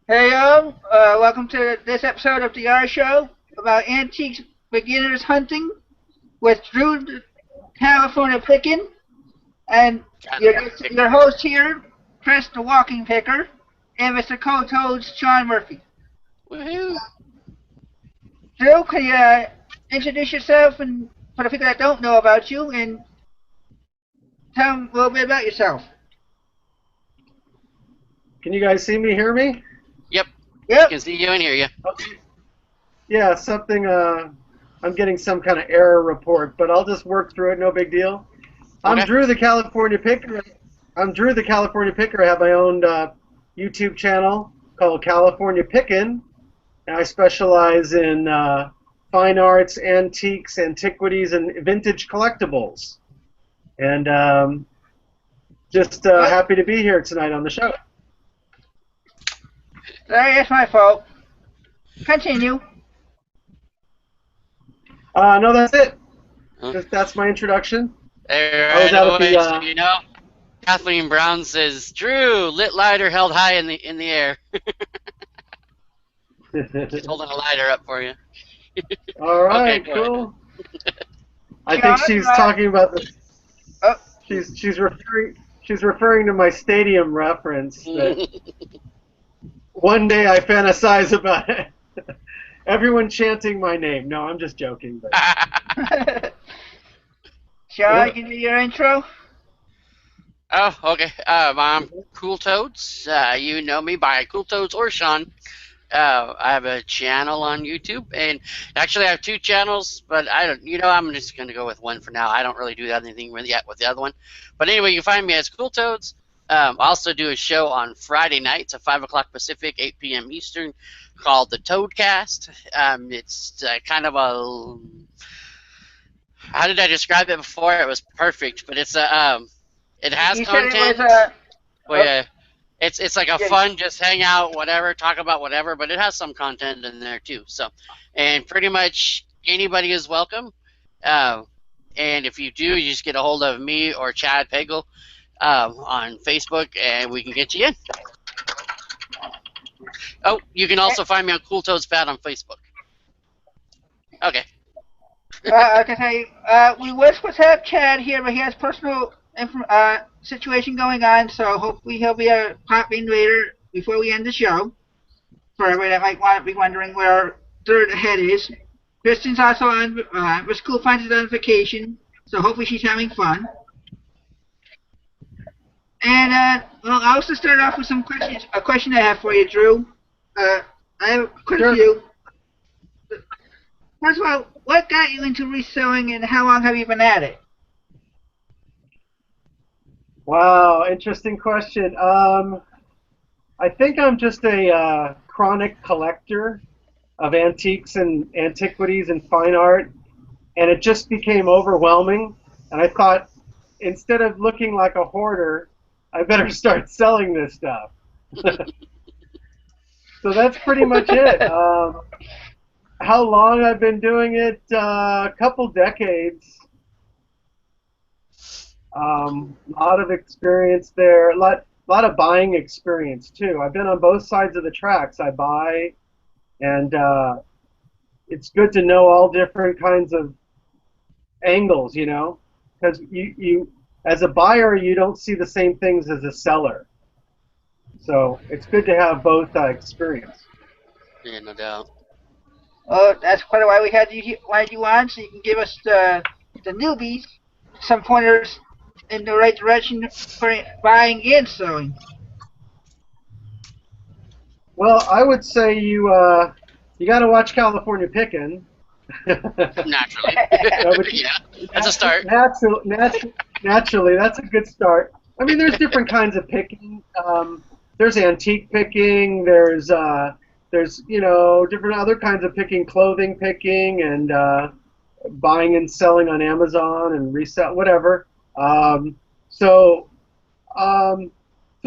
Hey, welcome to this episode of the R Show about antiques beginners hunting with DREW California Pickin, and your host here, Chris the Walking Picker, and Mr. Cold Toads, Sean Murphy. Woohoo! DREW, can you introduce yourself and for the people that don't know about you, and tell them a little bit about yourself? Can you guys see me, hear me? Yep. Yep. Can see you and hear you. Okay. Yeah, something, I'm getting some kind of error report, but I'll just work through it, no big deal. I'm Okay. Drew the California Picker. I have my own YouTube channel called California Pickin, and I specialize in fine arts, antiques, antiquities, and vintage collectibles. And just happy to be here tonight on the show. Sorry, that's my fault. Continue. No, that's it. Huh? That's my introduction. There, I was out at the, so you know, Kathleen Brown says, "Drew, lit lighter held high in the air." She's holding a lighter up for you. All right, Okay, cool. I think she's talking about the. Oh. She's referring to my stadium reference. That one day I fantasize about it. Everyone chanting my name. No, I'm just joking. But. Sean, can you do your intro? Oh, okay. I'm Cool Toads. You know me by Cool Toads or Sean. I have a channel on YouTube, and actually I have two channels, but I don't. I'm just gonna go with one for now. I don't really do anything with the other one. But anyway, you can find me as Cool Toads. I also do a show on Friday nights at 5 o'clock Pacific, 8 p.m. Eastern, called the Toadcast. It's kind of a. How did I describe it before? It was perfect, but it's a. It has content. It's like a fun, just hang out, whatever, talk about whatever, but it has some content in there too. So, and pretty much anybody is welcome. And if you do, you just get a hold of me or Chad Pagel on Facebook, and we can get you in. Oh, you can also find me on Cool Toads Pat on Facebook. Okay. I can say we were supposed to have Chad here, but he has personal situation going on, so hopefully he'll be pop in later before we end the show. For everybody that might be wondering where our third head is. Kristen's also on with school finds on vacation, so hopefully she's having fun. And well, I'll also start off with some questions. A question I have for you, Drew. I have quite a few. First of all, what got you into reselling, and how long have you been at it? Wow, interesting question. I think I'm just a chronic collector of antiques and antiquities and fine art, and it just became overwhelming. And I thought, instead of looking like a hoarder, I better start selling this stuff. So that's pretty much it. How long I've been doing it? A couple decades. Lot of experience there. A lot of buying experience too. I've been on both sides of the tracks. I buy, and it's good to know all different kinds of angles, because you as a buyer you don't see the same things as a seller. So it's good to have both experience. Yeah, no doubt. Oh, that's part of why we had you on, so you can give us the newbies some pointers in the right direction for buying and selling. Well, I would say you got to watch California Pickin. Naturally. Yeah, that's a start. Naturally, that's a good start. I mean, there's different kinds of picking. There's antique picking. There's different other kinds of picking, clothing picking, and buying and selling on Amazon and resell, whatever. To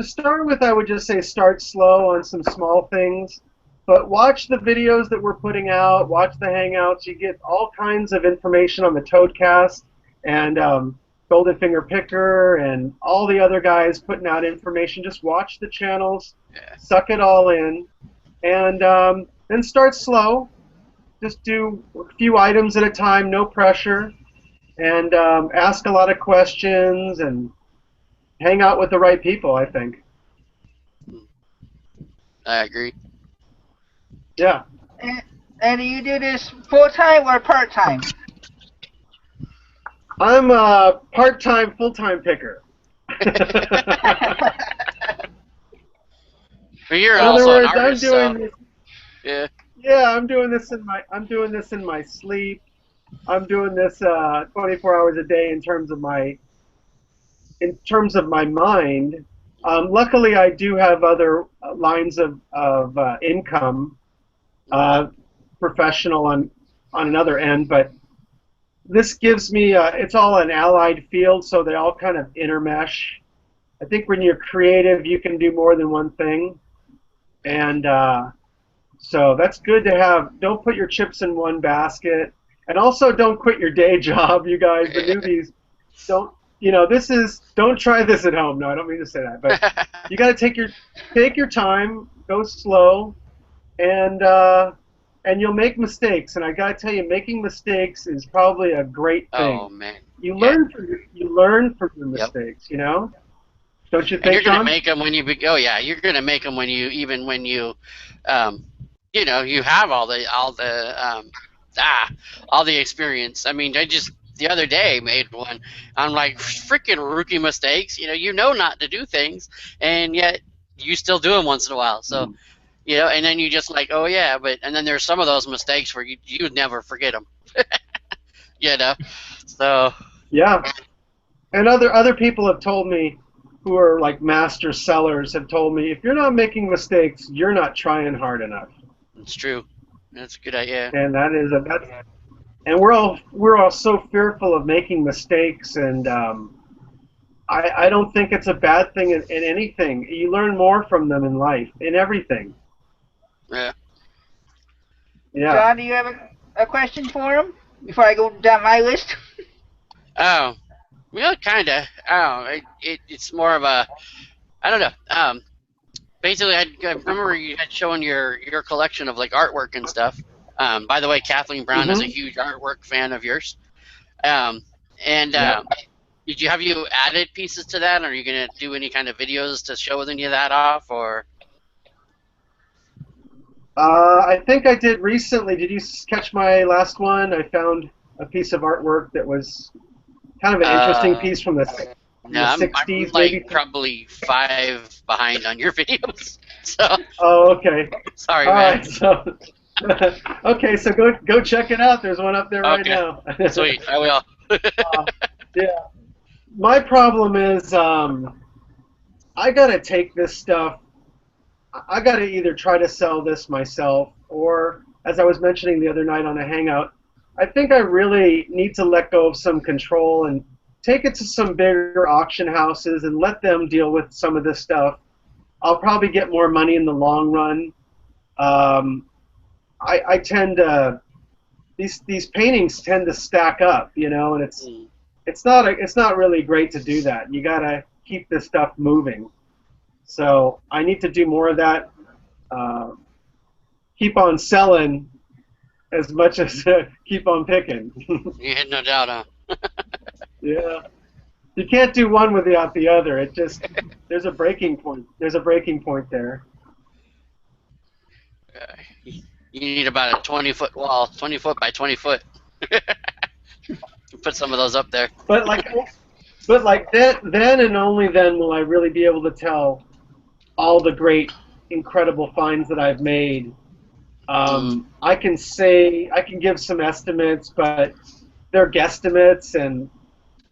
start with, I would just say start slow on some small things, but watch the videos that we're putting out, watch the Hangouts. You get all kinds of information on the Toadcast, and Golden Finger Picker and all the other guys putting out information. Just watch the channels, suck it all in, and then start slow. Just do a few items at a time, no pressure, and ask a lot of questions and hang out with the right people, I think. I agree. Yeah. And do you do this full-time or part-time? I'm a part-time, full-time picker. But you're In other also words, an artist, I'm doing this. Yeah, I'm doing this in my sleep. I'm doing this 24 hours a day in terms of my mind. Luckily, I do have other lines of income, professional on another end, but this gives me it's all an allied field, so they all kind of intermesh. I think when you're creative, you can do more than one thing, and so that's good to have. Don't put your chips in one basket, and also don't quit your day job, you guys. The newbies, don't. Don't try this at home. No, I don't mean to say that, but you got to take your time, go slow, and you'll make mistakes. And I got to tell you, making mistakes is probably a great thing. Oh man, you learn from your mistakes. Don't you think? And you're gonna John? make them when you. You're gonna make them when you you have all the experience. I mean, I just the other day made one. I'm like freaking rookie mistakes. You know not to do things, and yet you still do them once in a while. So, and then you just like, oh yeah, and then there's some of those mistakes where you'd never forget them. So. Yeah, and other people have told me, who are like master sellers, have told me, if you're not making mistakes, you're not trying hard enough. It's true. That's a good idea. And and we're all so fearful of making mistakes, and I don't think it's a bad thing in anything. You learn more from them in life, in everything. Yeah. Yeah. John, do you have a question for him before I go down my list? Oh, kind of. It's more of a, I don't know. Basically, I remember you had shown your collection of like artwork and stuff. By the way, Kathleen Brown is a huge artwork fan of yours. Have you added pieces to that? Or are you gonna do any kind of videos to show any of that off, or? I think I did recently. Did you catch my last one? I found a piece of artwork that was kind of an interesting piece from the 60s. I'm like probably 5 behind on your videos. So. Oh, okay. Sorry, All man. right, so, okay, so go check it out. There's one up there right now. Sweet, I will. Yeah. My problem is I gotta take this stuff. I gotta either try to sell this myself, or, as I was mentioning the other night on a hangout, I think I really need to let go of some control and take it to some bigger auction houses and let them deal with some of this stuff. I'll probably get more money in the long run. I tend to these paintings tend to stack up, and it's not really great to do that. You gotta keep this stuff moving. So I need to do more of that. Keep on selling as much as keep on picking. Yeah, no doubt, huh? Yeah. You can't do one without the other. It just there's a breaking point. There's a breaking point there. You need about a 20-foot wall, 20 foot by 20 foot. Put some of those up there. But then and only then will I really be able to tell all the great, incredible finds that I've made. I can give some estimates, but they're guesstimates, and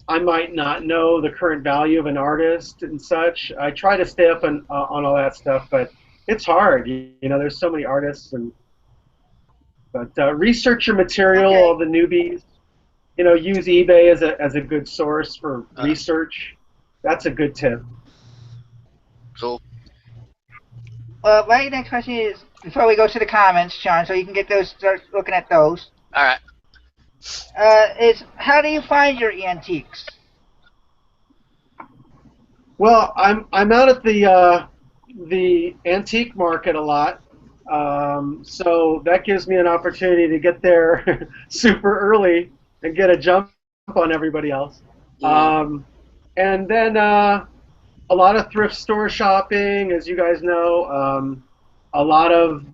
I might not know the current value of an artist and such. I try to stay up on all that stuff, but it's hard. There's so many artists, but research your material. Okay. All the newbies, use eBay as a good source for research. That's a good tip. Cool. Well, my next question is, before we go to the comments, Sean, so you can start looking at those. All right. Is how do you find your antiques? Well, I'm out at the antique market a lot, so that gives me an opportunity to get there super early and get a jump on everybody else. Mm, And then a lot of thrift store shopping, as you guys know, a lot of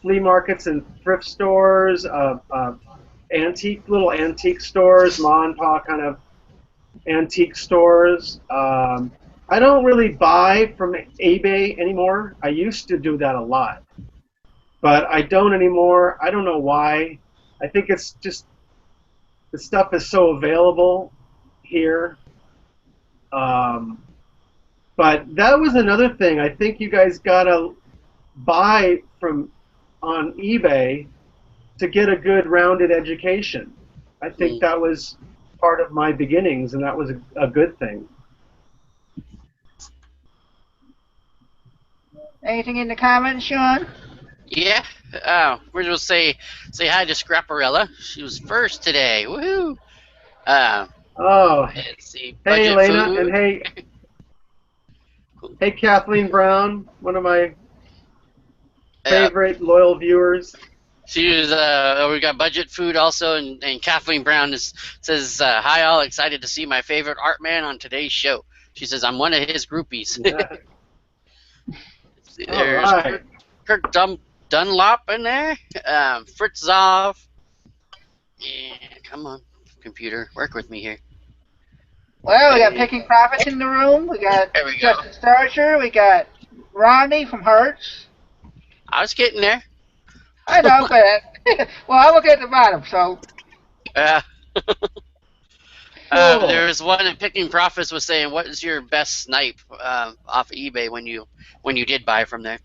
flea markets and thrift stores, little antique stores, ma and pa kind of antique stores. I don't really buy from eBay anymore. I used to do that a lot, but I don't anymore. I don't know why. I think it's just the stuff is so available here. Um, but that was another thing. I think you guys gotta buy from on eBay to get a good rounded education. I think mm. that was part of my beginnings, and that was a good thing. Anything in the comments, Sean? Yeah. We're just say hi to Scrapparella. She was first today. Woohoo! Uh, Oh, let's see. hey, Budget Lena, and food. hey, Kathleen Brown, one of my Yeah. favorite loyal viewers. She was. We got budget food also, and Kathleen Brown says, "Hi all, excited to see my favorite art man on today's show." She says, "I'm one of his groupies." Yeah. All There's right. Kirk Dunlop in there. Fritz Zoff. And come on, computer, work with me here. Well, we got Hey, Picking Profits in the room. We got there we go. Justin Starcher. We got Ronnie from Hertz. I was getting there. I know, but well, I look at the bottom, so Uh, Cool. there was one at Picking Profits was saying, "What is your best snipe off of eBay when you did buy from there?"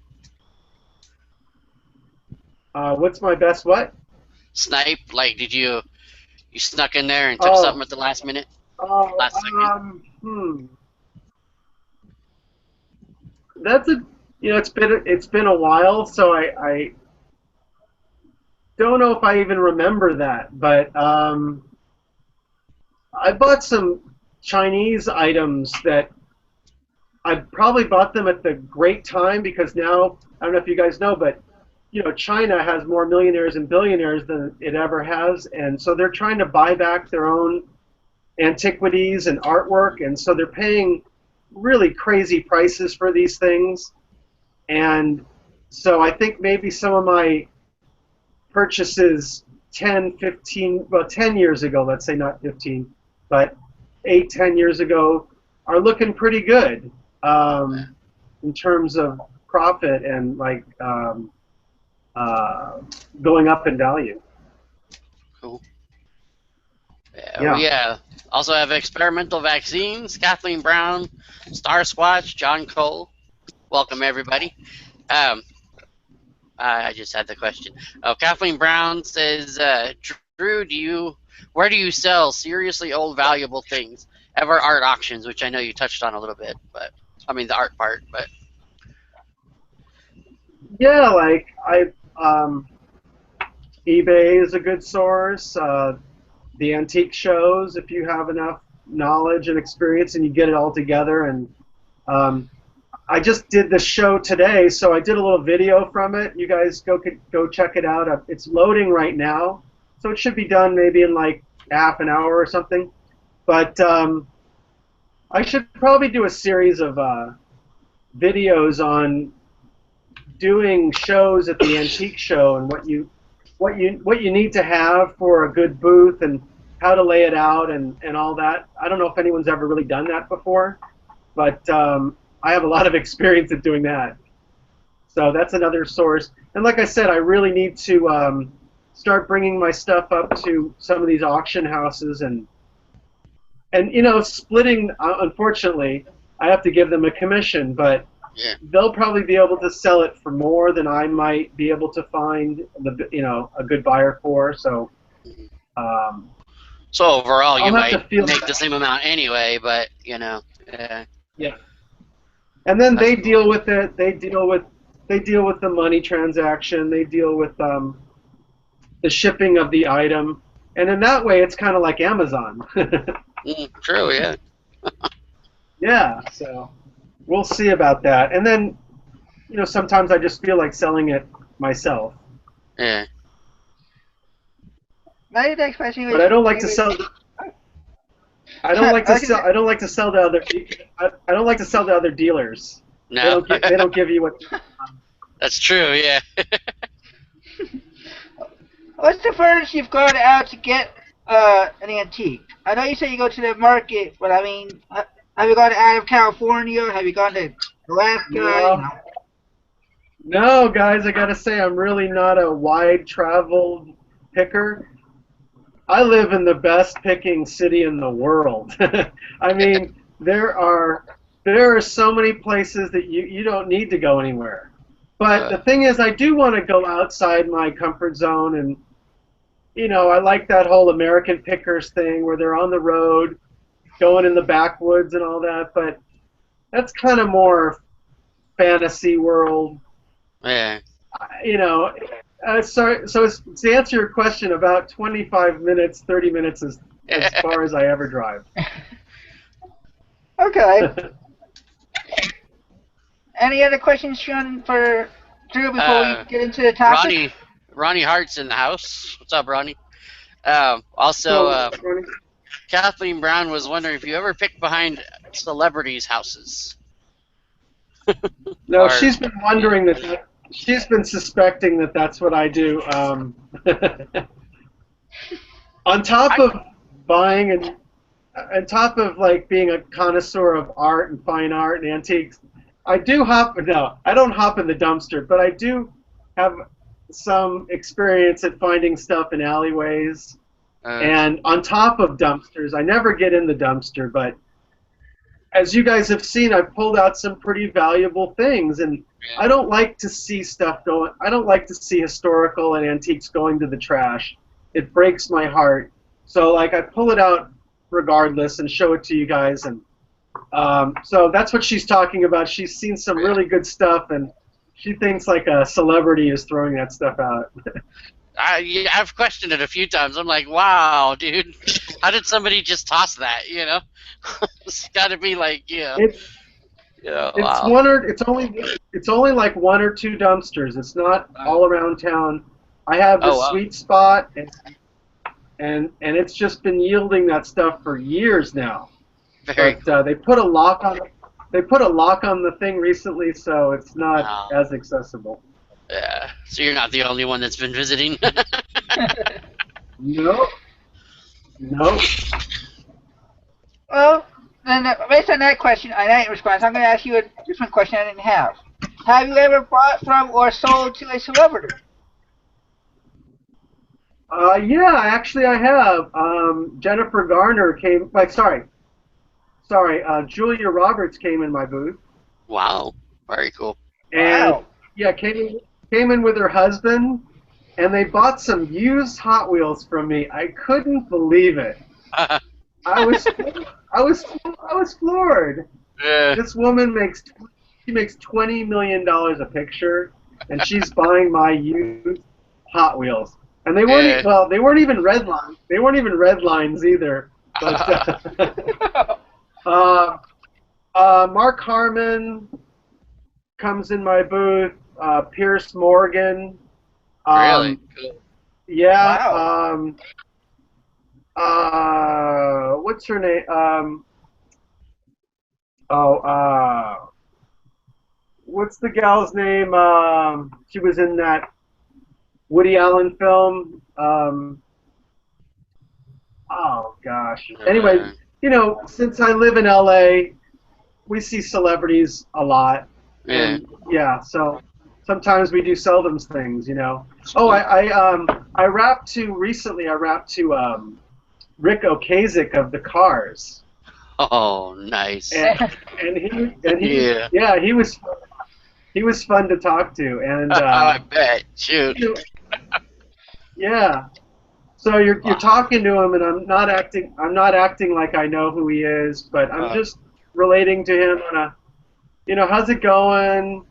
What's my best what? Snipe, like, did you snuck in there and took Oh, something at the last minute, oh, last second? That's it's been a while, so I don't know if I even remember that, but I bought some Chinese items that I probably bought them at the great time because now I don't know if you guys know, but China has more millionaires and billionaires than it ever has, and so they're trying to buy back their own antiquities and artwork, and so they're paying really crazy prices for these things. And so I think maybe some of my purchases 10, 15, well, 10 years ago, let's say not 15, but 8, 10 years ago, are looking pretty good in terms of profit and like going up in value. Cool. Yeah. We also have experimental vaccines. Kathleen Brown, Sasquatch, John Cole. Welcome everybody. Um, I just had the question. Oh, Kathleen Brown says, Drew, where do you sell seriously old valuable things? Ever art auctions, which I know you touched on a little bit, but I mean the art part, but Yeah, like eBay is a good source. The antique shows, if you have enough knowledge and experience and you get it all together. And I just did the show today, so I did a little video from it. You guys go check it out. It's loading right now, so it should be done maybe in like half an hour or something. But I should probably do a series of videos on doing shows at the antique show and what you need to have for a good booth and how to lay it out and all that. I don't know if anyone's ever really done that before, but I have a lot of experience at doing that. So that's another source. And like I said, I really need to start bringing my stuff up to some of these auction houses and splitting. Unfortunately, I have to give them a commission, but yeah. they'll probably be able to sell it for more than I might be able to find a good buyer for. So So overall, you I'll have to might feel make that. the same amount anyway, but yeah. Yeah. And then That's they cool. deal with it. They deal with the money transaction. They deal with the shipping of the item, and in that way, it's kind of like Amazon. True, yeah. Yeah, so we'll see about that. And then, sometimes I just feel like selling it myself. Yeah. My next question But was I don't like to sell. I don't like to okay. sell. I don't like to sell to other. I don't like to sell to other dealers. They No. don't get. They don't give you what. That's true. Yeah. What's the furthest you've gone out to get an antique? I know you said you go to the market, but I mean, have you gone out of California? Have you gone to Alaska? You No, know. no, guys. I gotta say, I'm really not a wide traveled picker. I live in the best picking city in the world. I mean, there are so many places that you don't need to go anywhere. But the thing is, I do want to go outside my comfort zone, and I like that whole American pickers thing where they're on the road, going in the backwoods and all that. But that's kind of more fantasy world, Yeah. you know. So to answer your question, about 25 minutes, 30 minutes is as far as I ever drive. Okay. Any other questions, Sean, for Drew before we get into the topic? Ronnie Hart's in the house. What's up, Ronnie? Also, So, Kathleen Brown was wondering if you ever picked behind celebrities' houses. no, Or, she's been wondering that. She's been suspecting that that's what I do. On top of buying and on top of like being a connoisseur of art and fine art and antiques, I do hop. No, I don't hop in the dumpster, but I do have some experience at finding stuff in alleyways. And on top of dumpsters, I never get in the dumpster, but as you guys have seen, I've pulled out some pretty valuable things, and I don't like to see stuff going. I don't like to see historical and antiques going to the trash. It breaks my heart. So like I pull it out regardless and show it to you guys, and so that's what she's talking about. She's seen some really good stuff, and she thinks like a celebrity is throwing that stuff out. I've questioned it a few times. I'm like, wow, dude, how did somebody just toss that? It's got to be like, It's wow. it's only like one or two dumpsters. It's not all around town. I have this sweet spot, and it's just been yielding that stuff for years now. But they put a lock on the thing recently, so it's not as accessible. Yeah. So you're not the only one that's been visiting. Nope. Well, then based on that question, on that response, I'm going to ask you a different question I didn't have. Have you ever bought from or sold to a celebrity? Yeah, actually I have. Jennifer Garner came. Julia Roberts came in my booth. Wow. Very cool. And yeah, came in with her husband, and they bought some used Hot Wheels from me. I couldn't believe it. I was floored. This woman makes $20 million a picture, and she's buying my used Hot Wheels. And they weren't they weren't even red lines. They weren't even red lines either. But Mark Harmon comes in my booth. Pierce Morgan. Really? Cool. Yeah. Wow. What's her name? What's the gal's name? She was in that Woody Allen film. Oh gosh. Anyway, since I live in LA, we see celebrities a lot. And, so sometimes we do sell them things, Oh, I rapped to Rick Ocasek of the Cars. Oh, nice. And he was fun to talk to, and I bet. Shoot. Yeah. So you're talking to him, and I'm not acting like I know who he is, but I'm just relating to him on a, how's it going?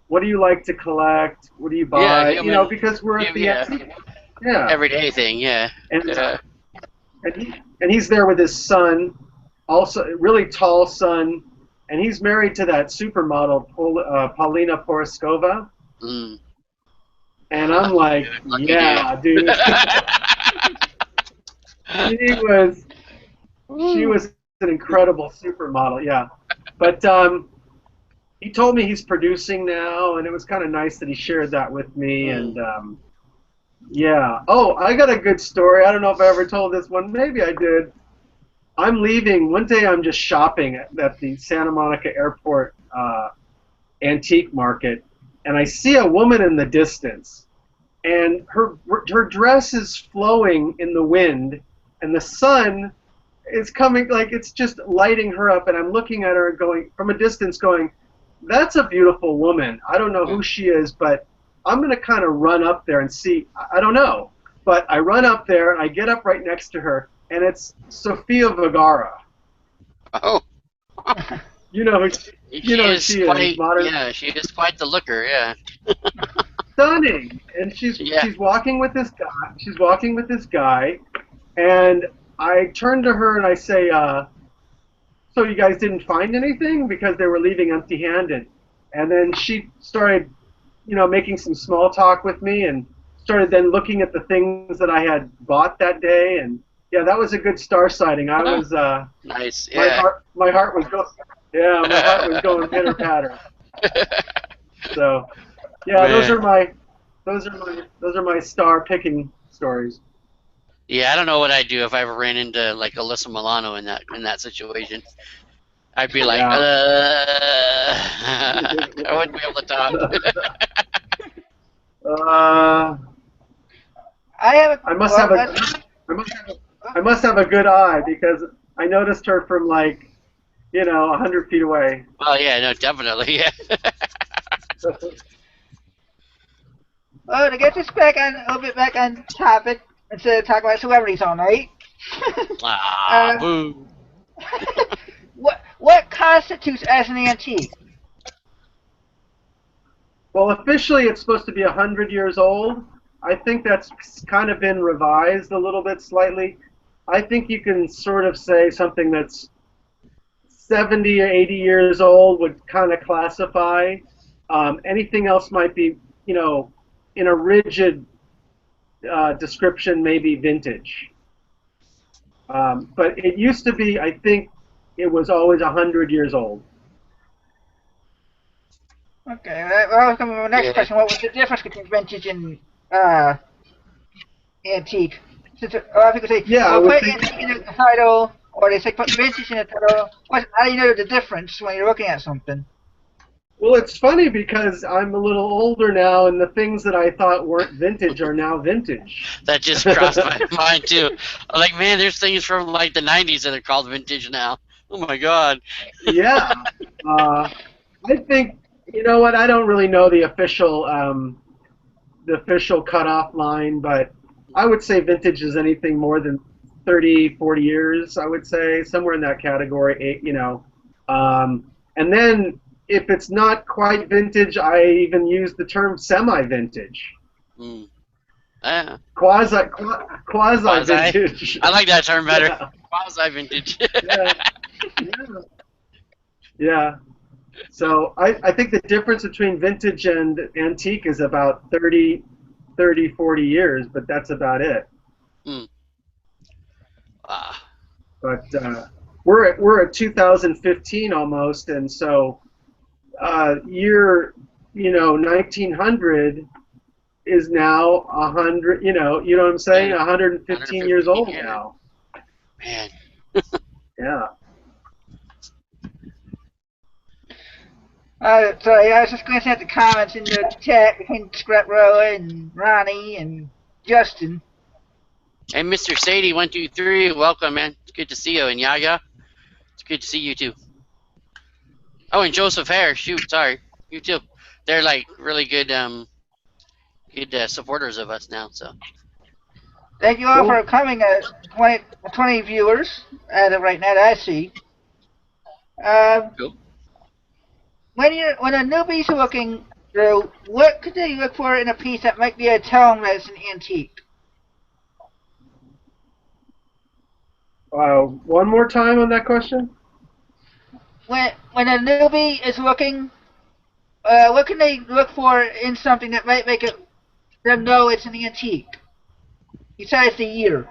What do you like to collect? What do you buy? Because we're at the everyday thing, And he's there with his son, also really tall son, and he's married to that supermodel Paulina Poroskova. Mm. And I'm like, Lucky yeah, dude. She was an incredible supermodel, yeah. But he told me he's producing now, and it was kind of nice that he shared that with me. And yeah. Oh, I got a good story. I don't know if I ever told this one. Maybe I did. I'm leaving. One day I'm just shopping at the Santa Monica Airport antique market, and I see a woman in the distance, and her dress is flowing in the wind, and the sun is coming, like it's just lighting her up, and I'm looking at her going from a distance going, that's a beautiful woman. I don't know who she is, but I'm going to kind of run up there and see. I don't know. But I run up there, and I get up right next to her, and it's Sofia Vergara. Oh. You know who she is. Modern. Yeah, she is quite the looker, yeah. Stunning. And she's walking with this guy. She's walking with this guy, and I turn to her and I say, so you guys didn't find anything? Because they were leaving empty-handed. And then she started, making some small talk with me, and started then looking at the things that I had bought that day. And yeah, that was a good star sighting. I was nice. Yeah. My heart was going. Yeah, my heart was going pitter patter. So, yeah, man. those are my star picking stories. Yeah, I don't know what I'd do if I ever ran into like Alyssa Milano in that situation. I'd be like, I wouldn't be able to talk. I must have a good eye, because I noticed her from 100 feet away. Oh yeah, no, definitely, yeah. Oh, to get this back on a little bit back on topic, instead of talking about celebrities all night. Boo. What constitutes as an antique? Well, officially it's supposed to be 100 years old. I think that's kind of been revised a little bit slightly. I think you can sort of say something that's 70 or 80 years old would kind of classify. Anything else might be, in a rigid description, maybe vintage. But it used to be, I think, it was always 100 years old. Okay, well, come to my next question. What was the difference between vintage and antique? Since a lot of people say, put antique in the title, or they say put vintage in the title. How do you know the difference when you're looking at something? Well, it's funny because I'm a little older now, and the things that I thought weren't vintage are now vintage. That just crossed my mind too. I'm like, man, there's things from like the 90s that are called vintage now. Oh my God. Yeah. I think, you know what, I don't really know the official cutoff line, but I would say vintage is anything more than 30, 40 years, I would say, somewhere in that category, and then if it's not quite vintage, I even use the term semi-vintage. Quasi-vintage. I like that term better. Yeah. Quasi-vintage. Yeah. So I think the difference between vintage and antique is about 30, 40 years, but that's about it. But we're at 2015 almost, and so year 1900 is now 100. You know what I'm saying? 115 years old now. Man. Yeah. Sorry, I was just glancing at the comments in the chat between Scrapro and Ronnie and Justin. Hey, Mr. Sadie123, welcome, man. It's good to see you. And Yaya, it's good to see you too. Oh, and Joseph Hare, shoot, sorry, you too. They're like really good, supporters of us now. So. Thank you all for coming. 20 viewers as of right now that I see. Cool. When a newbie's looking through, what could they look for in a piece that might be a tell them that it's an antique? One more time on that question? when a newbie is looking, what can they look for in something that might make them know it's an antique? Besides the year.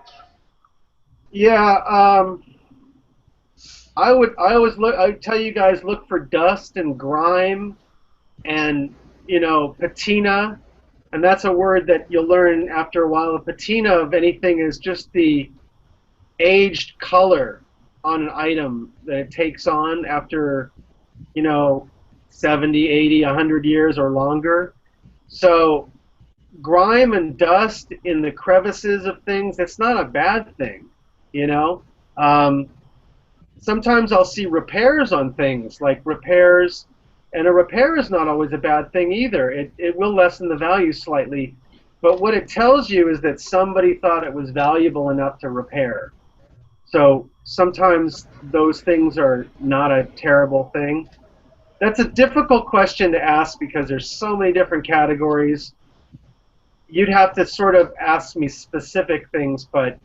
Yeah, I tell you guys, look for dust and grime and, patina, and that's a word that you'll learn after a while. A patina of anything is just the aged color on an item that it takes on after, 70, 80, 100 years or longer. So grime and dust in the crevices of things, that's not a bad thing, you know. Sometimes I'll see repairs on things, like repairs, and a repair is not always a bad thing either. It will lessen the value slightly, but what it tells you is that somebody thought it was valuable enough to repair. So sometimes those things are not a terrible thing. That's a difficult question to ask because there's so many different categories. You'd have to sort of ask me specific things, but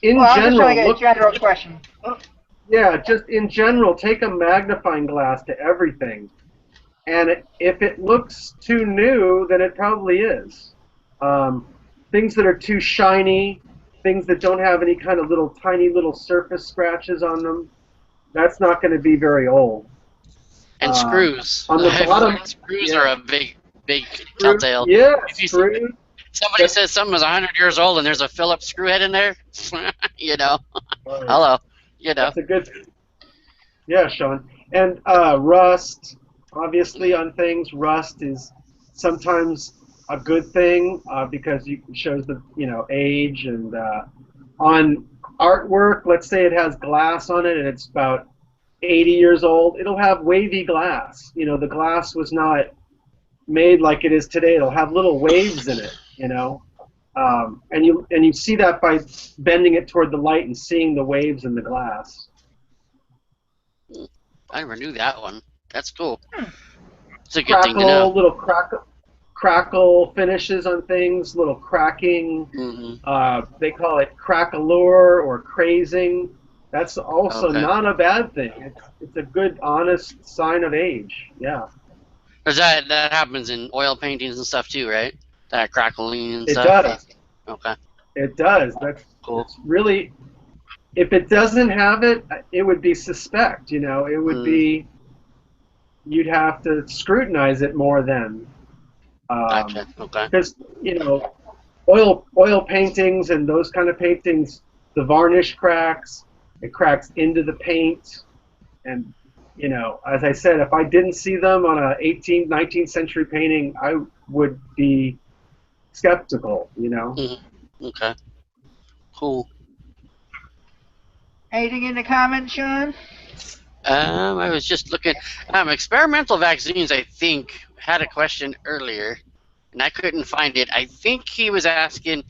in Well, I'm just general, trying to get a general question. yeah, just in general, take a magnifying glass to everything, and if it looks too new, then it probably is. Things that are too shiny, things that don't have any kind of little tiny little surface scratches on them, that's not going to be very old. And screws. On the bottom, Screws yeah. are a big telltale. Yeah, If you screws. somebody says something is 100 years old and there's a Phillips screw head in there, Right. hello, That's a good. Yeah, Sean. And rust, obviously, on things, rust is sometimes a good thing because it shows the age. And on artwork, let's say it has glass on it and it's about 80 years old, it'll have wavy glass. The glass was not made like it is today. It'll have little waves in it. And you see that by bending it toward the light and seeing the waves in the glass. I never knew that one. That's cool. It's a good thing to know. Crackle, little crackle finishes on things, little cracking. They call it crackalure or crazing. That's also not a bad thing. It's a good, honest sign of age. Yeah. That happens in oil paintings and stuff too, right? That crackling and stuff. It does. Okay. It does. That's cool. It's really, if it doesn't have it, it would be suspect. It would be. You'd have to scrutinize it more then. Gotcha. Okay. Because oil paintings and those kind of paintings, the varnish cracks. It cracks into the paint, and as I said, if I didn't see them on a 18th, 19th century painting, I would be skeptical. Okay. Cool. Anything in the comments, Sean? I was just looking. Experimental vaccines, I think, had a question earlier, and I couldn't find it. I think he was asking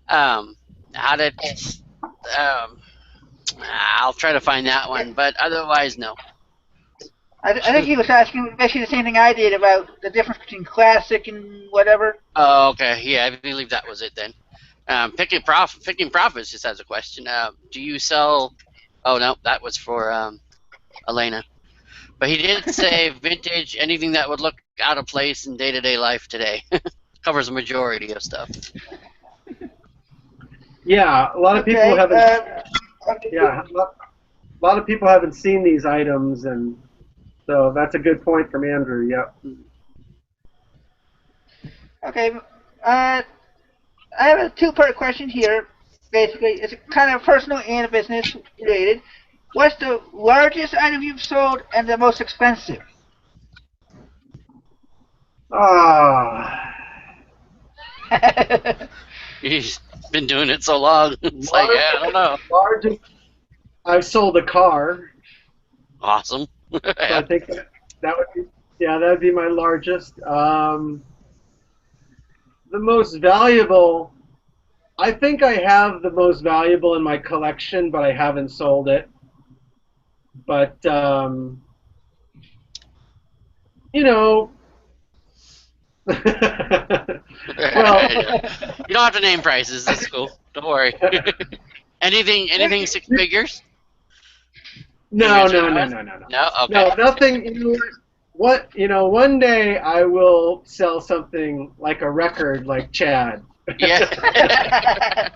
how to. I'll try to find that one, but otherwise, no. I think he was asking basically the same thing I did about the difference between classic and whatever. Oh, okay. Yeah, I believe that was it then. Picking Profits just has a question. Do you sell? Oh no, that was for Elena. But he did say vintage, anything that would look out of place in day-to-day life today. Covers a majority of stuff. Yeah, a lot of people haven't. Yeah, a lot of people haven't seen these items, and so that's a good point from Andrew. Yep. Okay. I have a two-part question here. Basically, it's kind of personal and business related. What's the largest item you've sold and the most expensive? He's been doing it so long. It's like, I don't know. Largest. I've sold a car. Awesome. So I think that would be my largest. The most valuable. I think I have the most valuable in my collection, but I haven't sold it. But well, you don't have to name prices. That's cool. Don't worry. Anything 6 figures? You No, mentioned no, no, that? no, no, no. No? No, Okay. nothing. One day I will sell something like a record, like Chad. Yeah.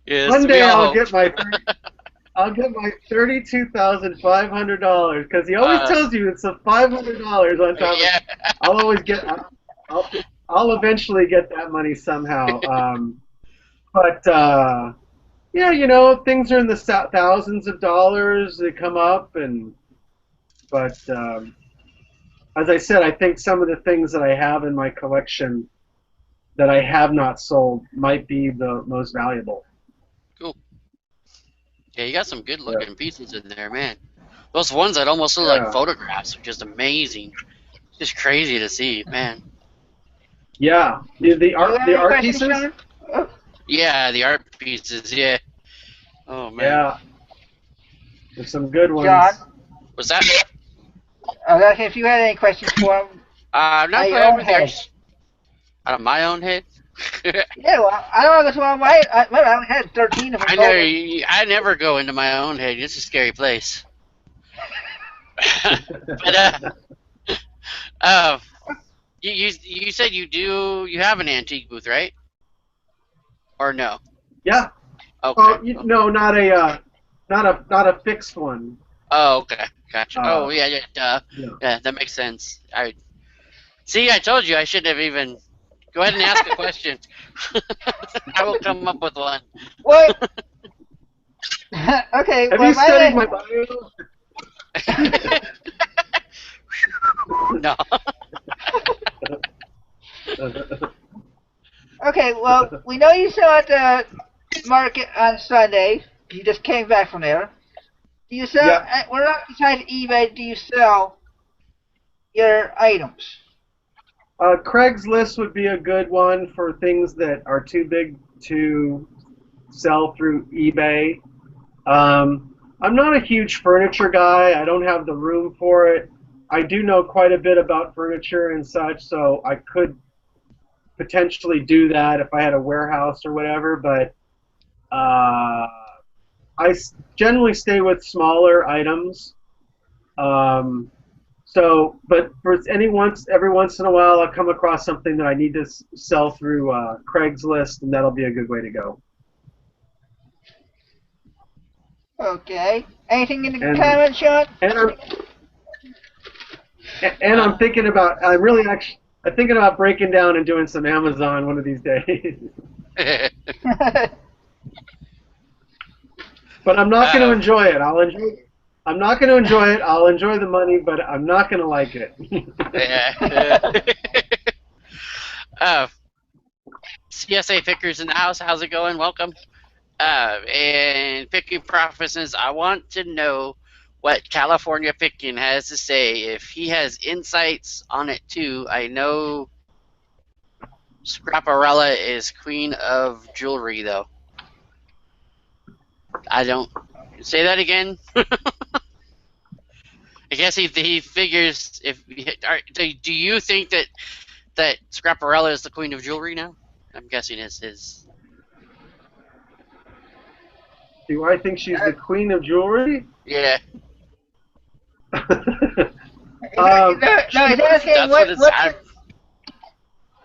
Yes, One we day all hope. I'll get my $32,500 because he always Uh, tells you it's a $500 on top of. yeah. I'll always get. I'll, I'll eventually get that money somehow. But yeah, things are in the thousands of dollars. They come up, but as I said, I think some of the things that I have in my collection that I have not sold might be the most valuable. Cool. Yeah, you got some good Yeah. looking pieces in there, man. Those ones that almost look like Yeah. photographs are just amazing. Just crazy to see, man. Yeah. The You art have the any art questions, pieces. Sean? Oh, Yeah, the art pieces, yeah. Oh man. Yeah. There's some good John, What's ones. that? I was asking if you had any questions for him No, on go your ahead own with yours. head. Out of my own head? Yeah, well, I don't know this one. I only had 13 of them I know. total. I never go into my own head. It's a scary place. But uh, you said you have an antique booth, right? Or no? Yeah. Okay. Oh, no, not a fixed one. Oh, okay. Gotcha. Oh, Uh, yeah, yeah, duh. yeah. Yeah, that makes sense. I told you I shouldn't have even. Go ahead and ask a question. I will come up with one. What? Okay, Have well, you studied my bio? No. Okay, well, we know you saw at the market on Sunday. You just came back from there. Do you sell? Yeah. Where else besides eBay do you sell your items? Craigslist would be a good one for things that are too big to sell through eBay. I'm not a huge furniture guy. I don't have the room for it. I do know quite a bit about furniture and such, so I could potentially do that if I had a warehouse or whatever, but generally stay with smaller items. But for every once in a while, I'll come across something that I need to sell through Craigslist, and that'll be a good way to go. Okay. Anything in the And comments, Sean? and I'm I'm thinking about I'm thinking about breaking down and doing some Amazon one of these days. But I'm not going to enjoy it. I'm not going to enjoy it. I'll enjoy the money, but I'm not going to like it. CSA Pickers in the house. How's it going? Welcome. And Picking Professions, I want to know what California Pickin has to say. If he has insights on it too, I know Scraparella is queen of jewelry, though. I don't say that again. I guess he figures if. Do you think that Scraparella is the queen of jewelry now? I'm guessing it's his. Do I think she's the queen of jewelry? Yeah. No, he's asking That's what it's.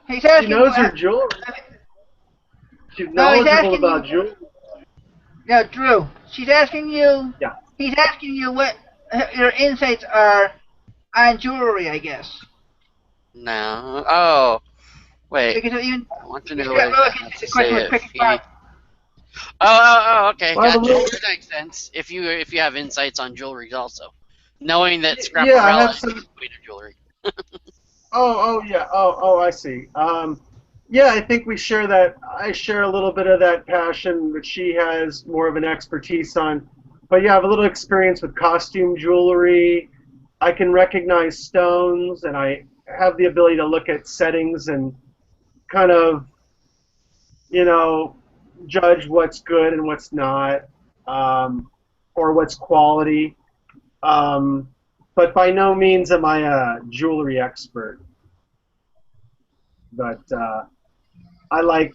he's She asking knows her jewelry. She's knowledgeable about jewelry. No, Drew. She's asking you. Yeah. He's asking you what your insights are on jewelry, I guess. No. Oh. Wait. Because even I want to know what it has to say if he. Okay. Well, Gotcha. That makes sense. If you have insights on jewelry also, knowing that Yeah, I Scraparella have is some. the queen of jewelry. Yeah. I see. Yeah, I think we share that. I share a little bit of that passion, but she has more of an expertise on. But yeah, I have a little experience with costume jewelry. I can recognize stones, and I have the ability to look at settings and kind of, judge what's good and what's not, or what's quality. But by no means am I a jewelry expert. But I like,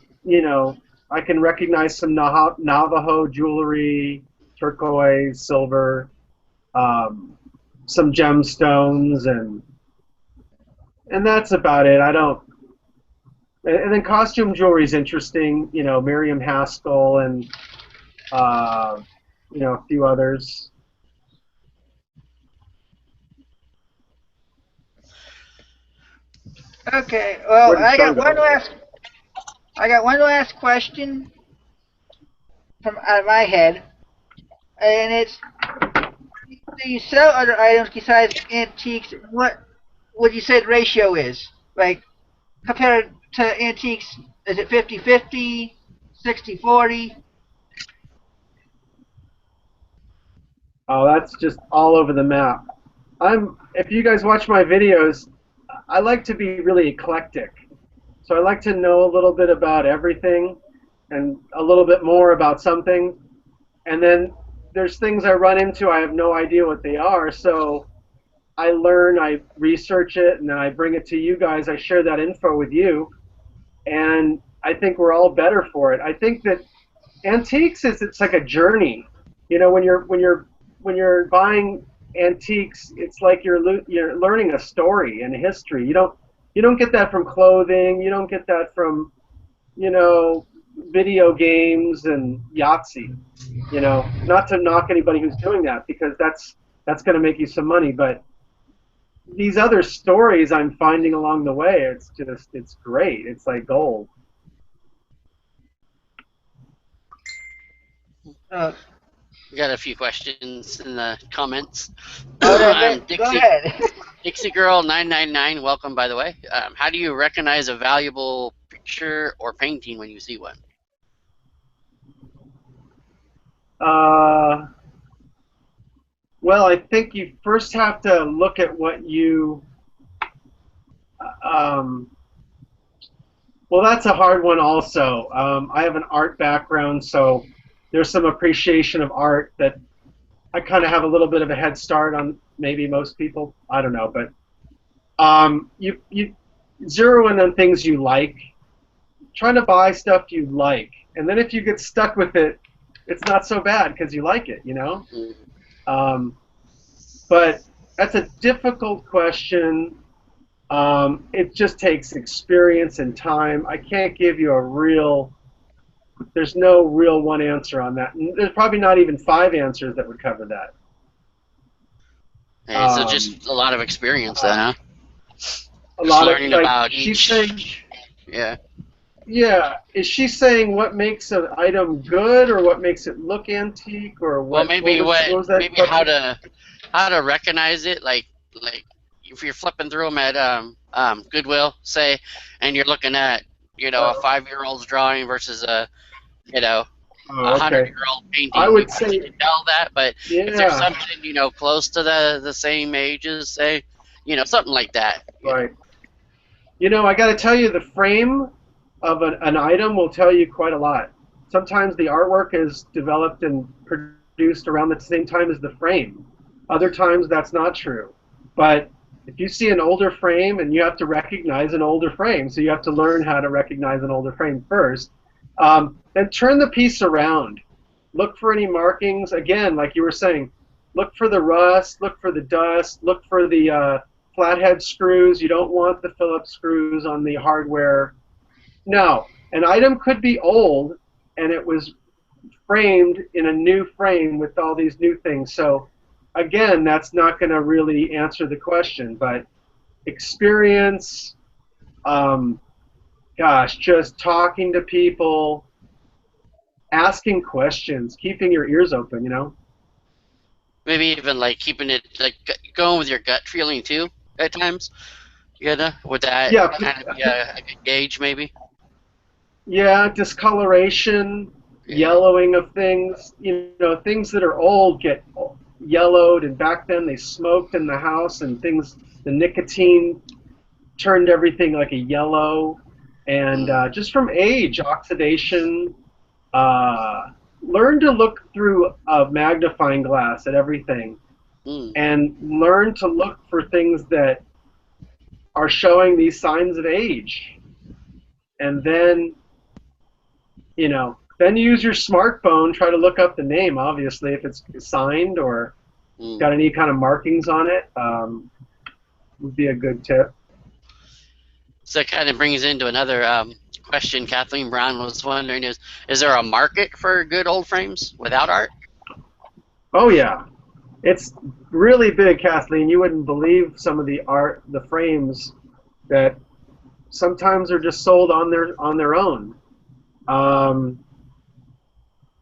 I can recognize some Navajo jewelry, turquoise, silver, some gemstones, and that's about it. I don't. And then costume jewelry is interesting. You know, Miriam Haskell and you know, a few others. Okay. Well, Where did Sean go? I got one last question from out of my head, and it's: do you sell other items besides antiques? What would you say the ratio is? Like, compared to antiques, is it 50-50, 60-40? Oh, that's just all over the map. If you guys watch my videos, I like to be really eclectic. So I like to know a little bit about everything and a little bit more about something. And then there's things I run into, I have no idea what they are. So I learn, I research it, and then I bring it to you guys. I share that info with you. And I think we're all better for it. I think that antiques it's like a journey. You know, when you're buying antiques, it's like you're learning a story and a history. You don't get that from clothing. You don't get that from, you know, video games and Yahtzee. You know, not to knock anybody who's doing that, because that's going to make you some money. But these other stories I'm finding along the way, it's great. It's like gold. We got a few questions in the comments. Go ahead. Dixie Girl 999, welcome by the way. How do you recognize a valuable picture or painting when you see one? Well, I think you first have to look at what you. Well, that's a hard one also. I have an art background, so there's some appreciation of art that I kind of have a little bit of a head start on maybe most people. I don't know, but you zero in on things you like. Try to buy stuff you like, and then if you get stuck with it, it's not so bad because you like it, you know. But that's a difficult question. It just takes experience and time. I can't give you a real. There's no real one answer on that. And there's probably not even 5 answers that would cover that. Hey, so just a lot of experience then, huh? A lot learning of, like, about she's each. saying, Yeah. yeah. Is she saying what makes an item good, or what makes it look antique, or what? Well, maybe what was that maybe question? how to recognize it, like if you're flipping through them at Goodwill, say, and you're looking at, you know, a 5-year-old's drawing versus a, you know, a 100-year-old painting. I would you say, can tell that, but yeah. if there's something, you know, close to the same ages, say, you know, something like that. Right. You know, I got to tell you, the frame of an item will tell you quite a lot. Sometimes the artwork is developed and produced around the same time as the frame. Other times that's not true. But if you see an older frame, and you have to recognize an older frame, so you have to learn how to recognize an older frame first, then turn the piece around. Look for any markings. Again, like you were saying, look for the rust, look for the dust, look for the flathead screws. You don't want the Phillips screws on the hardware. No, an item could be old, and it was framed in a new frame with all these new things. So again, that's not going to really answer the question, but experience, gosh, just talking to people, asking questions, keeping your ears open, you know? Maybe even like keeping it, like going with your gut feeling too at times. You know, would that kind of be a good gauge maybe? Yeah, discoloration, yellowing of things. You know, things that are old get yellowed, and back then they smoked in the house, and things, the nicotine turned everything like a yellow. And just from age, oxidation, learn to look through a magnifying glass at everything, and learn to look for things that are showing these signs of age. And then, you know, Then you use your smartphone, try to look up the name, obviously, if it's signed or got any kind of markings on it. Would be a good tip. So it kind of brings into another question. Kathleen Brown was wondering: is there a market for good old frames without art? Oh yeah, it's really big, Kathleen. You wouldn't believe some of the frames that sometimes are just sold on their own.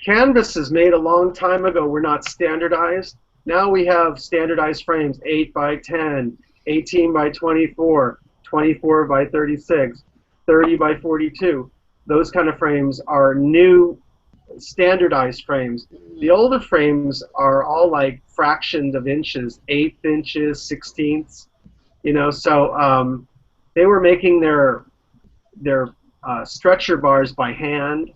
Canvases made a long time ago were not standardized. Now we have standardized frames: 8 by 10, 18 by 24, 24 by 36, 30 by 42. Those kind of frames are new standardized frames. The older frames are all like fractions of inches, 1/8 inches, 1/16. You know, so they were making their stretcher bars by hand.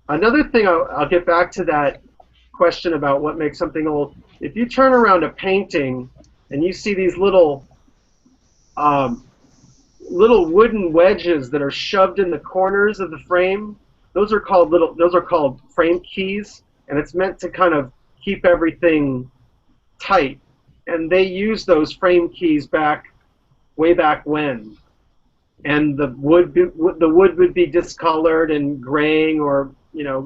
Another thing, I'll get back to that question about what makes something old. If you turn around a painting and you see these little wooden wedges that are shoved in the corners of the frame, those are called frame keys, and it's meant to kind of keep everything tight. And they use those frame keys way back when. And the wood would be discolored and graying, or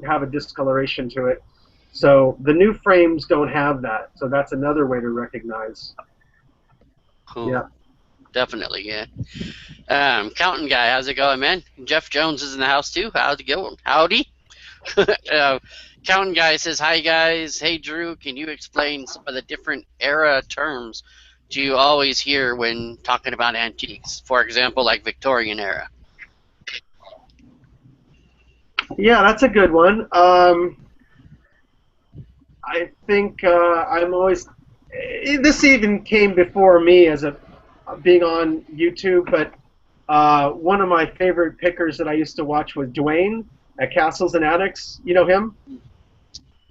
have a discoloration to it. So the new frames don't have that. So that's another way to recognize. Cool. Yeah. Definitely, yeah. Counting guy, how's it going, man? Jeff Jones is in the house too. How's it going? Howdy. Counting guy says, "Hi guys. Hey Drew, can you explain some of the different era terms do you always hear when talking about antiques? For example, like Victorian era." Yeah, that's a good one. I think I'm always. This even came before me as being on YouTube, but one of my favorite pickers that I used to watch was Dwayne at Castles and Attics. You know him?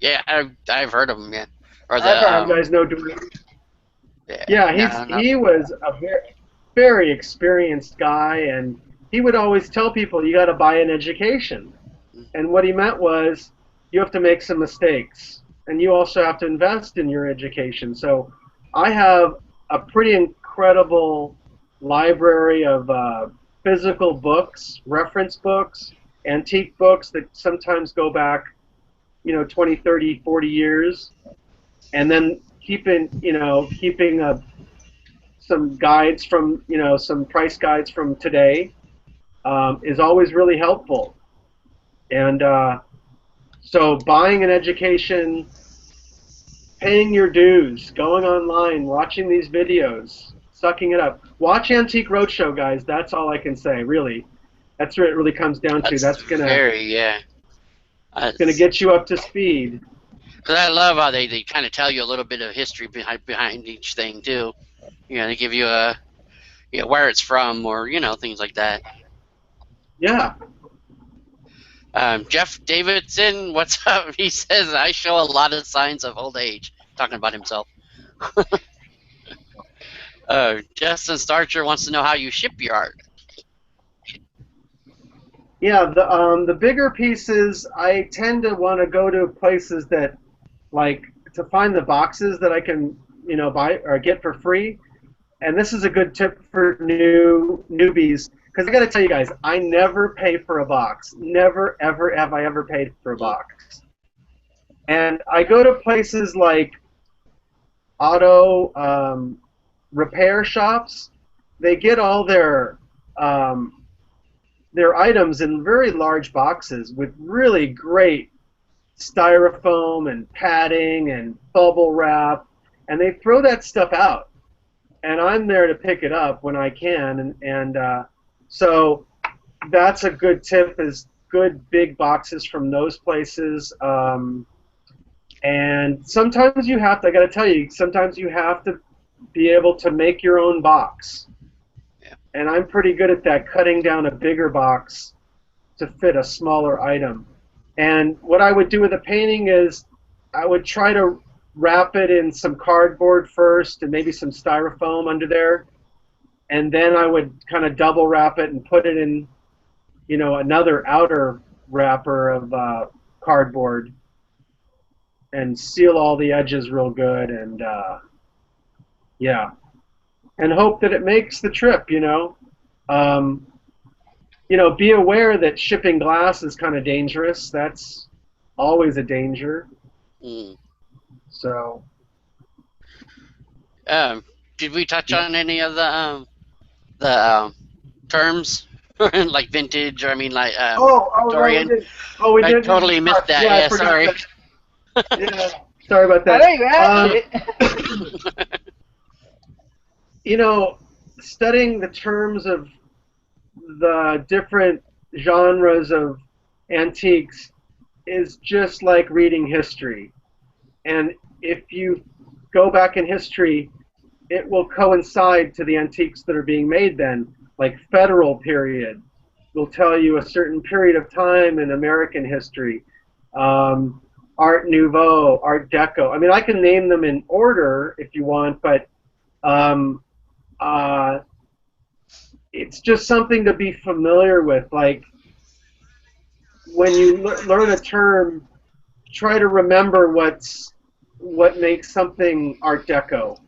Yeah, I've heard of him. Yeah, or You guys know Dwayne? Yeah, he was a very, very experienced guy, and he would always tell people, you got to buy an education. And what he meant was, you have to make some mistakes, and you also have to invest in your education. So I have a pretty incredible library of physical books, reference books, antique books that sometimes go back 20, 30, 40 years, and then keeping some guides from some price guides from today is always really helpful. And so buying an education, paying your dues, going online, watching these videos, sucking it up. Watch Antique Roadshow, guys. That's all I can say, really. That's what it really comes down to. That's gonna get you up to speed. Because I love how they kind of tell you a little bit of history behind each thing too. They give you where it's from, or things like that. Yeah. Jeff Davidson, what's up? He says, "I show a lot of signs of old age," talking about himself. Justin Starcher wants to know how you ship your art. Yeah, the bigger pieces, I tend to want to go to places that, like, to find the boxes that I can, buy or get for free. And this is a good tip for newbies, because I got to tell you guys, I never pay for a box. Never, ever have I ever paid for a box. And I go to places like auto repair shops. They get all their items in very large boxes with really great styrofoam and padding and bubble wrap, and they throw that stuff out. And I'm there to pick it up when I can, and so that's a good tip, is good big boxes from those places. And sometimes you have to, I got to tell you, sometimes you have to be able to make your own box. Yeah. And I'm pretty good at that, cutting down a bigger box to fit a smaller item. And what I would do with a painting is I would try to wrap it in some cardboard first and maybe some styrofoam under there, and then I would kind of double wrap it and put it in you know, another outer wrapper of cardboard and seal all the edges real good, and yeah, and hope that it makes the trip. Be aware that shipping glass is kind of dangerous. That's always a danger. Mm. So. Did we touch on any of the terms like vintage, or I mean like No, Victorian? we I didn't. totally missed that. Yeah, I Yeah, forgot sorry. that. Yeah, sorry about that. I know you asked it. Studying the terms of the different genres of antiques is just like reading history. And if you go back in history, it will coincide to the antiques that are being made then. Like Federal period will tell you a certain period of time in American history. Art Nouveau, Art Deco. I mean, I can name them in order if you want, but it's just something to be familiar with. Like, when you learn a term, try to remember what makes something Art Deco,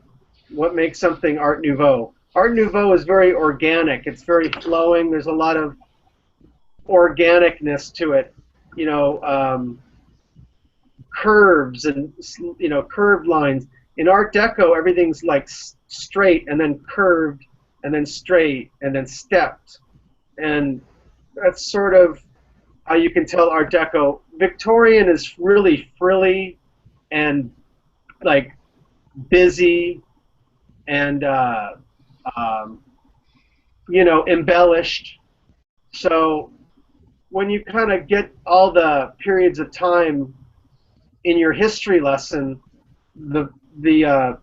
what makes something Art Nouveau. Art Nouveau is very organic. It's very flowing. There's a lot of organicness to it. Curves and curved lines. In Art Deco, everything's like straight and then curved and then straight and then stepped, and that's sort of how you can tell Art Deco. Victorian is really frilly and like busy and embellished. So when you kind of get all the periods of time in your history lesson, the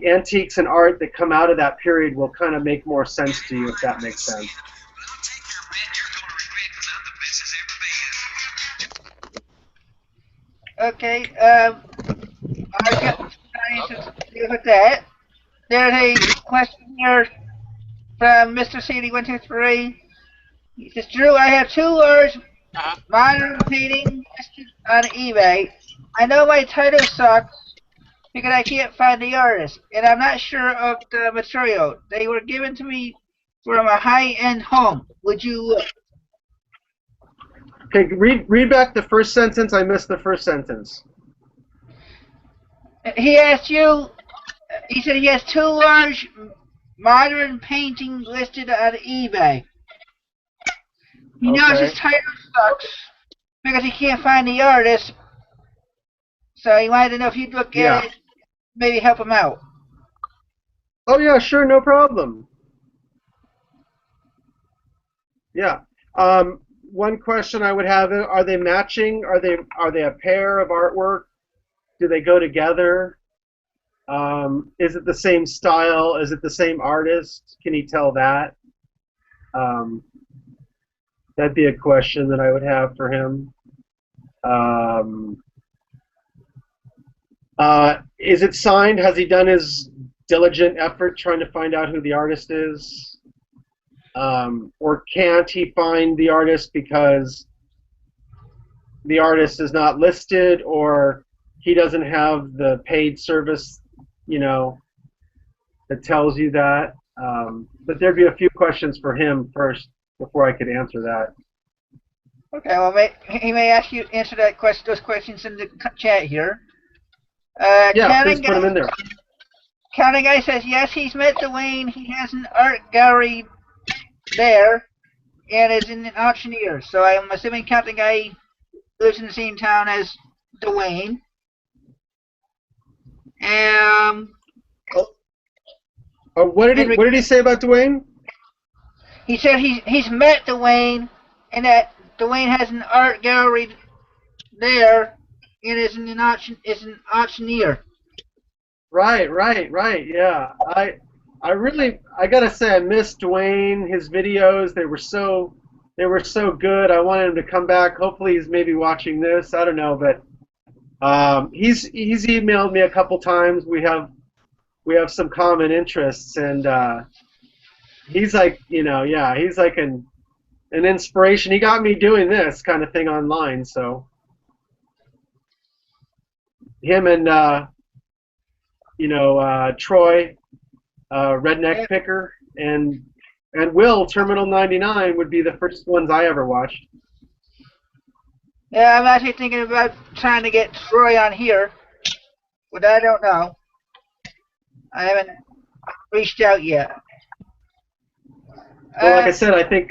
antiques and art that come out of that period will kind of make more sense to you, if that makes sense. Okay, I got some answers to deal with that. There's a question here from Mr. CD123. He says, Drew, I have 2 large modern paintings listed on eBay. I know my title sucks because I can't find the artist, and I'm not sure of the material. They were given to me from a high-end home. Would you look? Okay, read back the first sentence. I missed the first sentence. He asked you, he said he has 2 large modern paintings listed on eBay. He knows his title sucks because he can't find the artist, so he wanted to know if you'd look at it, maybe help him out. Oh yeah, sure, no problem. Yeah. One question I would have: are they matching? Are they a pair of artwork? Do they go together? Is it the same style? Is it the same artist? Can you tell that? That'd be a question that I would have for him. Is it signed? Has he done his diligent effort trying to find out who the artist is? Or can't he find the artist because the artist is not listed, or he doesn't have the paid service, that tells you that? But there'd be a few questions for him first before I could answer that. Okay, well, he may answer those questions in the chat here. Yeah, please put them in there. Counting Guy says, yes, he's met Dwayne. He has an art gallery there and is an auctioneer. So I'm assuming Counting Guy lives in the same town as Dwayne. What did he say about Dwayne? He said he's met Dwayne, and that Dwayne has an art gallery there and is an auctioneer. Right. Yeah, I gotta say, I miss Dwayne. His videos, they were so good. I wanted him to come back. Hopefully, he's maybe watching this. I don't know, but he's emailed me a couple times. We have some common interests, and he's like, he's like an inspiration. He got me doing this kind of thing online. So him and Troy, Redneck Picker, and Will Terminal 99 would be the first ones I ever watched. Yeah, I'm actually thinking about trying to get Troy on here, but I don't know. I haven't reached out yet. Well, like I said, I think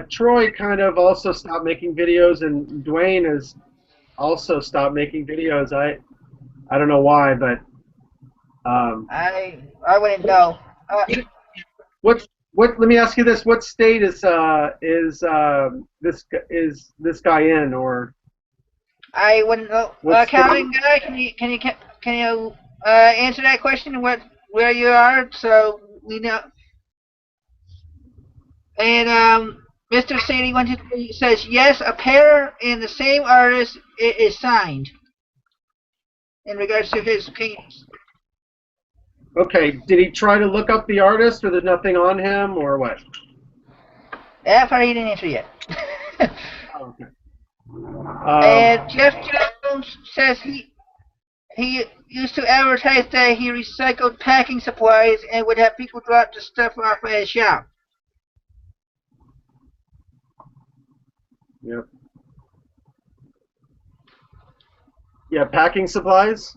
Troy kind of also stopped making videos, and Dwayne has also stopped making videos. I don't know why, but I wouldn't know. what? Let me ask you this: what state is this guy in, or? I wouldn't know. Calvin, guy, can you answer that question? Where you are, so we know. And Mr. Sadie 123 says yes. A pair and the same artist is signed. In regards to his paintings. Okay. Did he try to look up the artist, or there's nothing on him, or what? That part he didn't answer yet. Oh, okay. And Jeff Jones says he used to advertise that he recycled packing supplies and would have people drop the stuff off at his shop. Yep. Yeah, packing supplies.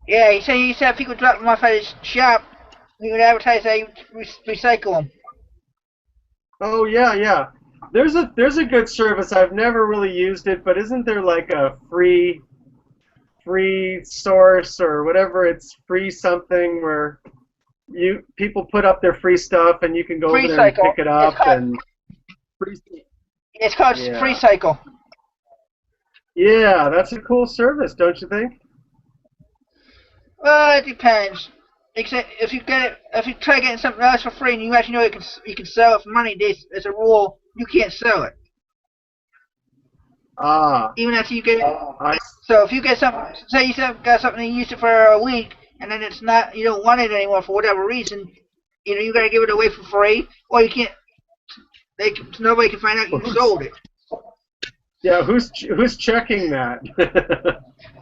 Yeah, he said he used to have people drop them off at his shop. He would advertise that he would recycle them. Oh yeah, yeah. There's a good service. I've never really used it, but isn't there like a free source or whatever? It's free something where people put up their free stuff and you can go over there and pick it up It's called Freecycle. Yeah, that's a cool service, don't you think? Well, it depends. Except if you try getting something else for free and you actually know you can sell it for money, there's a rule you can't sell it. Even after you get it. So if you get something, say you got something and you use it for a week, and then you don't want it anymore for whatever reason, you gotta give it away for free, or you can't. Nobody can find out you sold it. Yeah, who's checking that?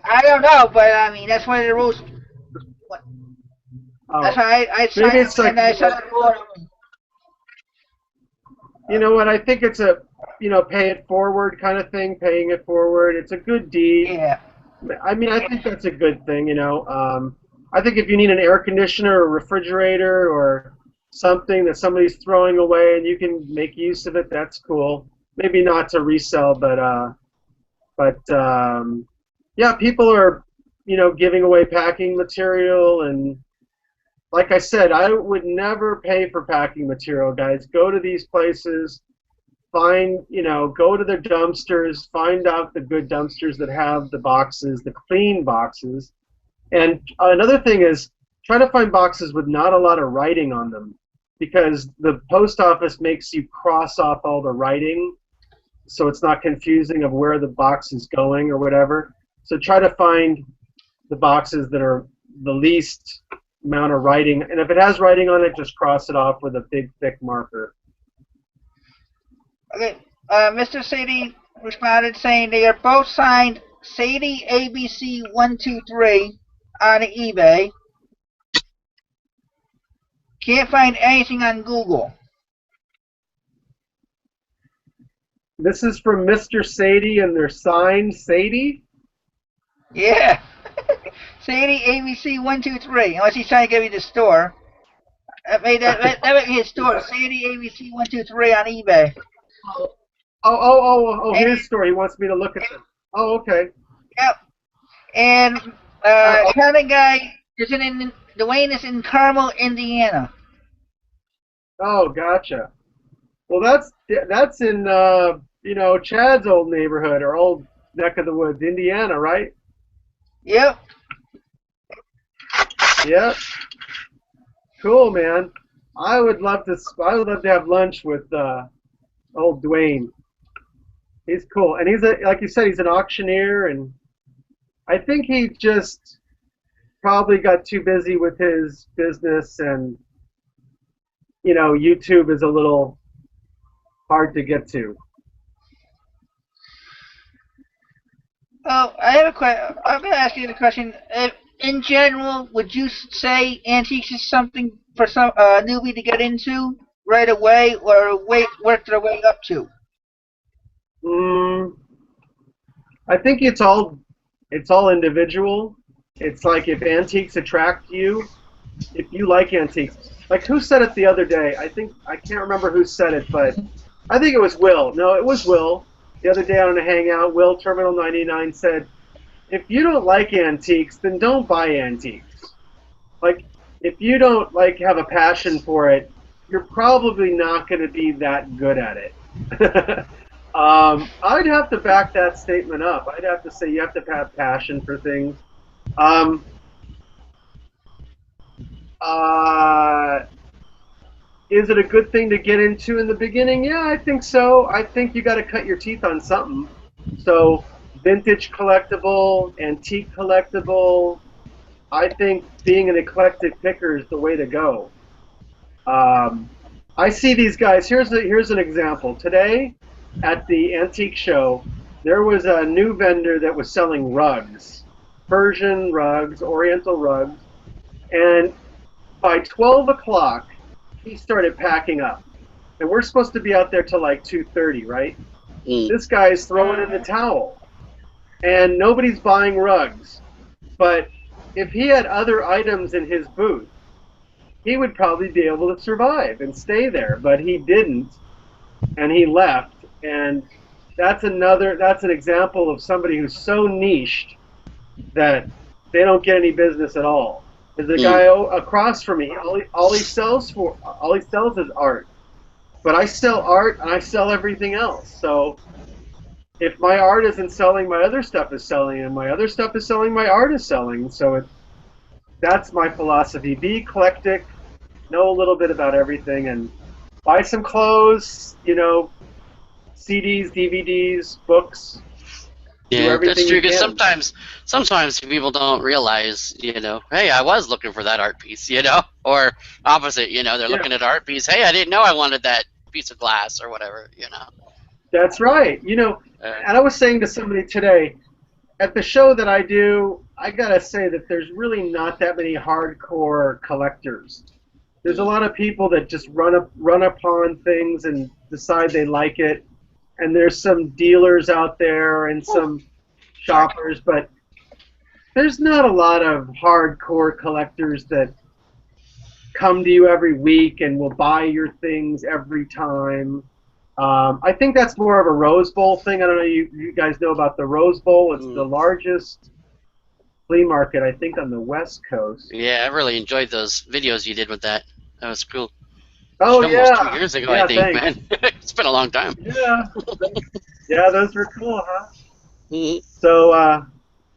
I don't know, but I mean that's one of the rules. That's why I maybe it's like, you know what? I think it's a pay it forward kind of thing. Paying it forward, it's a good deed. Yeah. I mean, I think that's a good thing. I think if you need an air conditioner or refrigerator or something that somebody's throwing away and you can make use of it, that's cool. Maybe not to resell, but yeah, people are giving away packing material, and like I said, I would never pay for packing material, guys. Go to these places, go to their dumpsters, find out the good dumpsters that have the boxes, the clean boxes. And another thing is try to find boxes with not a lot of writing on them, because the post office makes you cross off all the writing, so it's not confusing of where the box is going or whatever. So try to find the boxes that are the least amount of writing, and if it has writing on it, just cross it off with a big thick marker. Okay, Mr. Sadie responded saying they are both signed Sadie ABC 123 on eBay. Can't find anything on Google. This is from Mr. Sadie, and they're signed Sadie? Yeah. Sadie ABC 123. Unless he's trying to give you the store. That might be his store. Sadie ABC 123 on eBay. His store. He wants me to look at them. Oh, okay. Yep. And Counting Guy Dwayne is in Carmel, Indiana. Oh, gotcha. Well, that's in Chad's old neighborhood or old neck of the woods, Indiana, right? Yep. Yep. Cool, man. I would love to have lunch with old Dwayne. He's cool, and like you said, he's an auctioneer, and I think he just probably got too busy with his business, and YouTube is a little hard to get to. Oh, I have a question. I'm going to ask you the question. In general, would you say antiques is something for some newbie to get into right away, or wait, work their way up to? Mm, I think it's all individual. It's like if antiques attract you, if you like antiques. Like who said it the other day? I can't remember who said it, but I think it was Will. No, it was Will. The other day on a hangout, Will Terminal 99 said, "If you don't like antiques, then don't buy antiques. Like if you don't like have a passion for it, you're probably not going to be that good at it." I'd have to back that statement up. I'd have to say you have to have passion for things. Um, uh, is it a good thing to get into in the beginning? Yeah, I think so. I think you got to cut your teeth on something. So, vintage collectible, antique collectible. I think being an eclectic picker is the way to go. Um, I see these guys. Here's an example. Today, at the antique show, there was a new vendor that was selling rugs, Persian rugs, Oriental rugs, and by 12 o'clock, he started packing up. And we're supposed to be out there till like 2:30, right? Mm. This guy's throwing in the towel, and nobody's buying rugs. But if he had other items in his booth, he would probably be able to survive and stay there. But he didn't, and he left. And that's an example of somebody who's so niched that they don't get any business at all. There's a guy across from me. All he sells is art. But I sell art and I sell everything else. So if my art isn't selling, my other stuff is selling, and my other stuff is selling, my art is selling. So that's my philosophy. Be eclectic, know a little bit about everything, and buy some clothes, CDs, DVDs, books. Yeah, that's true. Because sometimes people don't realize, hey, I was looking for that art piece, or opposite, they're looking at art piece. Hey, I didn't know I wanted that piece of glass or whatever, That's right. And I was saying to somebody today, at the show that I do, I gotta say that there's really not that many hardcore collectors. There's a lot of people that just run upon things and decide they like it. And there's some dealers out there and some shoppers, but there's not a lot of hardcore collectors that come to you every week and will buy your things every time. I think that's more of a Rose Bowl thing. I don't know, you guys know about the Rose Bowl. It's the largest flea market, I think, on the West Coast. Yeah, I really enjoyed those videos you did with that. That was cool. Oh, yeah. Almost 2 years ago, I think, thanks. man. It's been a long time. Yeah. Yeah, those were cool, huh? Mm-hmm. So,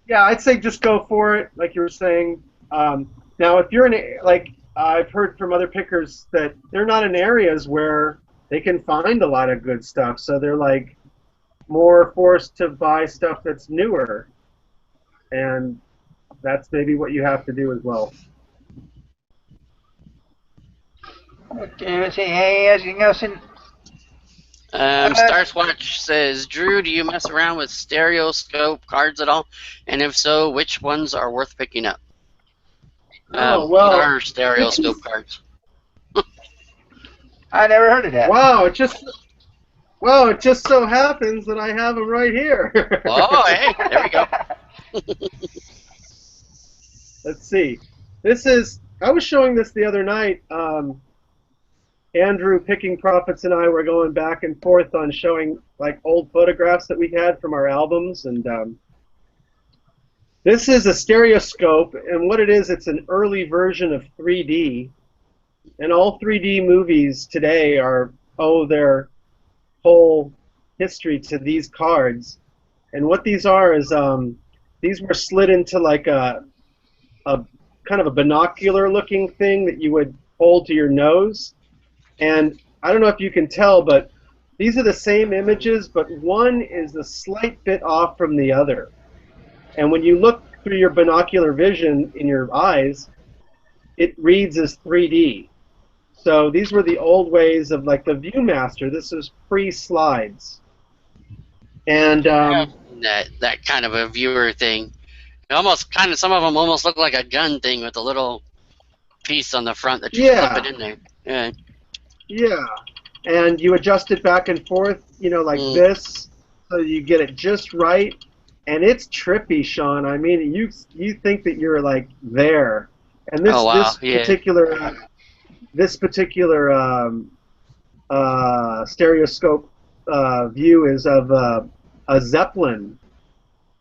yeah, I'd say just go for it, like you were saying. Now, if you're I've heard from other pickers that they're not in areas where they can find a lot of good stuff, so they're like more forced to buy stuff that's newer, and that's maybe what you have to do as well. Okay, let's see. Hey, anything else in? Sasquatch says, Drew, do you mess around with stereoscope cards at all? And if so, which ones are worth picking up? What are stereoscope cards? I never heard of that. Wow, it just so happens that I have them right here. Oh, hey, there we go. Let's see. I was showing this the other night. Andrew Picking Profits and I were going back and forth on showing like old photographs that we had from our albums, and this is a stereoscope, and what it is, it's an early version of 3D, and all 3D movies today owe their whole history to these cards, and what these are is these were slid into like a kind of a binocular looking thing that you would hold to your nose. And I don't know if you can tell, but these are the same images, but one is a slight bit off from the other. And when you look through your binocular vision in your eyes, it reads as 3D. So these were the old ways of like the ViewMaster. This is pre-slides. And That kind of a viewer thing. It almost kind of, some of them almost look like a gun thing with a little piece on the front that you yeah, slip it in there. Yeah. yeah. And you adjust it back and forth, you know, like this, so you get it just right. And it's trippy, Sean. I mean, you think that you're like there. And this Oh, wow. Yeah. particular stereoscope view is of a Zeppelin.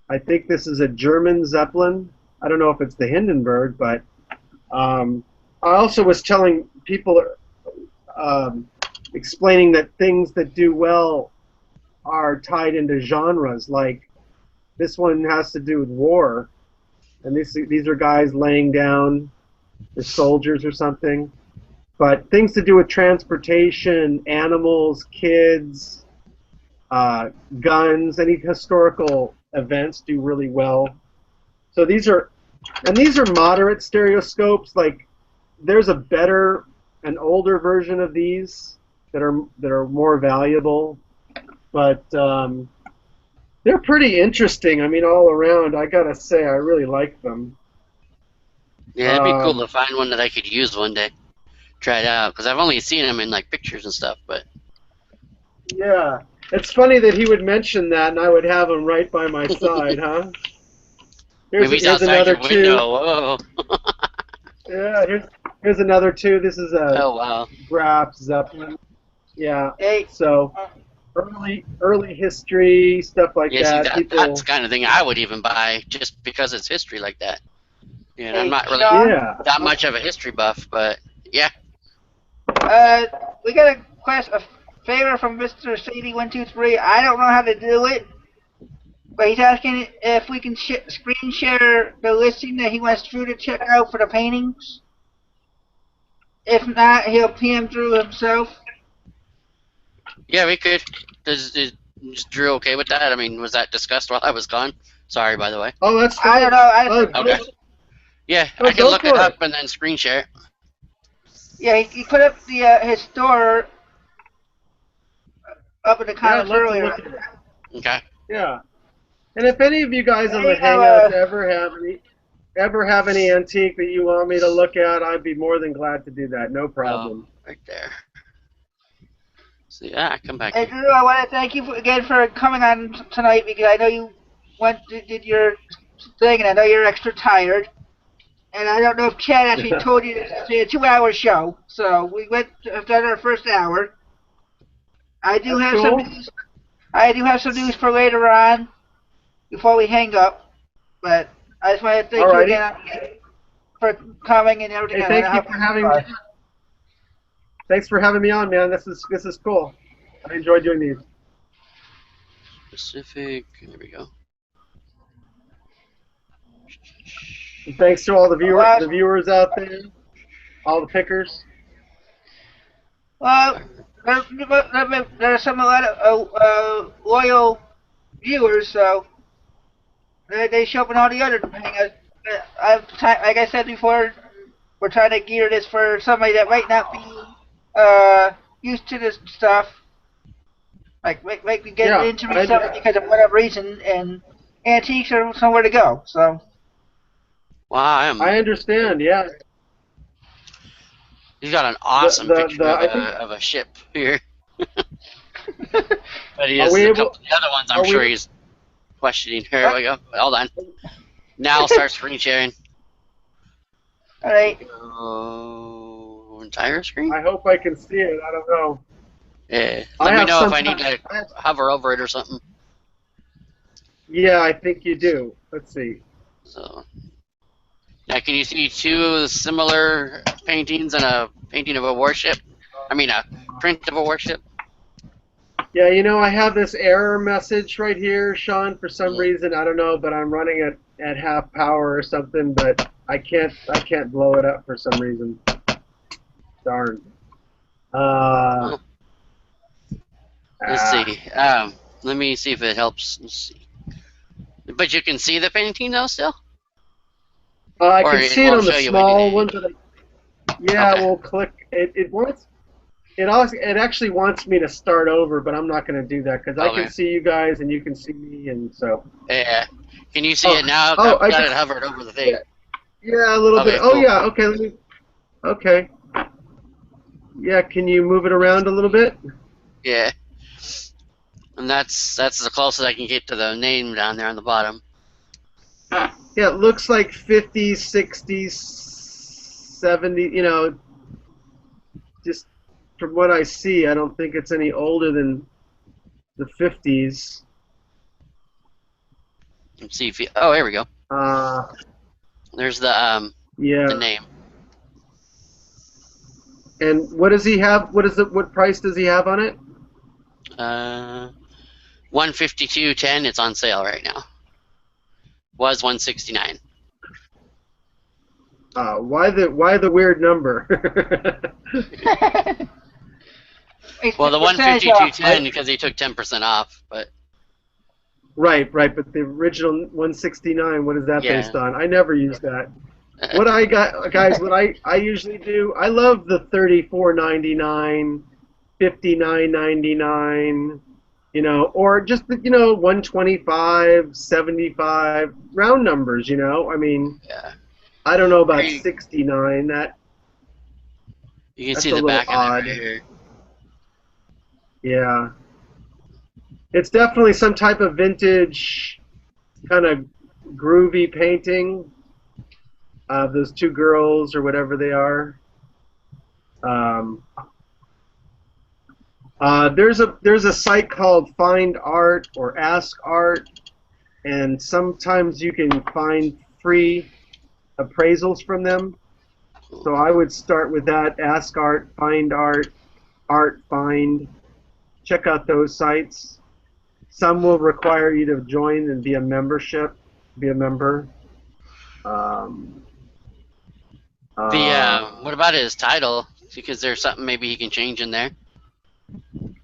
I think this is a German Zeppelin. I don't know if it's the Hindenburg, but I also was telling people, explaining that things that do well are tied into genres. Like this one has to do with war, and these are guys laying down the soldiers or something. But things to do with transportation, animals, kids, guns, any historical events do really well. So these are moderate stereoscopes. Like there's an older version of these that are more valuable, but they're pretty interesting. I mean, all around, I gotta say, I really like them. Yeah, it'd be cool to find one that I could use one day. Try it out, because I've only seen them in like pictures and stuff. But yeah, it's funny that he would mention that, and I would have him right by my side, huh? Here's another two. Whoa. Yeah, here's another two. This is a Graf Zeppelin. Yeah. Hey. So early history stuff like that. See, that's the kind of thing I would even buy just because it's history like that. Yeah, I'm not really that much of a history buff, but yeah. We got a favor from Mr. Sadie123. I don't know how to do it, but he's asking if we can screen share the listing that he wants Drew to check out for the paintings. If not, he'll PM Drew himself. Yeah, we could. Is Drew okay with that? I mean, was that discussed while I was gone? Sorry, by the way. Oh, that's fine. I don't know. Okay. Yeah, I can look it up and then screen share it. Yeah, he put up his store up in the comments earlier. Okay. Yeah. And if any of you guys on the Hangouts ever have any antique that you want me to look at, I'd be more than glad to do that. No problem. Right there. So yeah, come back. Hey, Drew, I want to thank you again for coming on tonight, because I know you did your thing, and I know you're extra tired. And I don't know if Chad actually told you it's a 2-hour show, so we have done our first hour. I do have some news for later on, before we hang up. But I just want to thank you again for coming and everything. Hey, thank you for having me. Thanks for having me on, man. This is cool. I enjoy doing these. Specific. There we go. And thanks to all the viewers out there, all the pickers. Well, there's a lot of loyal viewers, so they show up in all the other things. Like I said before, we're trying to gear this for somebody that might not be used to this stuff. Like might be getting into something because of whatever reason, and antiques are somewhere to go. So. Wow, I understand. Yeah. He's got an awesome picture of a ship here. But he has a couple of the other ones. I'm sure he's questioning. Here we go. Hold on. Now I'll start screen sharing. All right. Entire screen? I hope I can see it. I don't know. Yeah. Let me know if I need to hover over it or something. Yeah, I think you do. Let's see. So. Now, can you see two similar paintings and a painting of a warship? I mean, a print of a warship? Yeah, you know, I have this error message right here, Sean, for some reason. I don't know, but I'm running it at half power or something, but I can't blow it up for some reason. Darn. Let's see. Let me see if it helps. Let's see. But you can see the painting, though, still? I can see it on the small one. Yeah, we'll click it actually wants me to start over, but I'm not going to do that because I Okay. can see you guys and you can see me, and so. Yeah. Can you see it now? Oh, I've got it hovered over the thing. Yeah, a little bit. Okay, Oh cool. yeah. Okay. Okay. Yeah. Can you move it around a little bit? Yeah. And that's the closest I can get to the name down there on the bottom. Yeah, it looks like 50s, 60s, 70s. You know, just from what I see, I don't think it's any older than the 50s. Let's see if you. Oh, here we go. There's the Yeah. name. And what does he have? What price does he have on it? 152.10. It's on sale right now. Was 169. Why the weird number? Well, the 152.10 because he took 10% off, but. Right, but the original 169, what is that based on? I never use that. What I got, guys, what I usually do, I love the 34.99, 59.99, you know, or just the, 125, 75, round numbers, you know. I mean, Yeah. I don't know about 69. You can that's see a the little back odd. of it right here. Yeah. It's definitely some type of vintage, kind of groovy painting of those two girls or whatever they are. There's a site called Find Art or Ask Art, and sometimes you can find free appraisals from them. So I would start with that: Ask Art, Find Art, Art Find. Check out those sites. Some will require you to join and be a member. What about his title? Because there's something maybe he can change in there.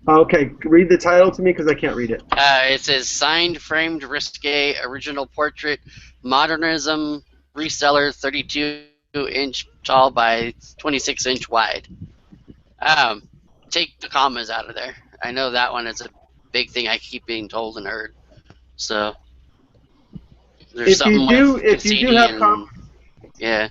Okay, read the title to me because I can't read it. It says signed, framed, risque, original portrait, modernism, reseller, 32-inch tall by 26-inch wide. Take the commas out of there. I know that one is a big thing I keep being told and heard. So there's If you do have yeah.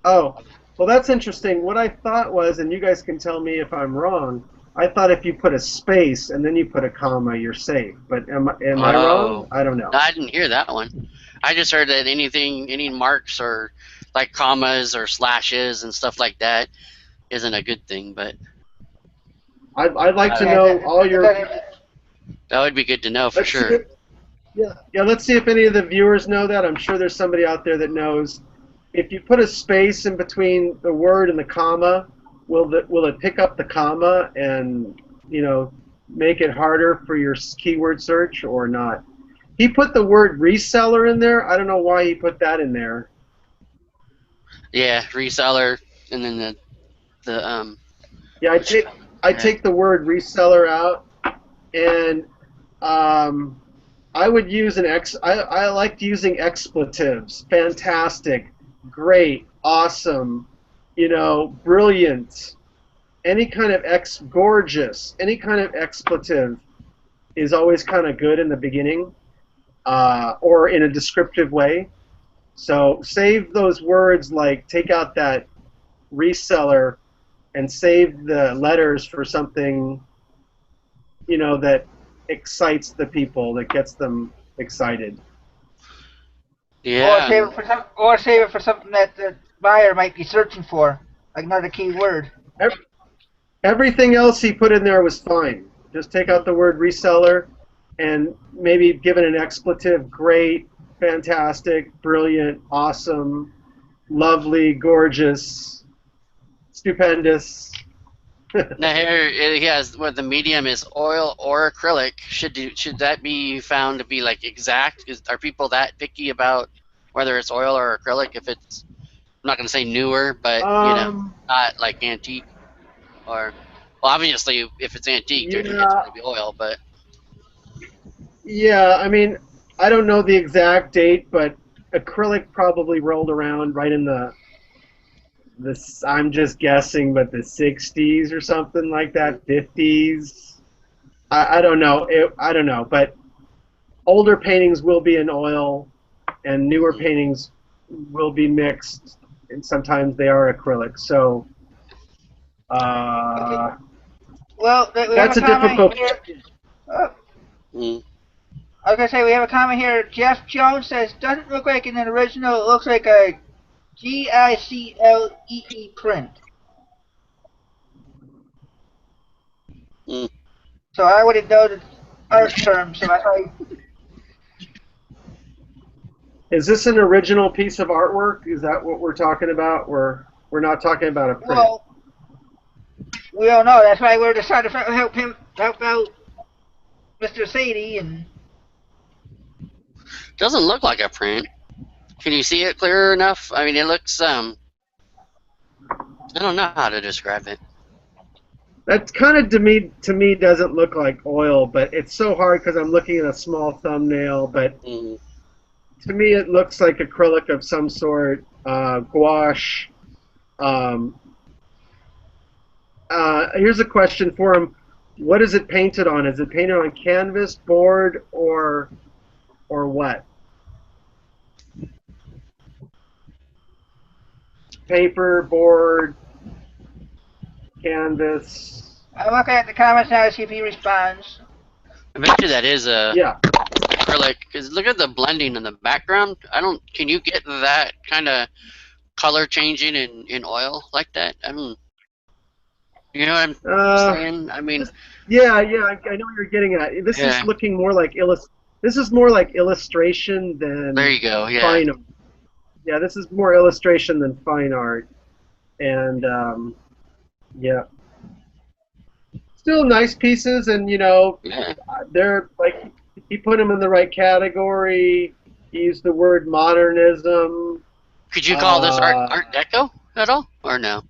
Oh, well, that's interesting. What I thought was, and you guys can tell me if I'm wrong, I thought if you put a space and then you put a comma, you're safe. But am I wrong? I don't know. No, I didn't hear that one. I just heard that any marks or like commas or slashes and stuff like that isn't a good thing. But I'd like to know all your. That would be good to know for sure. Yeah. Let's see if any of the viewers know that. I'm sure there's somebody out there that knows. If you put a space in between the word and the comma, will it pick up the comma and make it harder for your keyword search or not? He put the word reseller in there. I don't know why he put that in there. Yeah, reseller, and then the Yeah, I take the word reseller out, and I would use I liked using expletives. Fantastic, great, awesome, brilliant. Any kind of gorgeous, any kind of expletive is always kind of good in the beginning, or in a descriptive way. So save those words, like take out that reseller and save the letters for something, that excites the people, that gets them excited. Yeah. Or save it for something that the buyer might be searching for, like another keyword. Everything else he put in there was fine. Just take out the word reseller and maybe give it an expletive: great, fantastic, brilliant, awesome, lovely, gorgeous, stupendous. Now here he has what the medium is, oil or acrylic. Should that be found to be like exact? Are people that picky about whether it's oil or acrylic? If it's, I'm not going to say newer, but not like antique, or well, obviously if it's antique, it's going to be oil. But yeah, I mean, I don't know the exact date, but acrylic probably rolled around right in the this, I'm just guessing, but the 60s or something like that, 50s. I don't know. I don't know, but older paintings will be in oil, and newer paintings will be mixed, and sometimes they are acrylic. So Okay. Well, we have a that's a comment difficult. here. Oh, Mm. I was gonna say we have a comment here. Jeff Jones says doesn't look like an original. It looks like a GICLEE print. Mm. So I wouldn't know the art term. So I thought. Is this an original piece of artwork? Is that what we're talking about? We're not talking about a print. Well, we don't know. That's why we're deciding to help out Mr. Sadie, and Doesn't look like a print. Can you see it clear enough? I mean, it looks I don't know how to describe it. That kind of to me doesn't look like oil, but it's so hard because I'm looking at a small thumbnail. But Mm. to me, it looks like acrylic of some sort, gouache. Um, Here's a question for him: what is it painted on? Is it painted on canvas, board, or what? Paper, board, canvas. I'm looking at the comments now to see if he responds. I bet you that is a Yeah. acrylic. Cause look at the blending in the background. I don't. Can you get that kind of color changing in oil like that? I don't. You know what I'm saying? I mean, Yeah, I know what you're getting at. This yeah. is looking more like This is more like illustration than There you go. Yeah. fine art. Yeah, this is more illustration than fine art, and yeah, still nice pieces, and Yeah. they're like he put them in the right category. He used the word modernism. Could you call this Art Deco at all, or no?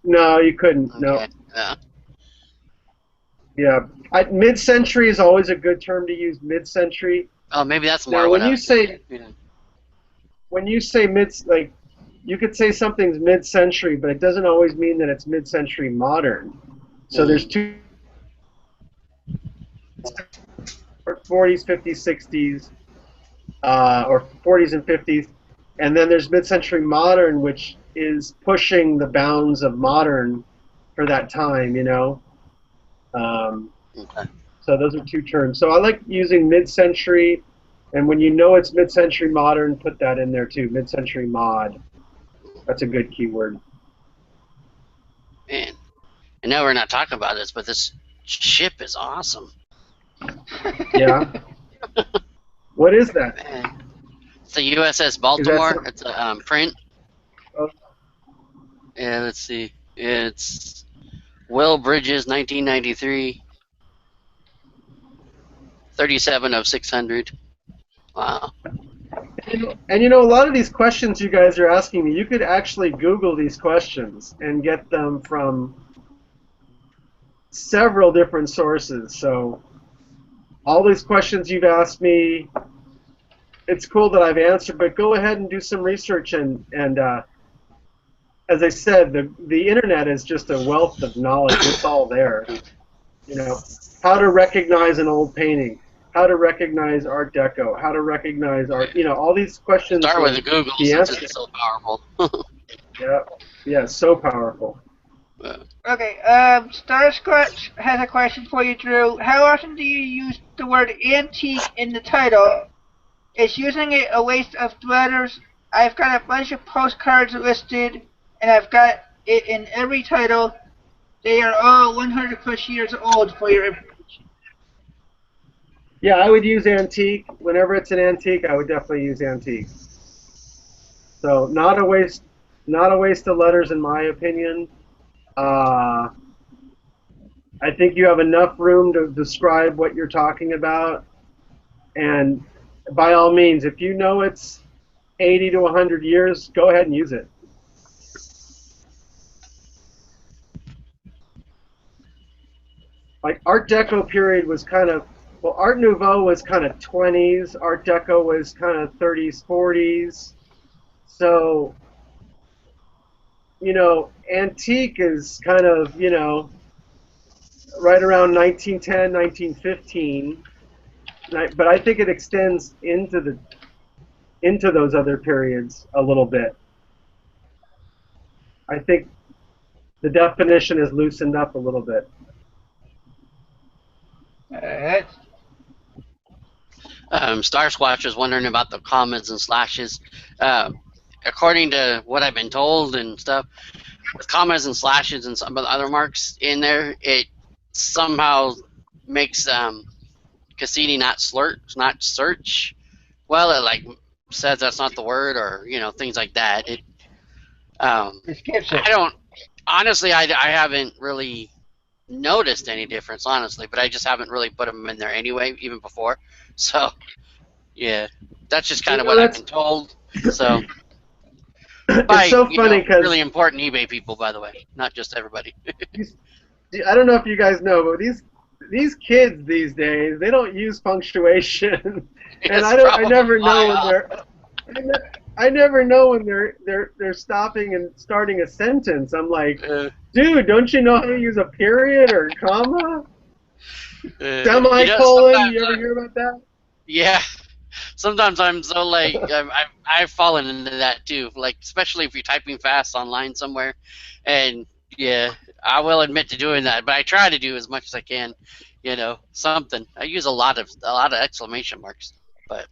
No, you couldn't. No. Okay. Yeah. Yeah, mid-century is always a good term to use. Mid-century. Oh, maybe that's more Now, what when I you was say thinking. Yeah. when you say like you could say something's mid-century, but it doesn't always mean that it's mid-century modern. So there's two 40s, 50s, 60s, or 40s and 50s, and then there's mid-century modern, which is pushing the bounds of modern for that time. Okay. So those are two terms. So I like using mid-century, and when you know it's mid-century modern, put that in there too. Mid-century mod. That's a good keyword. Man, I know we're not talking about this, but this ship is awesome. Yeah. What is that? Man. It's the USS Baltimore. It's a print. Oh. Yeah, let's see. It's Will Bridges, 1993. 37 of 600. Wow. And a lot of these questions you guys are asking me, you could actually Google these questions and get them from several different sources. So all these questions you've asked me, it's cool that I've answered, but go ahead and do some research. And as I said, the internet is just a wealth of knowledge. It's all there. How to recognize an old painting, how to recognize Art Deco, how to recognize art. All these questions. Start with the Google since it's so powerful. Yeah, so powerful. Okay, Sasquatch has a question for you, Drew. How often do you use the word antique in the title? Is using it a waste of letters? I've got a bunch of postcards listed, and I've got it in every title. They are all 100 plus years old for your information. Yeah, I would use antique. Whenever it's an antique, I would definitely use antique. So not a waste of letters, in my opinion. I think you have enough room to describe what you're talking about, and by all means, if you know it's 80 to 100 years, go ahead and use it. Like Art Deco period was kind of, well, Art Nouveau was kind of 20s, Art Deco was kind of 30s, 40s. So antique is kind of, right around 1910, 1915. But I think it extends into those other periods a little bit. I think the definition is loosened up a little bit. Sasquatch was wondering about the commas and slashes. According to what I've been told and stuff, with commas and slashes and some of the other marks in there, it somehow makes Cassini not search. Well, it like says that's not the word, or things like that. It skips it. I don't honestly. I haven't really noticed any difference, honestly, but I just haven't really put them in there anyway, even before. So yeah, that's just kind of what I've been told. So. It's so funny because really important eBay people, by the way, not just everybody. I don't know if you guys know, but these kids these days, they don't use punctuation, and I never know when they're stopping and starting a sentence. I'm like, dude, don't you know how to use a period or comma? Semicolon. You ever hear about that? Yeah. Sometimes I'm so like I've fallen into that too. Like especially if you're typing fast online somewhere, and yeah, I will admit to doing that. But I try to do as much as I can. Something. I use a lot of exclamation marks, but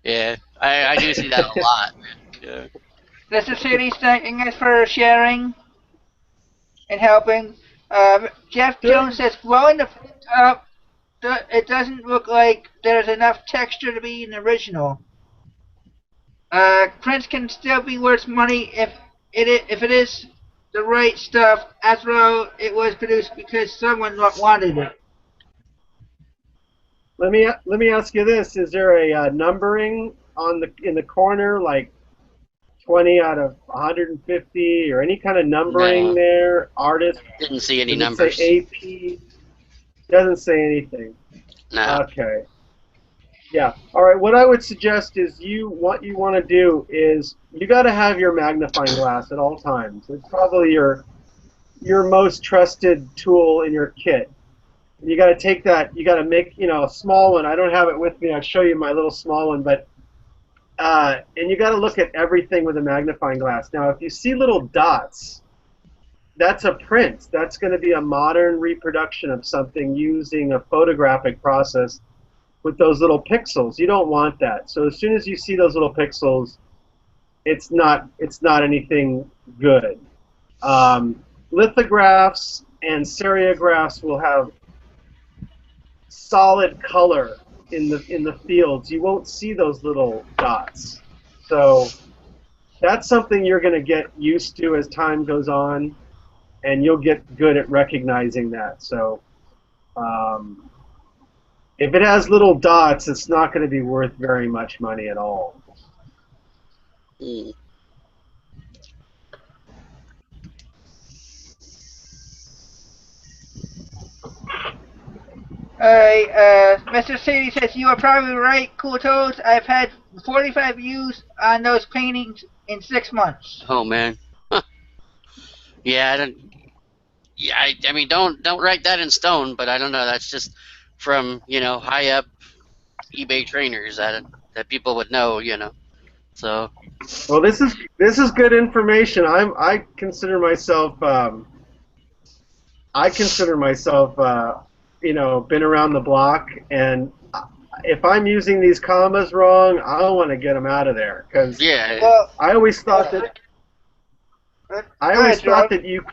yeah, I do see that a lot. Yeah. Mr. City, thanking us for sharing and helping. Jeff Jones says, blowing the it doesn't look like there's enough texture to be an original. Prints can still be worth money if it is the right stuff, as though it was produced because someone wanted it. Let me ask you this: is there a numbering in the corner, like 20 out of 150, or any kind of numbering there? Artist didn't see any numbers. Say AP doesn't say anything. No. Okay. Yeah. All right. What I would suggest is what you want to do is you got to have your magnifying glass at all times. It's probably your most trusted tool in your kit. You got to take that. You got to make a small one. I don't have it with me. I'll show you my little small one, but and you got to look at everything with a magnifying glass. Now, if you see little dots, that's a print. That's going to be a modern reproduction of something using a photographic process with those little pixels. You don't want that. So as soon as you see those little pixels, it's not anything good. Lithographs and seriographs will have solid color in the fields. You won't see those little dots. So that's something you're going to get used to as time goes on, and you'll get good at recognizing that. So if it has little dots, it's not going to be worth very much money at all. Mm. Alright, Mr. City says, you are probably right, Cool Toads. I've had 45 views on those paintings in 6 months. Oh, man. Yeah, I don't... Yeah, I mean, don't write that in stone, but I don't know. That's just from, high up eBay trainers that people would know, So... Well, this is good information. I consider myself been around the block, and if I'm using these commas wrong, I want to get them out of there, because I always thought that you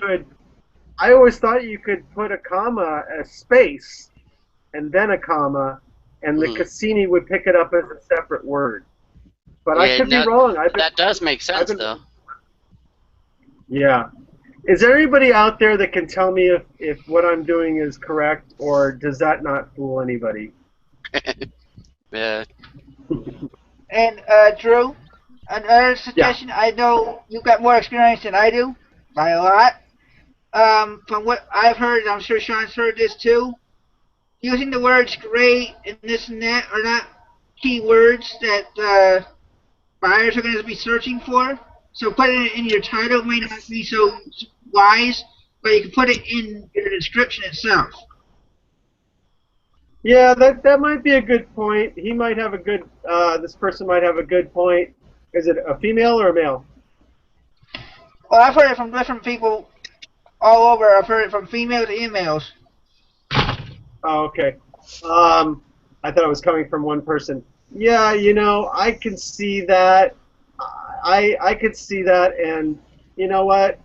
could put a comma, a space, and then a comma, and the Cassini would pick it up as a separate word. But I could be wrong. That does make sense, though. Yeah. Is there anybody out there that can tell me if what I'm doing is correct, or does that not fool anybody? Yeah. And Drew, another suggestion. Yeah. I know you've got more experience than I do, by a lot. From what I've heard, I'm sure Sean's heard this too. Using the words "great" and this and that are not keywords that buyers are going to be searching for. So putting it in your title may not be so wise, but you can put it in your description itself. Yeah, that might be a good point. He might have a good. This person might have a good point. Is it a female or a male? Well, I've heard it from different people all over. I've heard it from females and males. Oh, okay. I thought it was coming from one person. Yeah, I can see that. I could see that, and you know what?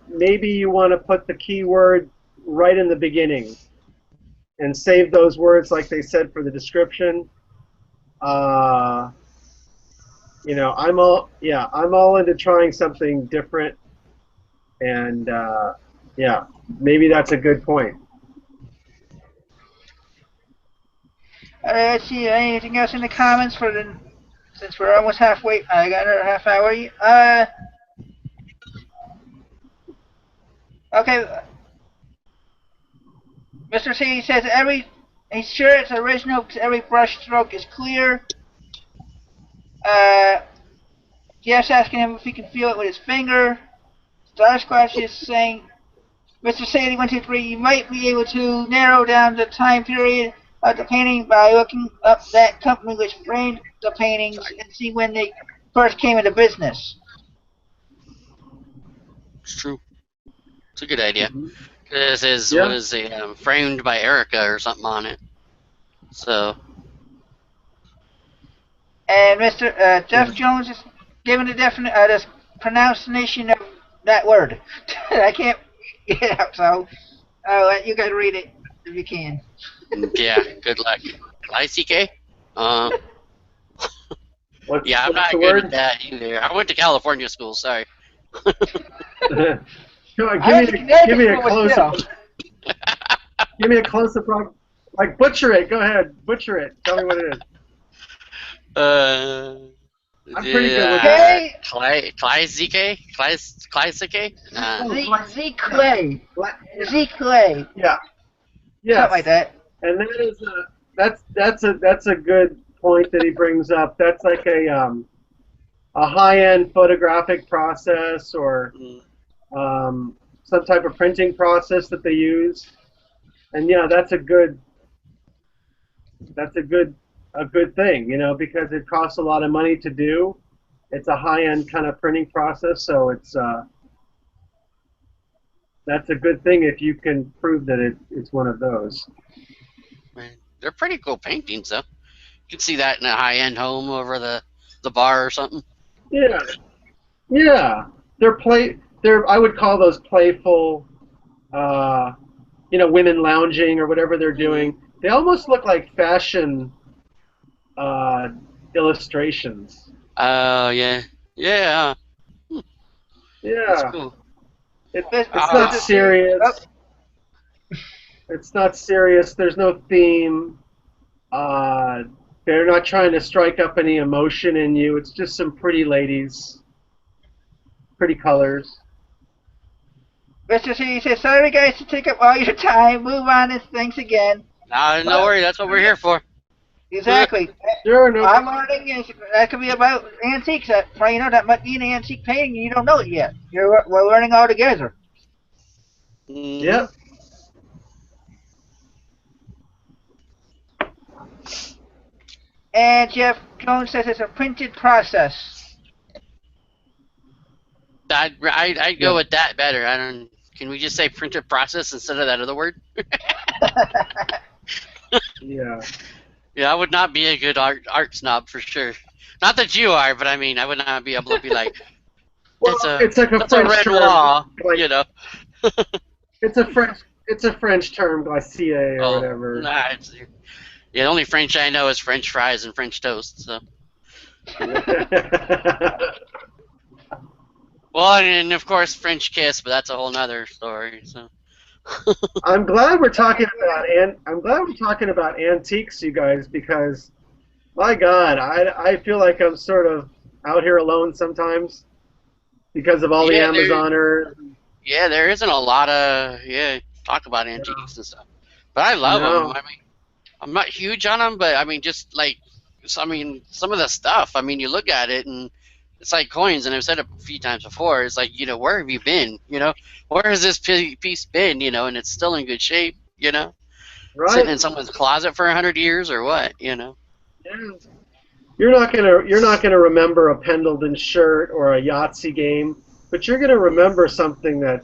Maybe you want to put the keyword right in the beginning and save those words like they said for the description. I'm all into trying something different, and yeah, maybe that's a good point. Let's see, anything else in the comments since we're almost halfway. I got another half hour. Okay. Mr. C says he's sure it's original because every brush stroke is clear. Jeff's asking him if he can feel it with his finger. Sasquatch is saying, Mr. Sadie123, you might be able to narrow down the time period of the painting by looking up that company which framed the paintings and see when they first came into business. It's true. It's a good idea. Mm-hmm. This is Yeah. what is it? Framed by Erica or something on it. So. And Mr. Jeff Jones is giving the pronunciation of that word. I can't get it out, so I'll let you guys read it if you can. Yeah, good luck. ICK? Yeah, I'm not good at that either. I went to California school, sorry. Give me a close-up. Give me a close-up. Like, butcher it. Go ahead. Butcher it. Tell me what it is. I'm pretty good with that. Clysike? Z-Clay. Z-Clay. Yeah. Yes. Something like that. And that's a good point that he brings up. That's like a high-end photographic process or some type of printing process that they use. And yeah, that's a good thing, because it costs a lot of money to do. It's a high-end kind of printing process, so that's a good thing if you can prove that it's one of those. They're pretty cool paintings, though. You can see that in a high-end home over the bar or something. Yeah, I would call those playful, women lounging or whatever they're doing. They almost look like fashion illustrations. Oh, yeah. Yeah. Yeah. That's cool. It's not serious. It's not serious. There's no theme. They're not trying to strike up any emotion in you. It's just some pretty ladies. Pretty colors. Mr. C says, sorry guys to take up all your time. Move on and thanks again. No worry. That's what we're here for. Exactly. Sure, no. I'm learning that could be about antiques. That might be an antique painting and you don't know it yet. We're learning all together. Yep. And Jeff Jones says it's a printed process. I'd go with that better. Can we just say printed process instead of that other word? Yeah. Yeah, I would not be a good art snob for sure. Not that you are, but I mean, I would not be able to be like, well, it's like a French red term, law, It's a French term, glacier or whatever. Nah, the only French I know is French fries and French toast. So. Well, and of course French kiss, but that's a whole nother story. So. I'm glad we're talking about antiques, you guys, because my God, I feel like I'm sort of out here alone sometimes because of all the Amazoners. Yeah, there isn't a lot of talk about antiques and stuff, but I love them. I mean, I'm not huge on them, but I mean, just like some of the stuff. I mean, you look at it and it's like coins, and I've said it a few times before. It's like, where have you been? Where has this piece been? And it's still in good shape. Right? Sitting in someone's closet for 100 years or what? Yeah. You're not gonna remember a Pendleton shirt or a Yahtzee game, but you're gonna remember something that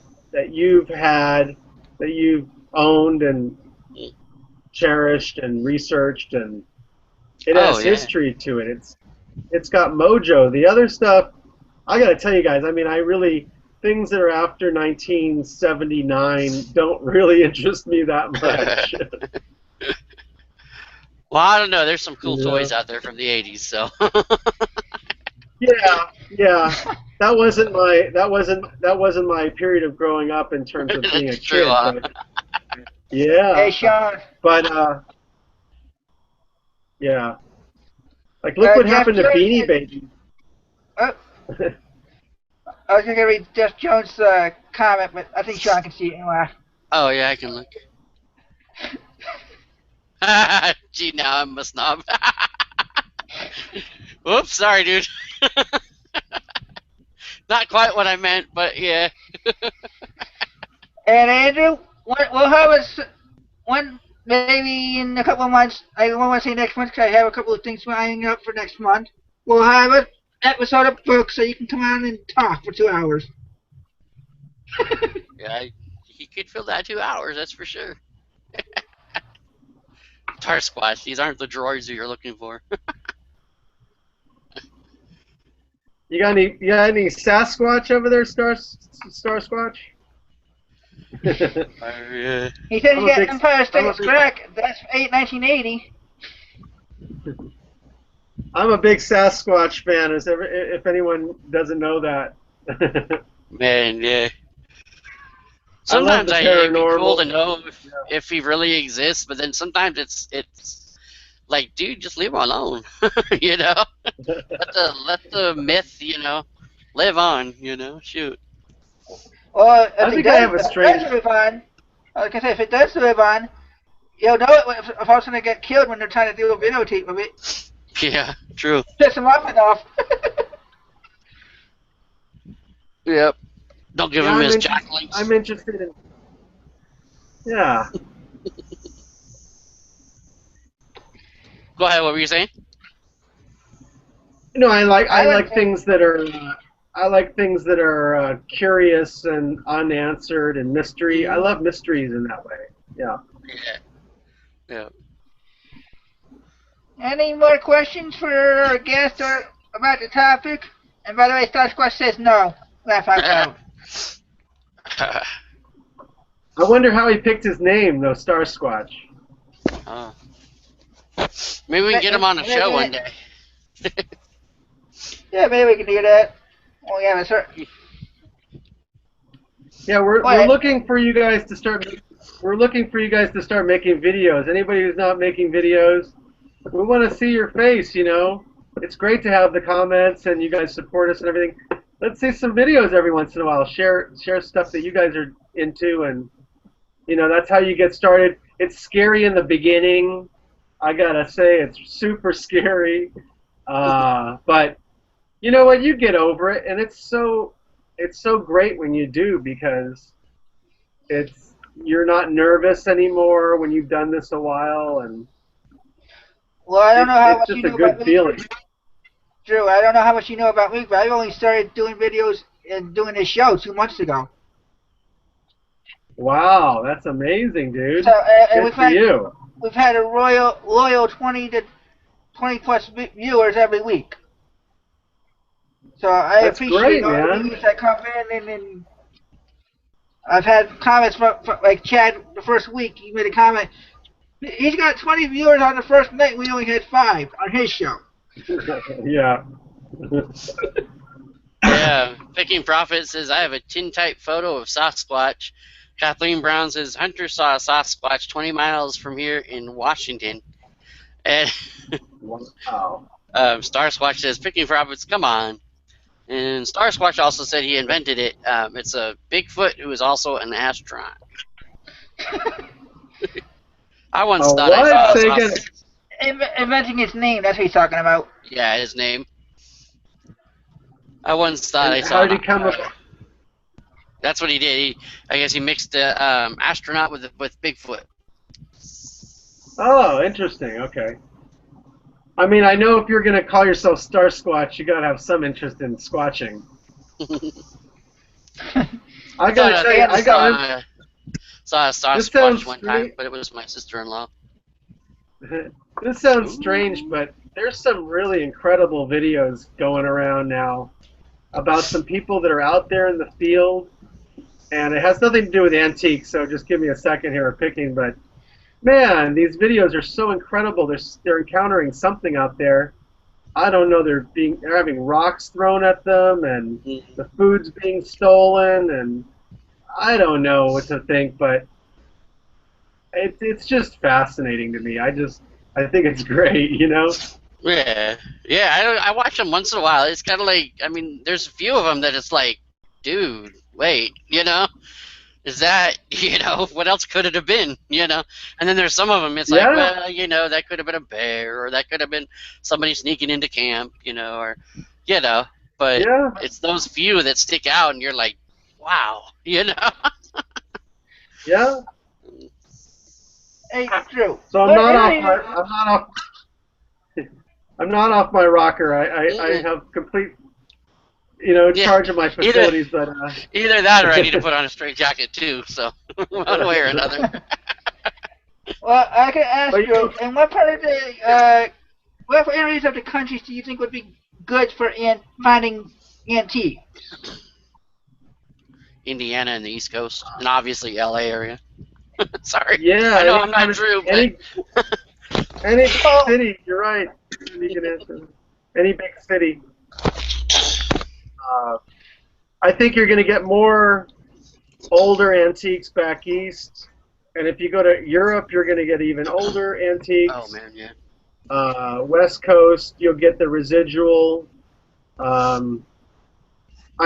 you've had, that you've owned and cherished and researched, and it has history to it. It's got mojo. The other stuff, I gotta tell you guys, I mean, things that are after 1979 don't really interest me that much. Well, I don't know. There's some cool toys out there from the 80s, so. Yeah. That wasn't my period of growing up in terms of being a kid. But, yeah. Hey, Sean. But yeah. Like, look what happened to Beanie Babies. I was going to read Jeff Jones' comment, but I think Sean can see it anyway. Oh, yeah, I can look. Gee, now I'm a snob. Whoops, sorry, dude. Not quite what I meant, but yeah. And Andrew, we'll have one maybe in a couple of months. I don't want to say next month because I have a couple of things lining up for next month. We'll have an episode of books so you can come on and talk for 2 hours. Yeah, he could fill that 2 hours, that's for sure. Sasquatch, these aren't the droids that you're looking for. You got any Sasquatch over there, Starsquatch? Yeah. He said he got Empire State Crack. That's 1980. I'm a big Sasquatch fan. If anyone doesn't know that. Man, yeah. Sometimes it'd be cool to know if he really exists, but then sometimes it's like, dude, just leave him alone. Let the myth, live on. Shoot. Well, I think I have a strange. Like I said, if it does live on, you'll know it if I was going to get killed when they're trying to do a videotape of it. Yeah, true. Piss them off enough. Yep. Don't give him his jacklinks. I'm interested in. Yeah. Go ahead. What were you saying? I like things that are curious and unanswered and mystery. I love mysteries in that way. Yeah. Yeah. Any more questions for our guest or about the topic? And by the way, Sasquatch says no. Laugh out loud. I wonder how he picked his name, though, Starsquatch. Maybe we can get him on a show one day. Yeah, maybe we can do that. Oh, yeah, that's right. Yeah, we're looking for you guys to start. We're looking for you guys to start making videos. Anybody who's not making videos, we want to see your face. It's great to have the comments and you guys support us and everything. Let's see some videos every once in a while. Share stuff that you guys are into, and that's how you get started. It's scary in the beginning. I gotta say, it's super scary. But you know what? You get over it, and it's so great when you do, because you're not nervous anymore when you've done this a while, and well, I don't know how much you know about me. Feeling. Drew, I don't know how much you know about me, but I've only started doing videos and doing this show 2 months ago. Wow, that's amazing, dude. So, and We've had a loyal 20 plus viewers every week. So I appreciate all the viewers that come in, and I've had comments from like Chad the first week. He made a comment. He's got 20 viewers on the first night. We only had 5 on his show. Yeah. Yeah. Picking Profit says, I have a tintype photo of Sasquatch. Kathleen Brown says, Hunter saw a Sasquatch 20 miles from here in Washington. And wow. Starsquatch says, Picking Profits, come on. And Starsquatch also said he invented it. It's a Bigfoot who is also an astronaut. I once thought I saw inventing his name, that's what he's talking about. Yeah, his name. I once thought I And saw how did an. he come about? That's what he did. I guess he mixed the astronaut with Bigfoot. Oh, interesting. Okay. I mean, I know if you're going to call yourself Star Squatch, you got to have some interest in squatching. I got to tell you, I got saw a this Sasquatch sounds one time, but it was my sister-in-law. this sounds strange, but there's some really incredible videos going around now about some people that are out there in the field, and it has nothing to do with antiques. So just give me a second here of picking, but man, these videos are so incredible. They're encountering something out there. I don't know. They're having rocks thrown at them, and the food's being stolen, and I don't know what to think, but it's just fascinating to me. I think it's great, you know. Yeah, yeah. I watch them once in a while. It's kind of like, I mean, there's a few of them that it's like, dude, wait, is that, what else could it have been, And then there's some of them, it's like, Yeah. well, that could have been a bear, or that could have been somebody sneaking into camp, but Yeah. it's those few that stick out, and you're like, wow, Yeah. Hey, Drew. So I'm not off my rocker. I have complete, charge of my facilities, but either that or I need to put on a straight jacket too. So one way or another. Well, I can ask you, in what part of what areas of the country do you think would be good for finding antiques? Indiana and the East Coast, and obviously LA area. Sorry. Yeah, I know I'm not Drew, but any city, you're right. You can answer. Any big city. I think you're going to get more older antiques back east, and if you go to Europe, you're going to get even older antiques. Oh man, yeah. West Coast, you'll get the residual. I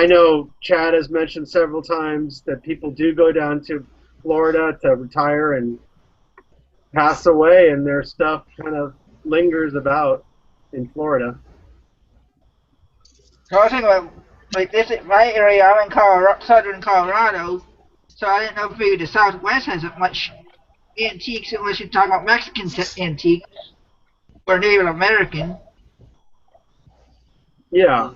know Chad has mentioned several times that people do go down to Florida to retire and pass away, and their stuff kind of lingers about in Florida. So I was thinking about, like, this is my area. I'm in southern Colorado, so I didn't know if maybe the Southwest has much antiques unless you're talking about Mexican antiques or Native American. Yeah.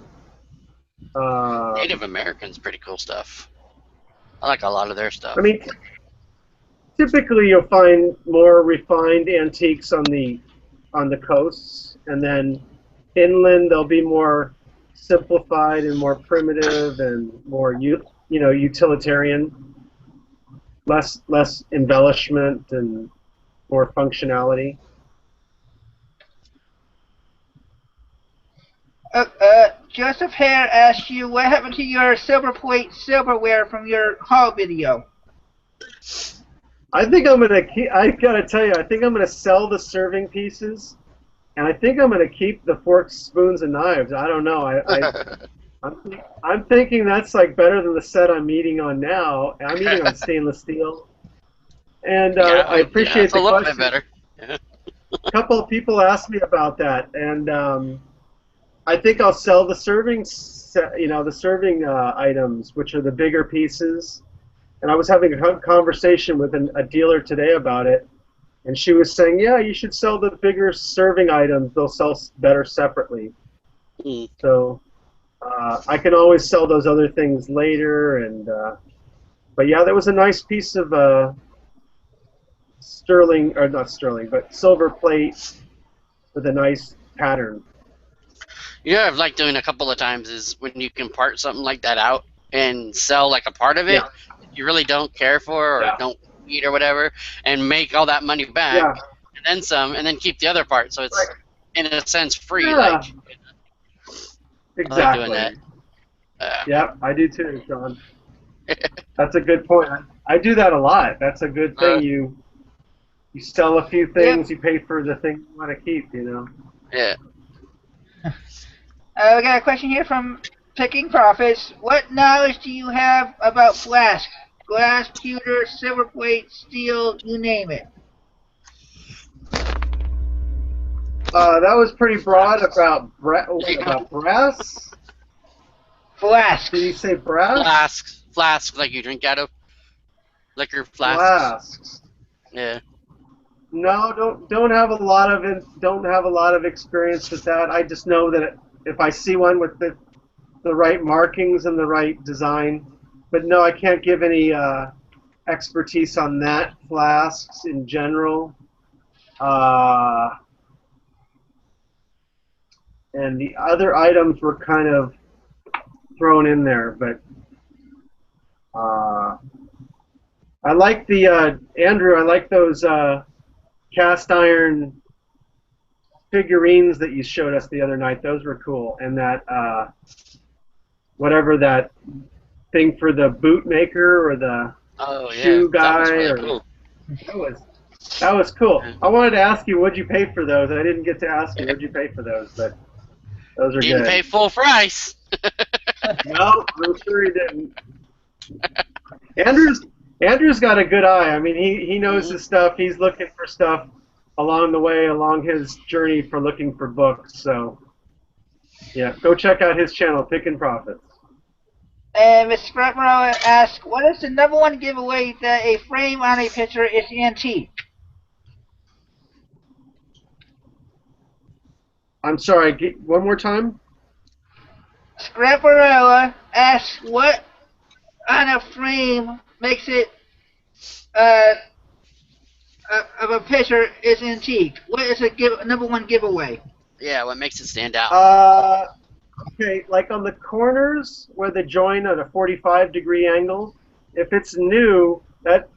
Native American's pretty cool stuff. I like a lot of their stuff. I mean, typically you'll find more refined antiques on the coasts, and then inland they'll be more simplified and more primitive and more utilitarian, less embellishment and more functionality. Joseph Hare asked you, what happened to your silver plate silverware from your haul video? I think I'm gonna I gotta tell you, I think I'm gonna sell the serving pieces, and I think I'm gonna keep the forks, spoons, and knives. I don't know. I'm thinking that's like better than the set I'm eating on now. I'm eating on stainless steel, and I appreciate the question. It's a little bit better. A couple of people asked me about that, and I think I'll sell the serving items, which are the bigger pieces. And I was having a conversation with a dealer today about it, and she was saying, yeah, you should sell the bigger serving items. They'll sell better separately. So I can always sell those other things later. And but yeah, that was a nice piece of silver plate with a nice pattern. Yeah, I've liked doing a couple of times is when you can part something like that out and sell like a part of it you really don't care for or don't eat or whatever, and make all that money back and then some, and then keep the other part, so it's in a sense free. Exactly. I like doing that. Yeah, I do too, Sean. That's a good point. I do that a lot. That's a good thing. You sell a few things, you pay for the thing you want to keep. Yeah. We got a question here from Picking Profits. What knowledge do you have about flasks? Glass, pewter, silver plate, steel, you name it. That was pretty broad about brass. Flasks. Did he say brass? Flasks like you drink out of. Liquor flasks. Flasks. Yeah. No, don't have a lot of experience with that. I just know that if I see one with the right markings and the right design, but no, I can't give any expertise on that. Flasks in general, and the other items were kind of thrown in there, but I like the Andrew. I like those cast iron figurines that you showed us the other night. Those were cool, and that whatever that thing for the boot maker or the shoe guy, that was really cool. That was cool. I wanted to ask you, what'd you pay for those? I didn't get to ask you, what'd you pay for those, but those are good. Didn't pay full price. No, I'm sure he didn't. Andrew's got a good eye. I mean, he knows his stuff. He's looking for stuff along the way, along his journey for looking for books. So, yeah, go check out his channel, Pickin' Profits. And Ms. Scrapmaro asks, what is the #1 giveaway that a frame on a picture is antique? I'm sorry, one more time? Scrapmaro asks, what on a frame makes it of a picture is antique? What is a #1 giveaway? Yeah, what makes it stand out? Okay, like on the corners where the join at a 45-degree angle, if it's new, that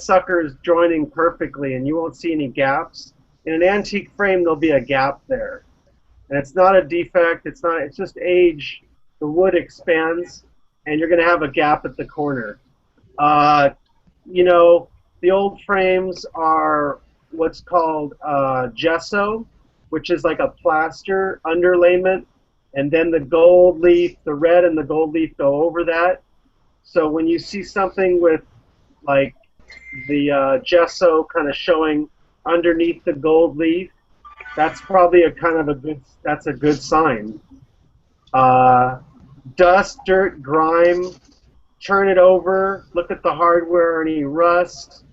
sucker is joining perfectly and you won't see any gaps. In an antique frame, there'll be a gap there. And it's not a defect, it's just age. The wood expands and you're going to have a gap at the corner. You know, the old frames are what's called gesso, which is like a plaster underlayment, and then the gold leaf, the red and the gold leaf go over that. So when you see something with like the gesso kind of showing underneath the gold leaf, that's probably a good sign. Dust, dirt, grime, turn it over, look at the hardware, any rust,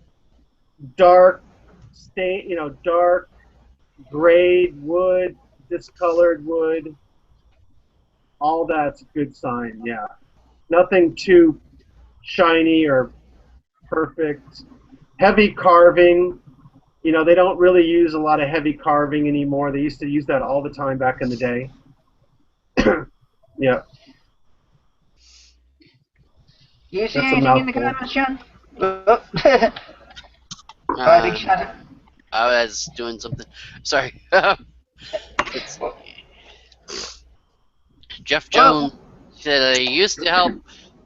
dark stain, dark grayed wood, discolored wood, all that's a good sign, yeah. Nothing too shiny or perfect. Heavy carving, they don't really use a lot of heavy carving anymore. They used to use that all the time back in the day. Yeah. Do you see anything in the comments, Sean? I was doing something. Sorry. Jeff Jones said he used to help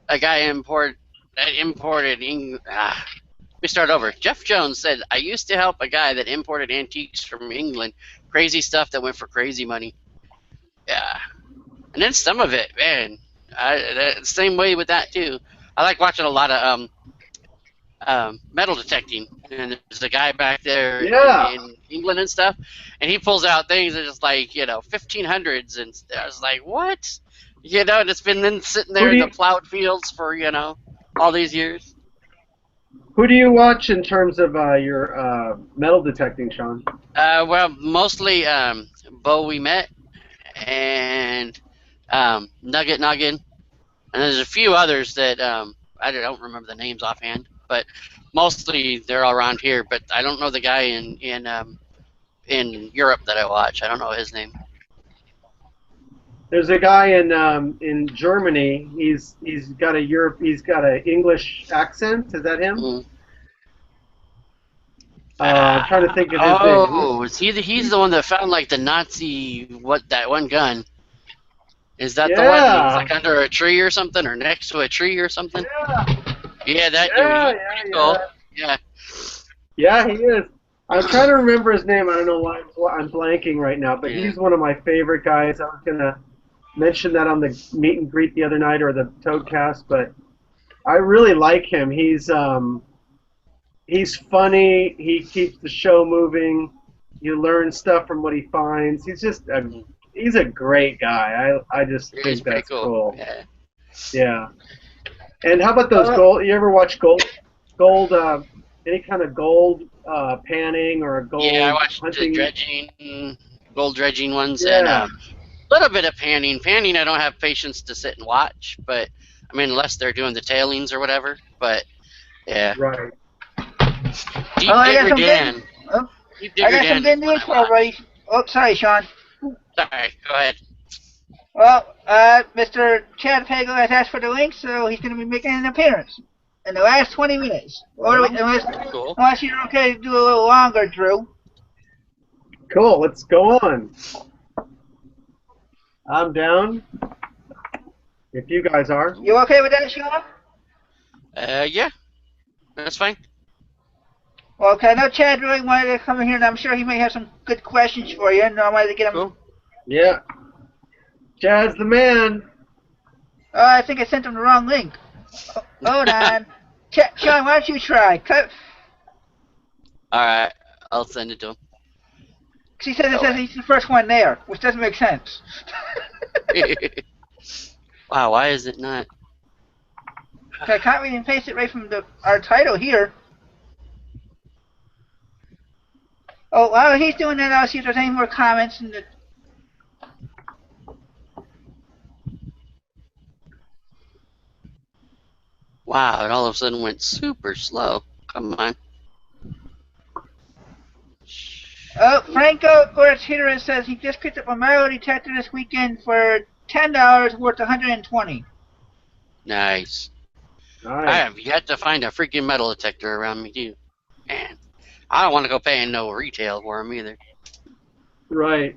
a guy imported. Let me start over. Jeff Jones said, I used to help a guy that imported antiques from England. Crazy stuff that went for crazy money. Yeah. And then some of it, man. Same way with that, too. I like watching a lot of metal detecting. And there's a guy back there in England and stuff. And he pulls out things that is like, 1500s. And I was like, what? And it's been then sitting there in the plowed fields for, all these years. Who do you watch in terms of your metal detecting, Sean? Well, mostly Bo We Met and Nugget Noggin. And there's a few others that I don't remember the names offhand, but mostly they're all around here. But I don't know the guy in Europe that I watch. I don't know his name. There's a guy in Germany. He's got an English accent. Is that him? Mm. I'm trying to think of his name. Oh, he's the one that found like the Nazi that one gun. Is that the one that's like under a tree or something, or next to a tree or something? Yeah, that dude. Cool. Yeah, he is. I'm trying to remember his name. I don't know why I'm blanking right now, but he's one of my favorite guys. I was gonna mention that on the meet and greet the other night or the Toadcast, but I really like him. He's funny. He keeps the show moving. You learn stuff from what he finds. He's a great guy. I just think that's cool. Yeah. Yeah. And how about those gold? You ever watch gold, any kind of gold panning or Yeah, I gold watched the hunting? dredging, gold dredging ones, and Yeah. a little bit of panning. Panning, I don't have patience to sit and watch, but I mean, unless they're doing the tailings or whatever. But yeah, Right. Oh, Deep I got Digger some good. Dan. Oh, Deep I Digger got some Dan is good one news I for everybody. watch. Oh, sorry, Sean. Sorry, go ahead. Well, Mr. Chad Pago has asked for the link, so he's going to be making an appearance in the last 20 minutes. Or Cool. unless you're okay to do a little longer, Drew. Cool. Let's go on. I'm down. If you guys are. You okay with that, Sean? Yeah, that's fine. Well, okay, I know Chad really wanted to come in here, and I'm sure he may have some good questions for you, and I wanted to get him. Cool. Yeah. Chad's the man. Oh, I think I sent him the wrong link. Hold on. Sean, why don't you try? Alright, I'll send it to him. He says it says he's the first one there, which doesn't make sense. Wow, why is it not? I copy and paste it right from our title here. Oh, while he's doing that, I'll see if there's any more comments in the. Wow, it all of a sudden went super slow. Come on. Oh, Franco Gortira says he just picked up a metal detector this weekend for $10, worth $120. Nice. Nice. I have yet to find a freaking metal detector around me, too. Man, I don't want to go paying no retail for them either. Right.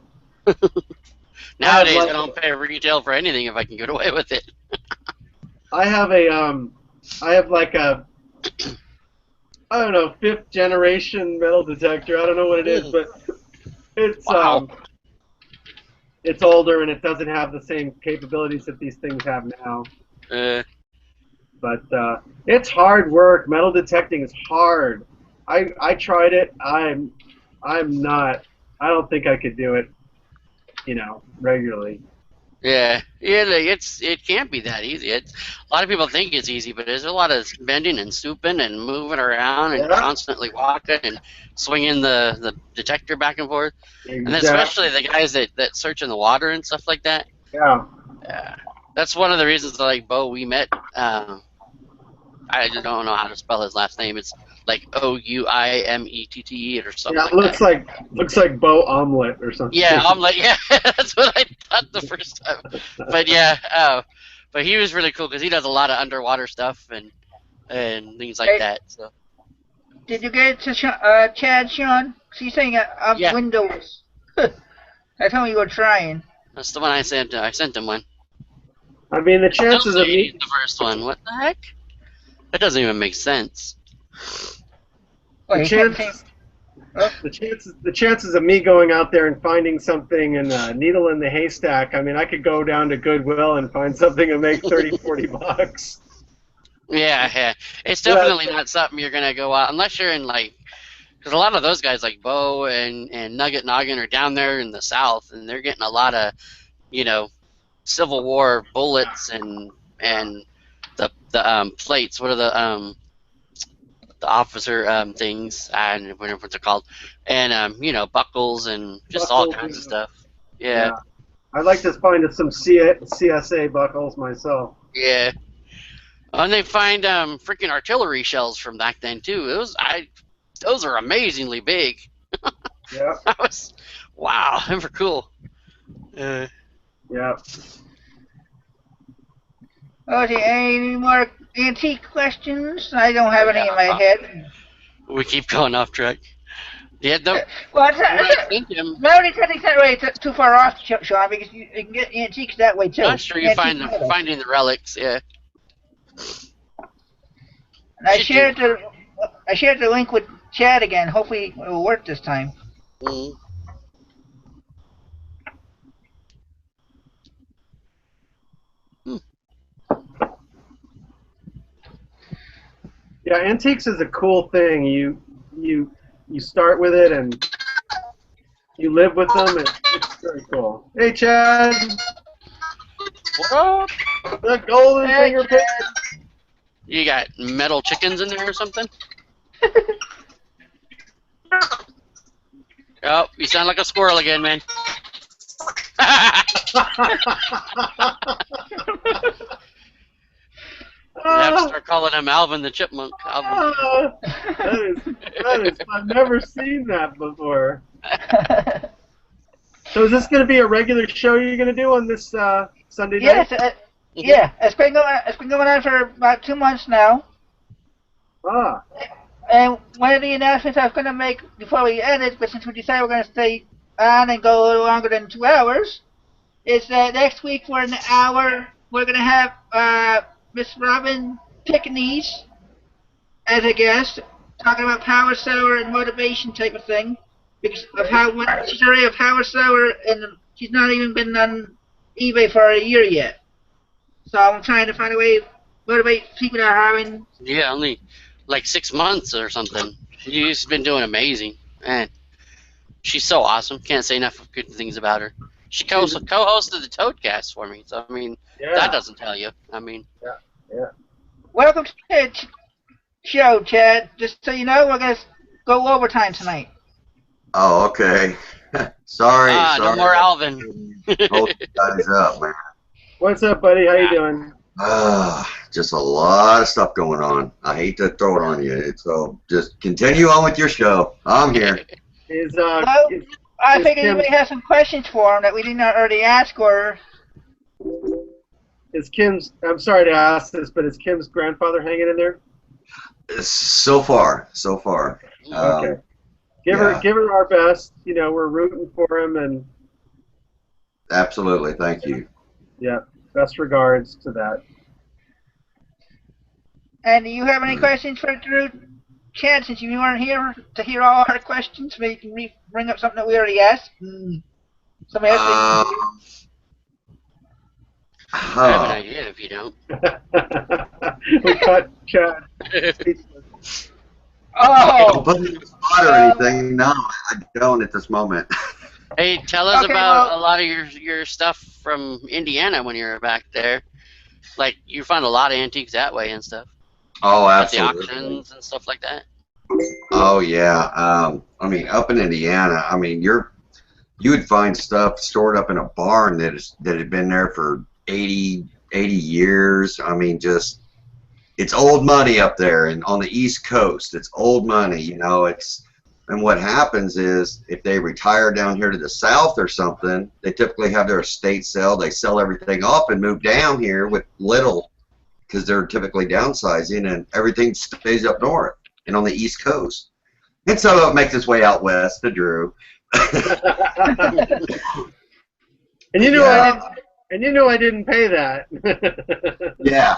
Nowadays, I don't pay retail for anything if I can get away with it. I have like a, I don't know, 5th generation metal detector. I don't know what it is, but it's Wow. it's older and it doesn't have the same capabilities that these things have now. But it's hard work. Metal detecting is hard. I tried it. I'm not. I don't think I could do it. Regularly. Yeah, it can't be that easy. A lot of people think it's easy, but there's a lot of bending and stooping and moving around and constantly walking and swinging the detector back and forth. Exactly. And especially the guys that search in the water and stuff like that. Yeah. That's one of the reasons, like Bo, we met. I don't know how to spell his last name. It's like Ouimettete or something. Yeah, it looks like Bo Omelet or something. Yeah, omelet. Yeah, that's what I thought the first time. But yeah, but he was really cool because he does a lot of underwater stuff and things like that. So. Did you get it to Chad, Sean? He's saying Yeah. Windows. I told him you were trying. That's the one I sent. I sent him one. I mean, the chances of me. The first one. What the heck? That doesn't even make sense. Oh, The chances of me going out there and finding something in a needle in the haystack, I mean, I could go down to Goodwill and find something and make 30, 40 bucks. Yeah. It's definitely not something you're going to go out, unless you're in, like, because a lot of those guys like Bo and Nugget Noggin are down there in the South, and they're getting a lot of, Civil War bullets and the plates. What are the officer things? I don't know what they're called, and buckles and just all kinds of stuff. Yeah. I'd like to find some CSA buckles myself. Yeah. And they find freaking artillery shells from back then too. Those are amazingly big. Yeah. Wow, they were cool. Yeah. Okay, any more antique questions? I don't have any in my head. We keep going off track. Yeah, well, metal detecting's not really too far off, Sean, because you can get antiques that way too. I'm sure you finding the relics, yeah. And I shared the link with Chad again. Hopefully it will work this time. Mm-hmm. Yeah, antiques is a cool thing. You start with it and you live with them. It's very cool. Hey, Chad. What up? The golden Hey, finger pick. Chad. You got metal chickens in there or something? Oh, you sound like a squirrel again, man. You have to start calling him Alvin the Chipmunk. Alvin. that is, I've never seen that before. So is this going to be a regular show you're going to do on this Sunday night? Yes, yeah, it's been going on for about 2 months now. Ah, And one of the announcements I was going to make before we end it, but since we decided we're going to stay on and go a little longer than 2 hours, is that next week for an hour we're going to have Miss Robin Pickinese as a guest, talking about power seller and motivation type of thing, because of how she's already a power seller and she's not even been on eBay for a year yet. So I'm trying to find a way to motivate people that are having. Yeah, only like 6 months or something. She's been doing amazing. Man, she's so awesome. Can't say enough of good things about her. She co-hosted the Toadcast for me. So, I mean, that doesn't tell you. I mean. Yeah. Welcome to the show, Chad. Just so you know, we're going to go overtime tonight. Oh, okay. sorry. No more Alvin. Hold you guys up, man. What's up, buddy? How you doing? Just a lot of stuff going on. I hate to throw it on you. So just continue on with your show. I'm here. I figured you may have some questions for him that we did not already ask, or... Is Kim's, I'm sorry to ask this, but is Kim's grandfather hanging in there? So far. Okay. Give her our best. You know, we're rooting for him, and absolutely. Thank you. Yeah, best regards to that. And do you have any questions for Drew? Chad, since you weren't here to hear all our questions, maybe you can bring up something that we already asked. Somebody else I have an idea if you don't. We caught Chad. Oh! Put me in the spot or anything? No, I don't at this moment. Hey, tell us about a lot of your stuff from Indiana when you were back there. Like, you found a lot of antiques that way and stuff. Oh, At absolutely. the auctions and stuff like that. Oh yeah. I mean, up in Indiana, I mean, you would find stuff stored up in a barn that had been there for 80 years. I mean, just it's old money up there, and on the East Coast, it's old money. You know, and what happens is if they retire down here to the South or something, they typically have their estate sale. They sell everything off and move down here with little, because they're typically downsizing, and everything stays up north and on the East Coast. And so it makes its way out west to Drew. And you know I didn't pay that. Yeah,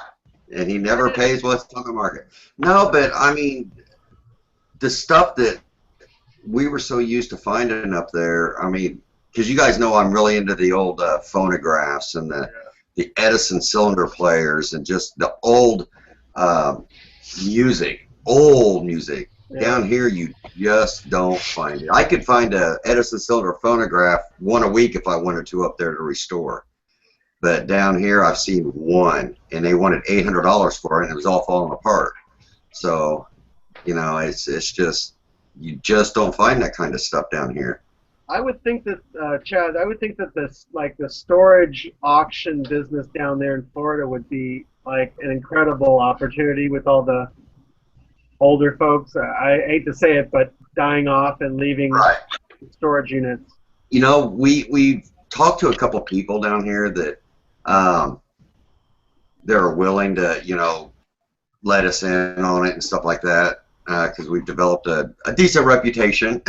and he never pays what's on the market. No, but I mean, the stuff that we were so used to finding up there, I mean, because you guys know I'm really into the old phonographs and the Edison cylinder players and just the old music. Yeah. Down here, you just don't find it. I could find a Edison cylinder phonograph one a week if I wanted to up there to restore. But down here, I've seen one, and they wanted $800 for it, and it was all falling apart. So, you know, it's just, you just don't find that kind of stuff down here. I would think that, Chad, the storage auction business down there in Florida would be like an incredible opportunity with all the older folks. I hate to say it, but dying off and leaving storage units. You know, we've talked to a couple people down here that they're willing to, you know, let us in on it and stuff like that, because we've developed a decent reputation.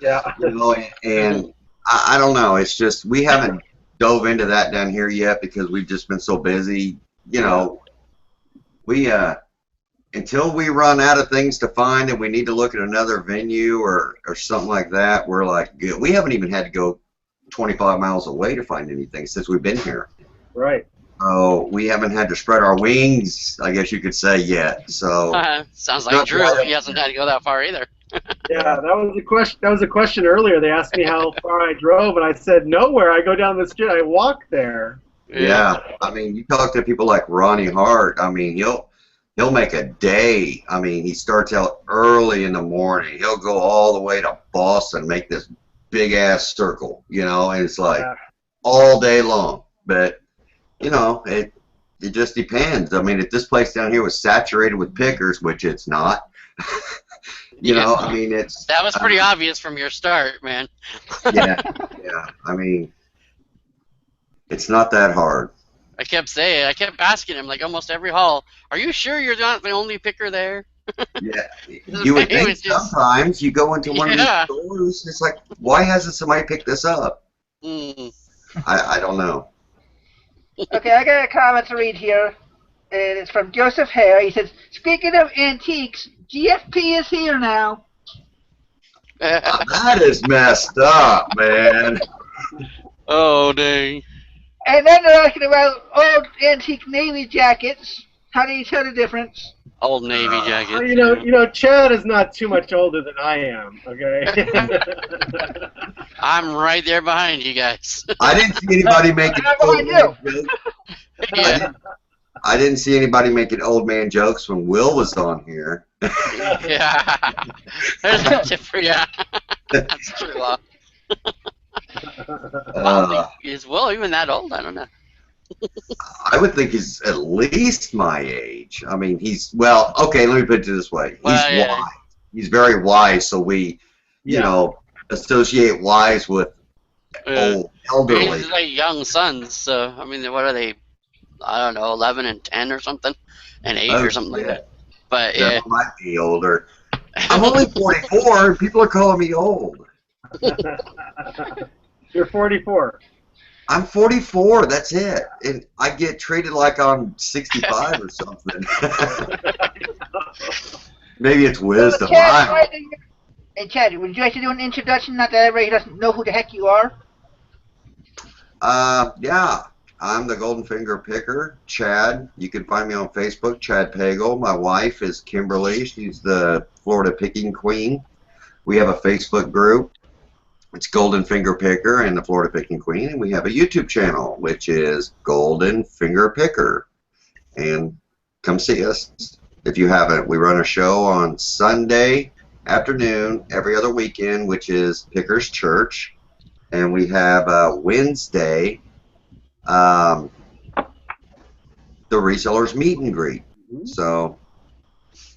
Yeah. You know, and I don't know. It's just we haven't dove into that down here yet because we've just been so busy. You know, we until we run out of things to find and we need to look at another venue or something like that, we're like, good. We haven't even had to go 25 miles away to find anything since we've been here. Right. So we haven't had to spread our wings, I guess you could say, yet. So sounds like Drew. He hasn't had to go that far either. Yeah, that was a question. That was a question earlier. They asked me how far I drove, and I said nowhere. I go down the street. I walk there. Yeah, I mean, you talk to people like Ronnie Hart. I mean, he'll make a day. I mean, he starts out early in the morning. He'll go all the way to Boston, make this big ass circle, and it's like all day long. But it just depends. I mean, if this place down here was saturated with pickers, which it's not, I mean, that was pretty obvious from your start, man. yeah. I mean, it's not that hard. I kept asking him, like, almost every haul, are you sure you're not the only picker there? Yeah, you would think sometimes you go into one of these stores, it's like, why hasn't somebody picked this up? I don't know. Okay, I got a comment to read here. And it's from Joseph Hare. He says, speaking of antiques, GFP is here now. That is messed up, man. Oh, dang. And then they're asking about old antique Navy jackets. How do you tell the difference? Old Navy jacket. Chad is not too much older than I am, okay? I'm right there behind you guys. I didn't see anybody making old man jokes. Yeah. I didn't see anybody making old man jokes when Will was on here. Yeah. There's a tip for you. That's true. Is Will even that old? I don't know. I would think he's at least my age. I mean, okay, let me put it this way. He's wise. He's very wise, so we, associate wise with old, elderly. He's like young sons, so, I mean, what are they? I don't know, 11 and 10 or something? And 8 or something like that. But, yeah. That might be older. I'm only 44, and people are calling me old. You're 44. I'm 44, that's it. And I get treated like I'm 65 or something. Maybe it's wisdom. Hey, Chad, would you like to do an introduction? Not that everybody doesn't know who the heck you are. Yeah. I'm the Golden Finger Picker, Chad. You can find me on Facebook, Chad Pagel. My wife is Kimberly. She's the Florida Picking Queen. We have a Facebook group. It's Golden Finger Picker and the Florida Picking Queen, and we have a YouTube channel, which is Golden Finger Picker. And come see us if you haven't. We run a show on Sunday afternoon every other weekend, which is Picker's Church, and we have Wednesday the resellers meet and greet. So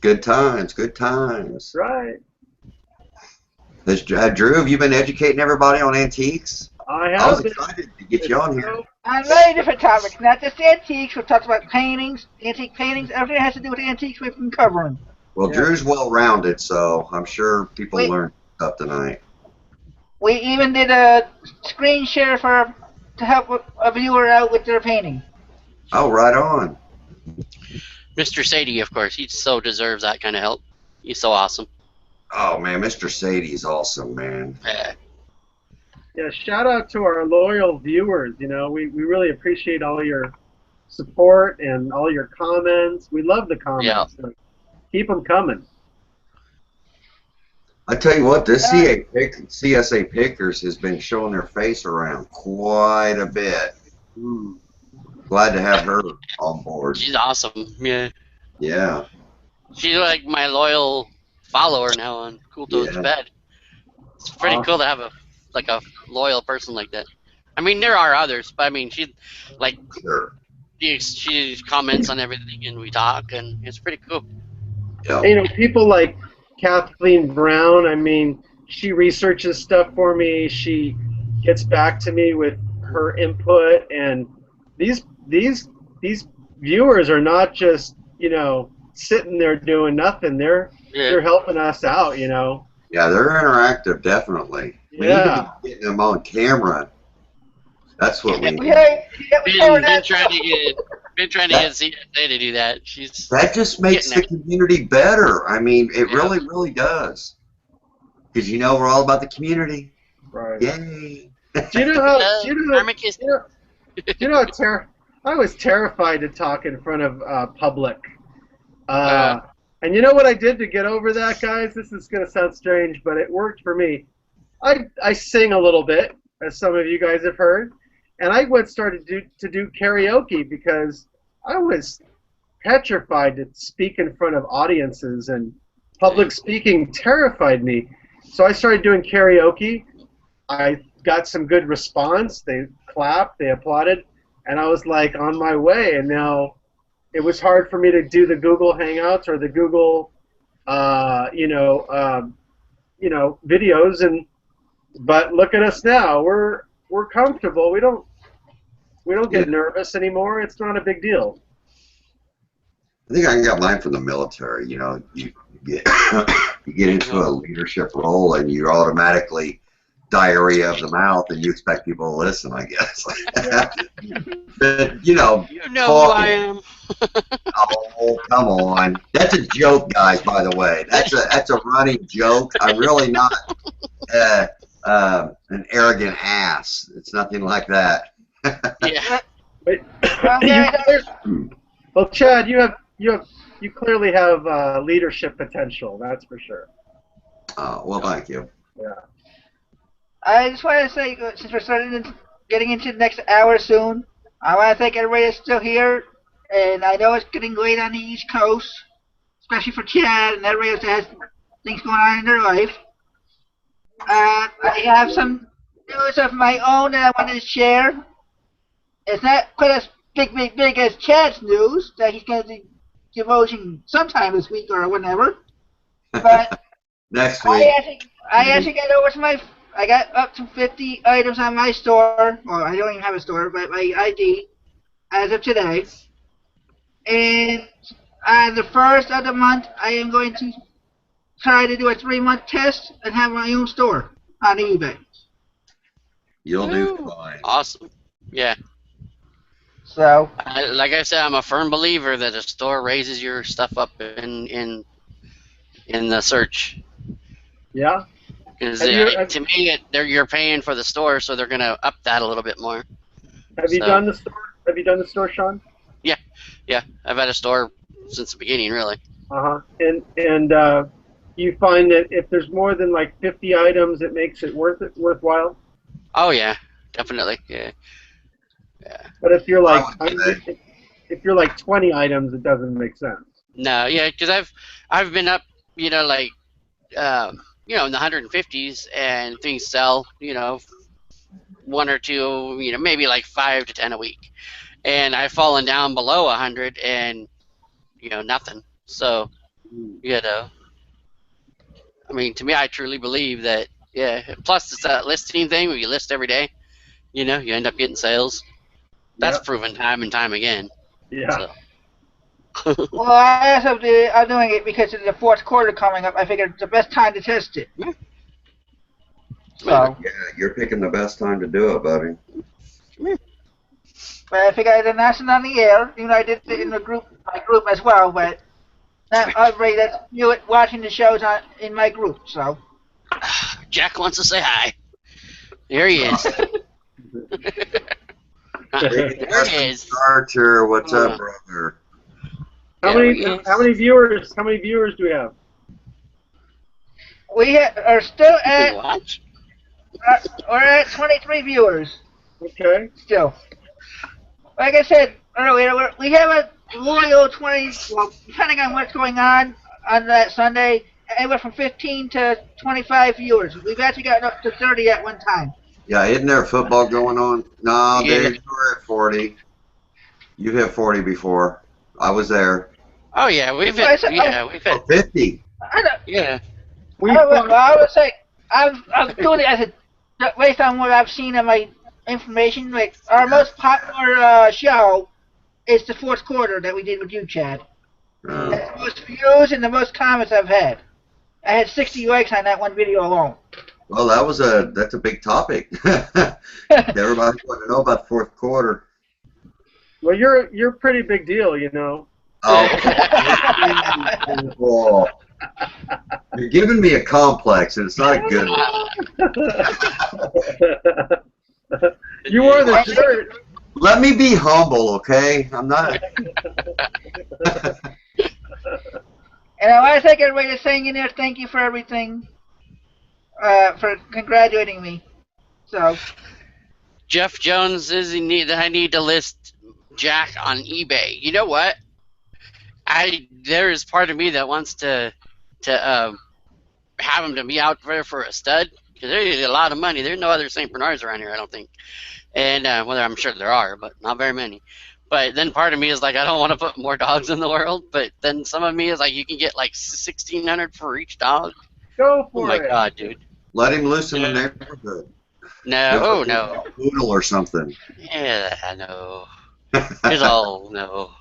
good times. Right. Drew, have you been educating everybody on antiques? I was excited to get you on here. On many different topics, not just antiques. We've talked about paintings, antique paintings, everything that has to do with antiques we've been covering. Well, Drew's well-rounded, so I'm sure people learned stuff tonight. We even did a screen share to help a viewer out with their painting. Oh, right on. Mr. Sadie, of course, he so deserves that kind of help. He's so awesome. Oh, man, Mr. Sadie's awesome, man. Yeah, shout out to our loyal viewers. We really appreciate all your support and all your comments. We love the comments. Yeah. So keep them coming. I tell you what, this CSA Pickers has been showing their face around quite a bit. Glad to have her on board. She's awesome. Yeah. Yeah. She's like my loyal follower now on Cool Toad's Bed. It's pretty cool to have a loyal person like that. I mean, there are others, but I mean, she comments on everything and we talk, and it's pretty cool. Yeah. People like Kathleen Brown, I mean, she researches stuff for me. She gets back to me with her input, and these viewers are not just sitting there doing nothing. They're helping us out. Yeah, they're interactive, definitely. We need to be getting them on camera. That's what we need. Been trying to get CSA to do that. That just makes the community better. I mean, it really, really does. Because we're all about the community. Right. Yay. Do you know I was terrified to talk in front of public. And you know what I did to get over that, guys? This is going to sound strange, but it worked for me. I sing a little bit, as some of you guys have heard. and I went started to do karaoke because I was petrified to speak in front of audiences, and public speaking terrified me. So I started doing karaoke. I got some good response. They clapped, they applauded, and I was like on my way. And now it was hard for me to do the Google Hangouts or the Google, videos. But look at us now. We're comfortable. We don't get nervous anymore. It's not a big deal. I think I got mine from the military. You know, you get you get into a leadership role and you automatically diarrhea of the mouth, and you expect people to listen, I guess. But You know who I am. Oh, come on. That's a joke, guys, by the way. That's a running joke. I'm really not an arrogant ass. It's nothing like that. Yeah. Well, Chad, you clearly have leadership potential. That's for sure. Oh, well, thank you. Yeah. I just want to say, since we're getting into the next hour soon, I want to thank everybody that's still here. And I know it's getting late on the East Coast, especially for Chad and everybody else that has things going on in their life. I have some news of my own that I wanted to share. It's not quite as big as Chad's news that he's going to be divulging sometime this week or whenever. But Next week. I actually I got up to 50 items on my store. Well, I don't even have a store, but my ID as of today. And on the first of the month, I am going to try to do a 3-month test and have my own store on eBay. You'll do fine. Awesome. Yeah. So, Like I said, I'm a firm believer that a store raises your stuff up in the search. Yeah. Because to me, you're paying for the store, so they're gonna up that a little bit more. Have you done the store? Have you done the store, Sean? Yeah, I've had a store since the beginning, really. And you find that if there's more than like 50 items, it makes it worthwhile. Oh yeah, definitely. Yeah. But if you're like if you're like 20 items, it doesn't make sense. No, yeah, because I've been up, like, in the 150s, and things sell, 1 or 2, maybe like 5 to 10 a week, and I've fallen down below 100 and nothing. So, I mean, to me, I truly believe that. Yeah. Plus, it's that listing thing where you list every day. You end up getting sales. That's proven time and time again. Yeah. So. Well, I'm doing it because of the fourth quarter coming up. I figured it's the best time to test it. Yeah. So. Yeah, you're picking the best time to do it, buddy. But I figured I'd announce it on the air. I did it in my group as well, but not everybody that's watching the shows in my group. So. Jack wants to say hi. There he is. There he is. Archer, what's up, brother? How many viewers do we have? We are still at Watch. we're at 23 viewers. Okay. Still. Like I said earlier, we have a loyal 20. Well, depending on what's going on that Sunday, anywhere from 15 to 25 viewers. We've actually gotten up to 30 at one time. Yeah, isn't there football going on? No, Dave, you were at 40. You hit 40 before. I was there. Oh yeah, we've hit 50. Yeah. I would say I'm doing it based on what I've seen in my information. Like our most popular show is the fourth quarter that we did with you, Chad. That's the most views and the most comments I've had. I had 60 likes on that one video alone. Well, that's a big topic. Everybody want to know about the fourth quarter. Well, you're a pretty big deal, Oh. Oh. You're giving me a complex, and it's not a good one. You wore the shirt. Let me be humble, okay? I'm not. And I want to thank everybody that's saying in there, thank you for everything, for congratulating me. So. Jeff Jones says I need to list Jack on eBay. You know what? There is part of me that wants to have him to be out there for a stud, because there's a lot of money. There's no other St. Bernards around here, I don't think. And well, I'm sure there are, but not very many. But then part of me is like, I don't want to put more dogs in the world. But then some of me is like, you can get like 1,600 for each dog. Go Oh for my it. God, dude. Let him loose in the neighborhood. No, oh no. A poodle or something. Yeah, I know. There's all no.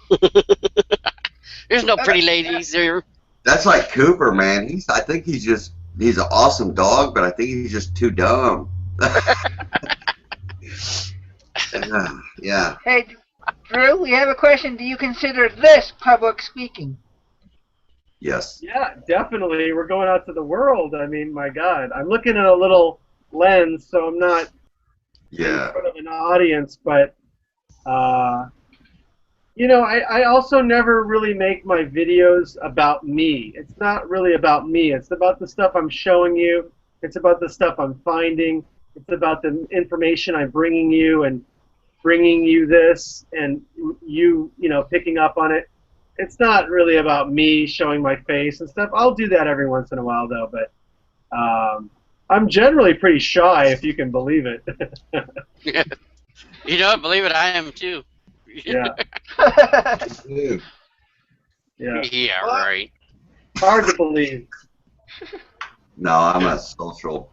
There's no pretty ladies there. That's like Cooper, man. I think he's an awesome dog, but I think he's just too dumb. Yeah. Hey, Drew, we have a question. Do you consider this public speaking? Yes. Yeah, definitely. We're going out to the world. I mean, my God. I'm looking at a little lens, so I'm not in front of an audience, but you know, I also never really make my videos about me. It's not really about me. It's about the stuff I'm showing you. It's about the stuff I'm finding. It's about the information I'm bringing you and bringing you this and you know, picking up on it. It's not really about me showing my face and stuff. I'll do that every once in a while, though, but I'm generally pretty shy, if you can believe it. You know what? Believe it, I am too. Yeah. Dude. Yeah. Yeah, right. Hard to believe. No, I'm a social.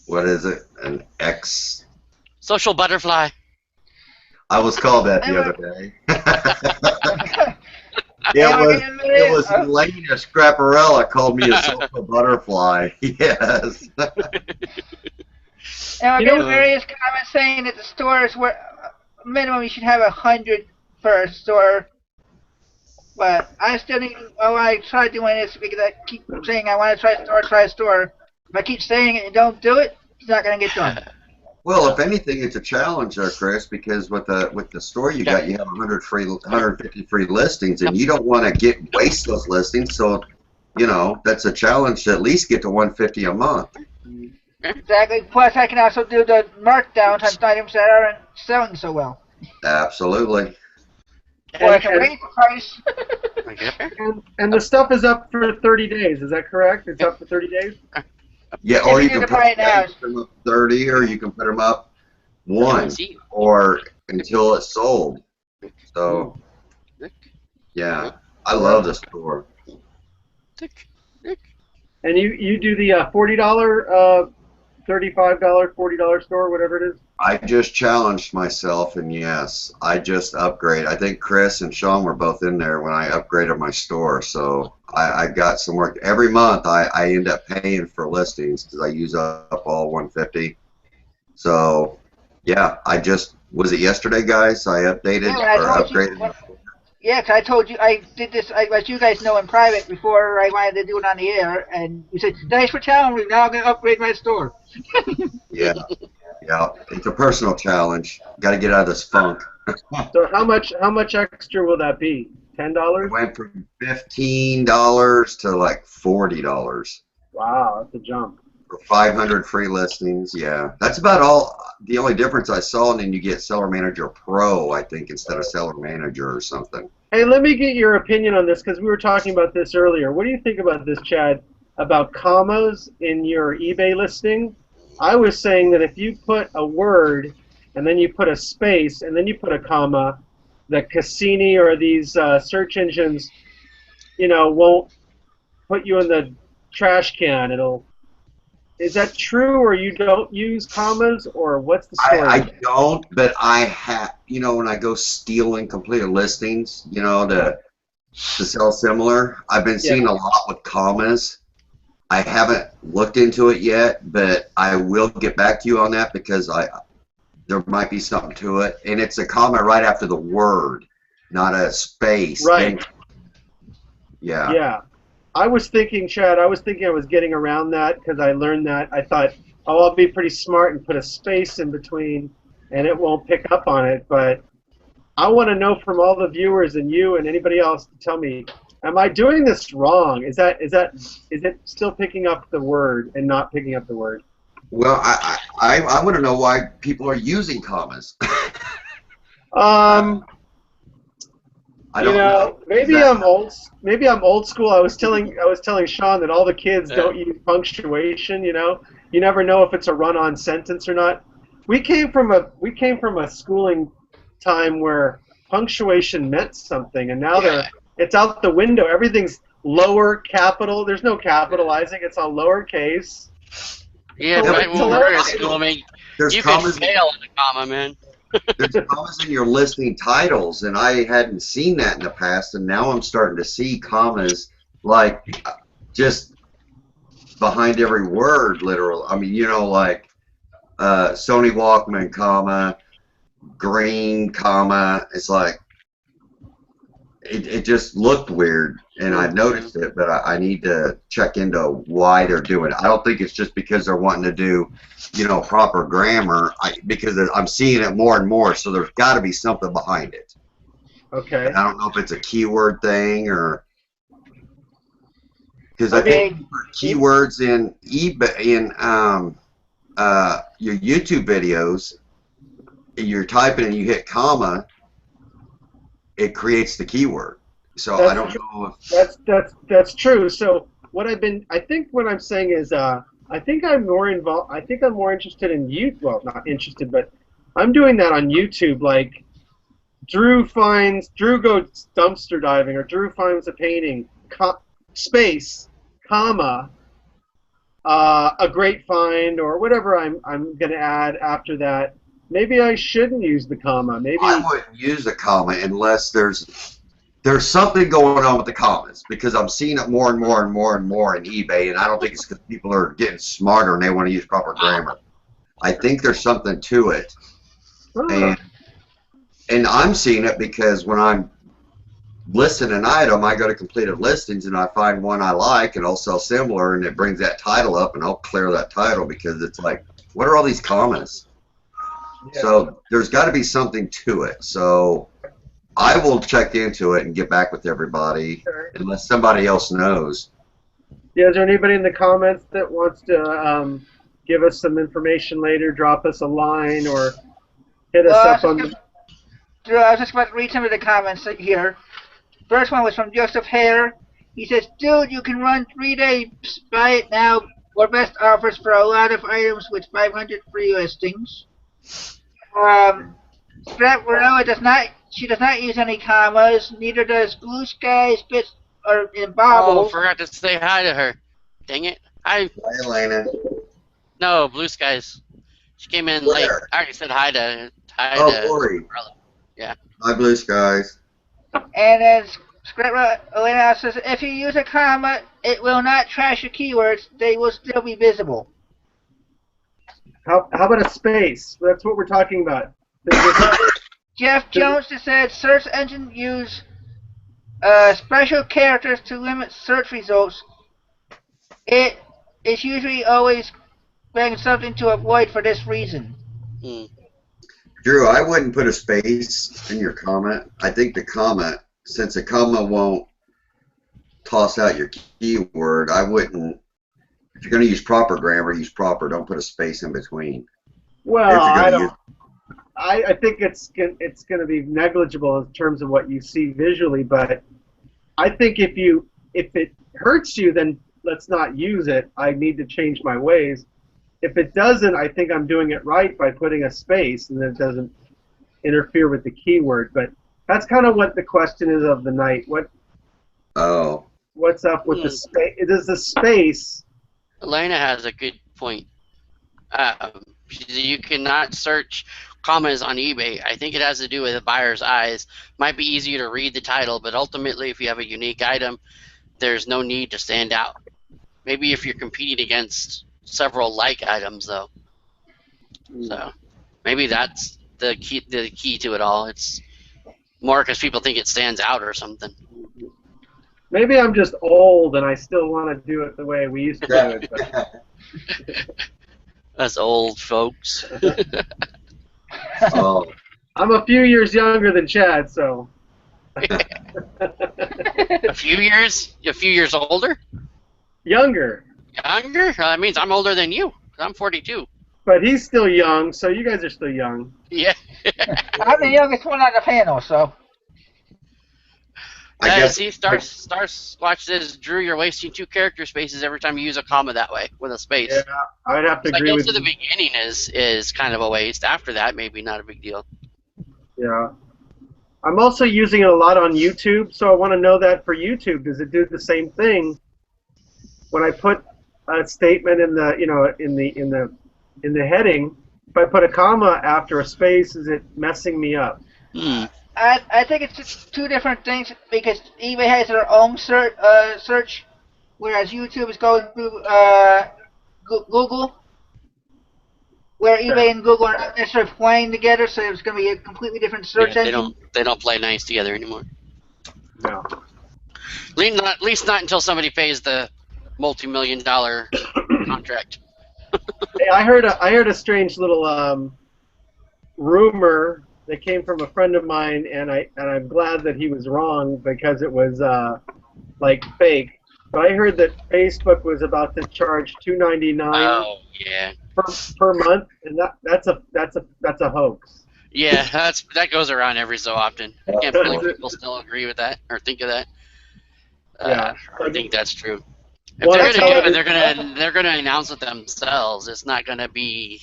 What is it? An X. Social butterfly. I was called that the other day. It was Elena Scraparella called me a social butterfly. Yes. And I've got various comments saying that the stores were minimum you should have 100 per store. But I still need. Oh, I try doing this because I keep saying I want to try a store. If I keep saying it and don't do it, it's not going to get done. Well, if anything, it's a challenge there, Chris, because with the store you got, you have 150 free listings, and you don't want to waste those listings. So, you know, that's a challenge to at least get to 150 a month. Exactly. Plus, I can also do the markdowns on items that aren't selling so well. Absolutely. Or I can raise the price. And the stuff is up for 30 days. Is that correct? It's up for 30 days? Yeah, or you can put them up 30, or you can put them up 1, or until it's sold. So, yeah, I love the store. And you do the $40, $35, $40 store, whatever it is? I just challenged myself, and yes, I just upgrade. I think Chris and Sean were both in there when I upgraded my store, so I got some work. Every month I end up paying for listings because I use up all 150. So, yeah, was it yesterday, guys? I updated or upgraded. Yeah, because I told you, I did this, I let you guys know in private before I wanted to do it on the air, and you said, thanks for telling me, now I'm going to upgrade my store. Yeah, it's a personal challenge. Got to get out of this funk. So how much extra will that be? $10? It went from $15 to like $40. Wow, that's a jump. For 500 free listings, yeah. That's about all. The only difference I saw, and then you get Seller Manager Pro, I think, instead of Seller Manager or something. Hey, let me get your opinion on this, because we were talking about this earlier. What do you think about this, Chad, about commas in your eBay listing? I was saying that if you put a word, and then you put a space, and then you put a comma, that Cassini or these search engines, you know, won't put you in the trash can. Is that true, or you don't use commas, or what's the story? I don't, but I have, you know, when I go stealing completed listings, you know, to sell similar, I've been seeing a lot with commas. I haven't looked into it yet, but I will get back to you on that because there might be something to it. And it's a comma right after the word, not a space. Right. Yeah. Yeah. I was thinking, Chad, I was getting around that because I learned that. I thought, oh, I'll be pretty smart and put a space in between and it won't pick up on it. But I want to know from all the viewers and you and anybody else to tell me, am I doing this wrong? Is it still picking up the word and not picking up the word? Well, I want to know why people are using commas. I You don't know, know. maybe I'm old. Maybe I'm old school. I was telling Sean that all the kids don't use punctuation. You know, you never know if it's a run-on sentence or not. We came from a schooling time where punctuation meant something, and now it's out the window. Everything's lower capital. There's no capitalizing. It's all lowercase. Yeah, Yeah, but but when we were in school, I mean, there's you could commas. fail in a comma, man. There's commas in your listing titles, and I hadn't seen that in the past, and now I'm starting to see commas like just behind every word, literal. I mean, you know, like Sony Walkman, comma, green, comma. It's like it just looked weird, and I noticed it, but I need to check into why they're doing it. I don't think it's just because they're wanting to do, you know, proper grammar. Because I'm seeing it more and more, so there's got to be something behind it. Okay. And I don't know if it's a keyword thing or because I think keywords in eBay your YouTube videos, you're typing and you hit comma, it creates the keyword. So I don't know if that's true. So I think what I'm saying is I think I'm more involved. I think I'm more interested in well, not interested, but I'm doing that on YouTube. Like Drew goes dumpster diving, or Drew finds a painting, space, comma, a great find, or whatever I'm going to add after that. Maybe I shouldn't use the comma. Maybe I wouldn't use a comma unless there's something going on with the commas, because I'm seeing it more and more and more and more in eBay, and I don't think it's because people are getting smarter and they want to use proper grammar. I think there's something to it, and I'm seeing it because when I'm listing an item, I go to completed listings and I find one I like and I'll sell similar, and it brings that title up, and I'll clear that title because it's like, what are all these commas? Yeah. So there's got to be something to it. So I will check into it and get back with everybody unless somebody else knows. Yeah, is there anybody in the comments that wants to give us some information later, drop us a line, or hit us up on the... Drew, I was just about to read some of the comments here. First one was from Joseph Hare. He says, dude, you can run 3-day buy it now or best offers for a lot of items with 500 free listings. does not use any commas, neither does Blue Skies, Bits, or in Bobbles. Oh, forgot to say hi to her. Dang it. Hi, Elena. No, Blue Skies. She came in late. I already said hi to Lori. Yeah. Hi, Blue Skies. And then Elena says, if you use a comma, it will not trash your keywords. They will still be visible. How about a space? That's what we're talking about. Jeff Jones said, search engines use special characters to limit search results. It is usually always been something to avoid for this reason. Drew, I wouldn't put a space in your comment. I think the comment, since a comma won't toss out your keyword, I wouldn't. If you're going to use proper grammar, use proper. Don't put a space in between. Well, I think it's going to be negligible in terms of what you see visually, but I think if it hurts you, then let's not use it. I need to change my ways. If it doesn't, I think I'm doing it right by putting a space, and it doesn't interfere with the keyword. But that's kind of what the question is of the night. What's up with the space? It is the space. Elena has a good point. You cannot search commas on eBay. I think it has to do with the buyer's eyes. Might be easier to read the title, but ultimately, if you have a unique item, there's no need to stand out. Maybe if you're competing against several like items, though. So maybe that's the key to it all. It's more because people think it stands out or something. Maybe I'm just old and I still want to do it the way we used to do it. Us old folks. I'm a few years younger than Chad, so. A few years? A few years older? Younger. Younger? That means I'm older than you. I'm 42. But he's still young, so you guys are still young. Yeah. I'm the youngest one on the panel, so. I guess See, Sasquatch says, Drew, you're wasting 2 character spaces every time you use a comma that way with a space. Yeah, I'd have to So I agree guess with at the you. beginning is kind of a waste. After that, maybe not a big deal. Yeah. I'm also using it a lot on YouTube, so I want to know that for YouTube. Does it do the same thing when I put a statement in the in the heading? If I put a comma after a space, is it messing me up? I think it's just 2 different things because eBay has their own search, whereas YouTube is going through Google, where eBay and Google are not necessarily playing together, so it's going to be a completely different search engine. They don't play nice together anymore. No. At least not until somebody pays the multi-million-dollar contract. Hey, I heard a strange little rumor that came from a friend of mine, and I'm glad that he was wrong because it was like fake. But I heard that Facebook was about to charge $2.99 Oh yeah. per month, and that's a hoax. Yeah, that goes around every so often. I can't believe people still agree with that or think of that. Yeah. I think that's true. If Well, they're that's gonna do how it, they're gonna announce it themselves. It's not gonna be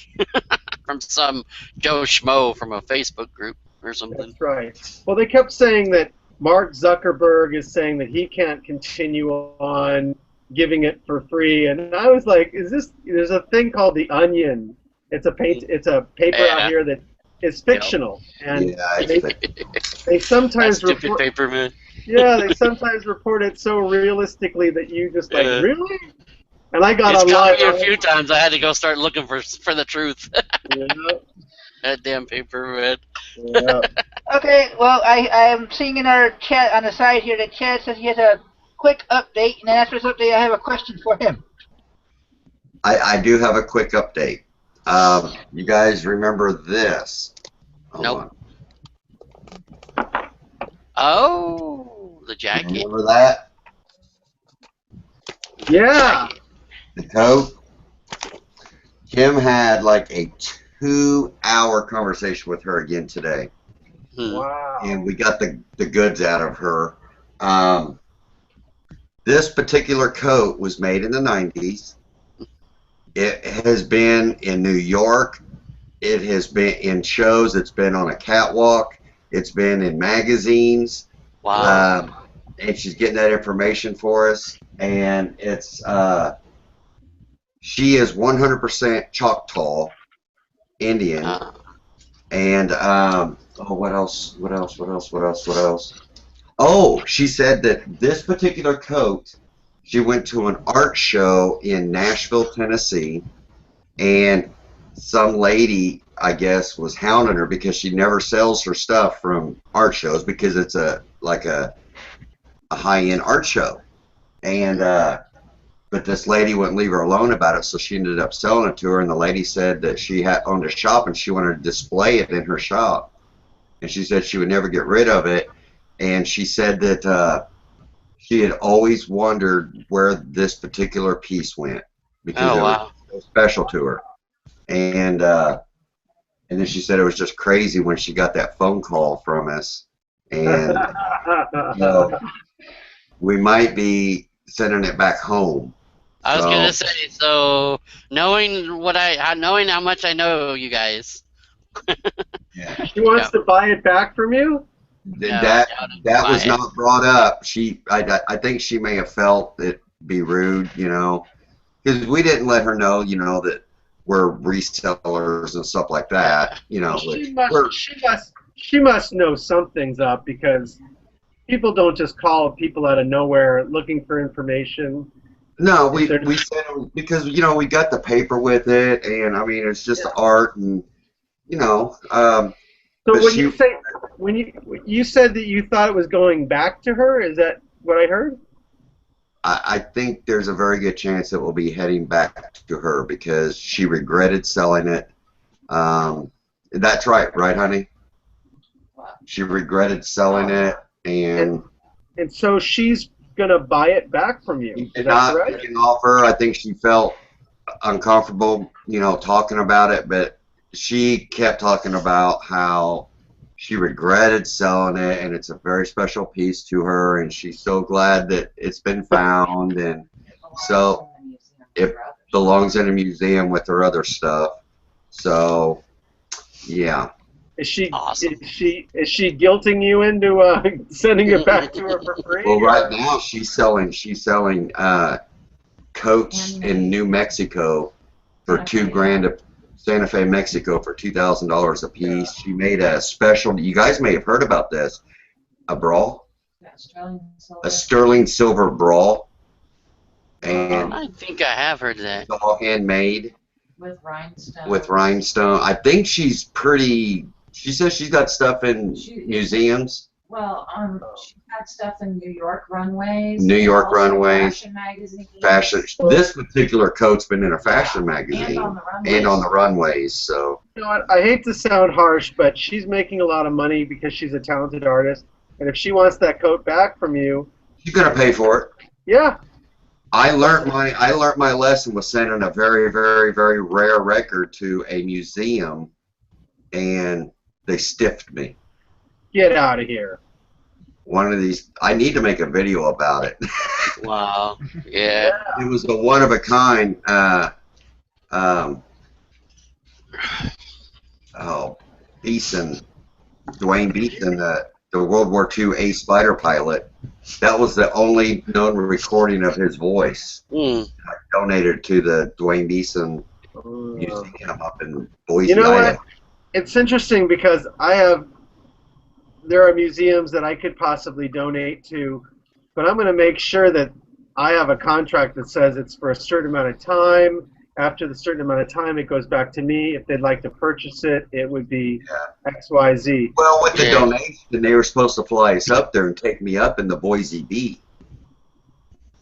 from some Joe Schmo from a Facebook group or something. That's right. Well, they kept saying that Mark Zuckerberg is saying that he can't continue on giving it for free, and I was like, "Is this?" There's a thing called the Onion. It's a paper out here that is fictional, and they sometimes stupid paper man. Yeah, they sometimes report it so realistically that you just like, really? And I got It's online. got me a few times. I had to go start looking for the truth. Yeah. That damn paper man. Yeah. Okay, well, I am seeing in our chat on the side here that Chad says he has a quick update, and then after this update, I have a question for him. I do have a quick update. You guys remember this? Hold Nope. on. Oh, the jacket. Remember that? Yeah. The coat? Kim had like a 2-hour conversation with her again today. Wow. And we got the goods out of her. This particular coat was made in the 90s. It has been in New York. It has been in shows. It's been on a catwalk. It's been in magazines. Wow. And she's getting that information for us. And it's she is 100% Choctaw Indian. And what else? Oh, she said that this particular coat, she went to an art show in Nashville, Tennessee, and some lady, I guess, was hounding her because she never sells her stuff from art shows because it's a high-end art show. And but this lady wouldn't leave her alone about it, so she ended up selling it to her, and the lady said that she had owned a shop and she wanted to display it in her shop. And she said she would never get rid of it. And she said that she had always wondered where this particular piece went because it was so special to her. And then she said it was just crazy when she got that phone call from us. And you know, we might be sending it back home. I was gonna say, so knowing how much I know you guys. Yeah. She wants to buy it back from you? That was not brought up. I think she may have felt it be rude, you know, because we didn't let her know, you know, that we're resellers and stuff like that, you know. She must know something's up because people don't just call people out of nowhere looking for information. No, we said it was because, you know, we got the paper with it, and I mean it's just art, and you know. So when you said that you thought it was going back to her, is that what I heard? I think there's a very good chance it will be heading back to her because she regretted selling it. That's right, honey? She regretted selling it, and so she's gonna buy it back from you. She did not make an offer. I think she felt uncomfortable, talking about it, but she kept talking about how she regretted selling it, and it's a very special piece to her, and she's so glad that it's been found, and so it belongs in a museum with her other stuff. So, yeah. Is she Awesome. is she guilting you into sending it back to her for free? Well, right now she's selling coats in New Mexico for $2,000, Santa Fe, Mexico, for $2,000 a piece. She made a special. You guys may have heard about this. A brawl, a sterling silver brawl, and I think I have heard that. it's all handmade with rhinestones. with rhinestone. I think she's pretty. She says she's got stuff in museums. Well, she had stuff in New York runways. New York also runways. Fashion magazines. Fashion. This particular coat's been in a fashion magazine And on the runways. and on the runways. So. You know what? I hate to sound harsh, but she's making a lot of money because she's a talented artist. And if she wants that coat back from you, She's gonna pay for it. yeah. I learned my lesson with sending a very, very, very rare record to a museum, and they stiffed me. Get out of here. One of these, I need to make a video about it. Wow. Yeah. It was a one of a kind. Beeson, Dwayne Beeson, the World War II ace fighter pilot. That was the only known recording of his voice. Mm. I donated to the Dwayne Beeson Museum up in Boise, You know Idaho. what? It's interesting because there are museums that I could possibly donate to, but I'm going to make sure that I have a contract that says it's for a certain amount of time. After the certain amount of time, it goes back to me. If they'd like to purchase it, it would be XYZ. Well, with the Yeah. donation, they were supposed to fly us up there and take me up in the Boise Bee.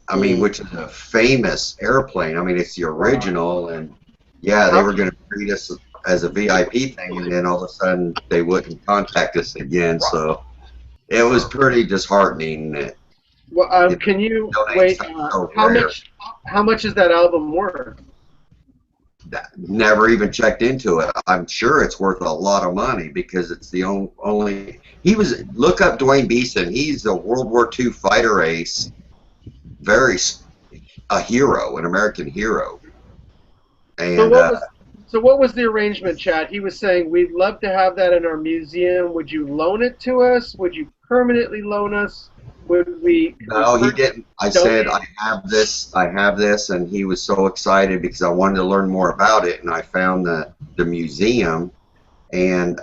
I mean, which is a famous airplane. I mean, it's the original, and yeah, they were going to treat us as a VIP thing, and then all of a sudden they wouldn't contact us again. So it was pretty disheartening. That Well, can you wait? How much is that album worth? Never even checked into it. I'm sure it's worth a lot of money because it's the only. Look up Dwayne Beeson. He's a World War II fighter ace, a hero, an American hero. And So what was the arrangement, Chad? He was saying, we'd love to have that in our museum. Would you loan it to us? Would you permanently loan us? Would we? No, he didn't. I said, I have this, and he was so excited because I wanted to learn more about it, and I found the museum, and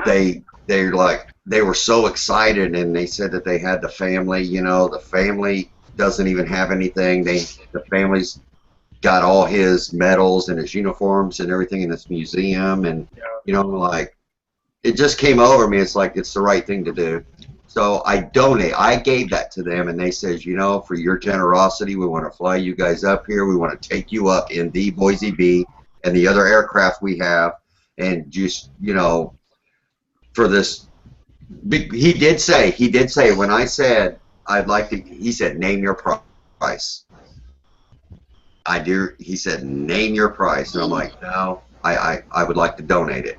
they were so excited, and they said that they had the family. The family doesn't even have anything. The family's got all his medals and his uniforms and everything in this museum, and it just came over me. It's like it's the right thing to do. So I gave that to them, and they said, for your generosity, we want to fly you guys up here. We want to take you up in the Boise Bee and the other aircraft we have, and just for this. He did say when I said I'd like to. He said, name your price. He said, name your price, and I'm like, no, I would like to donate it.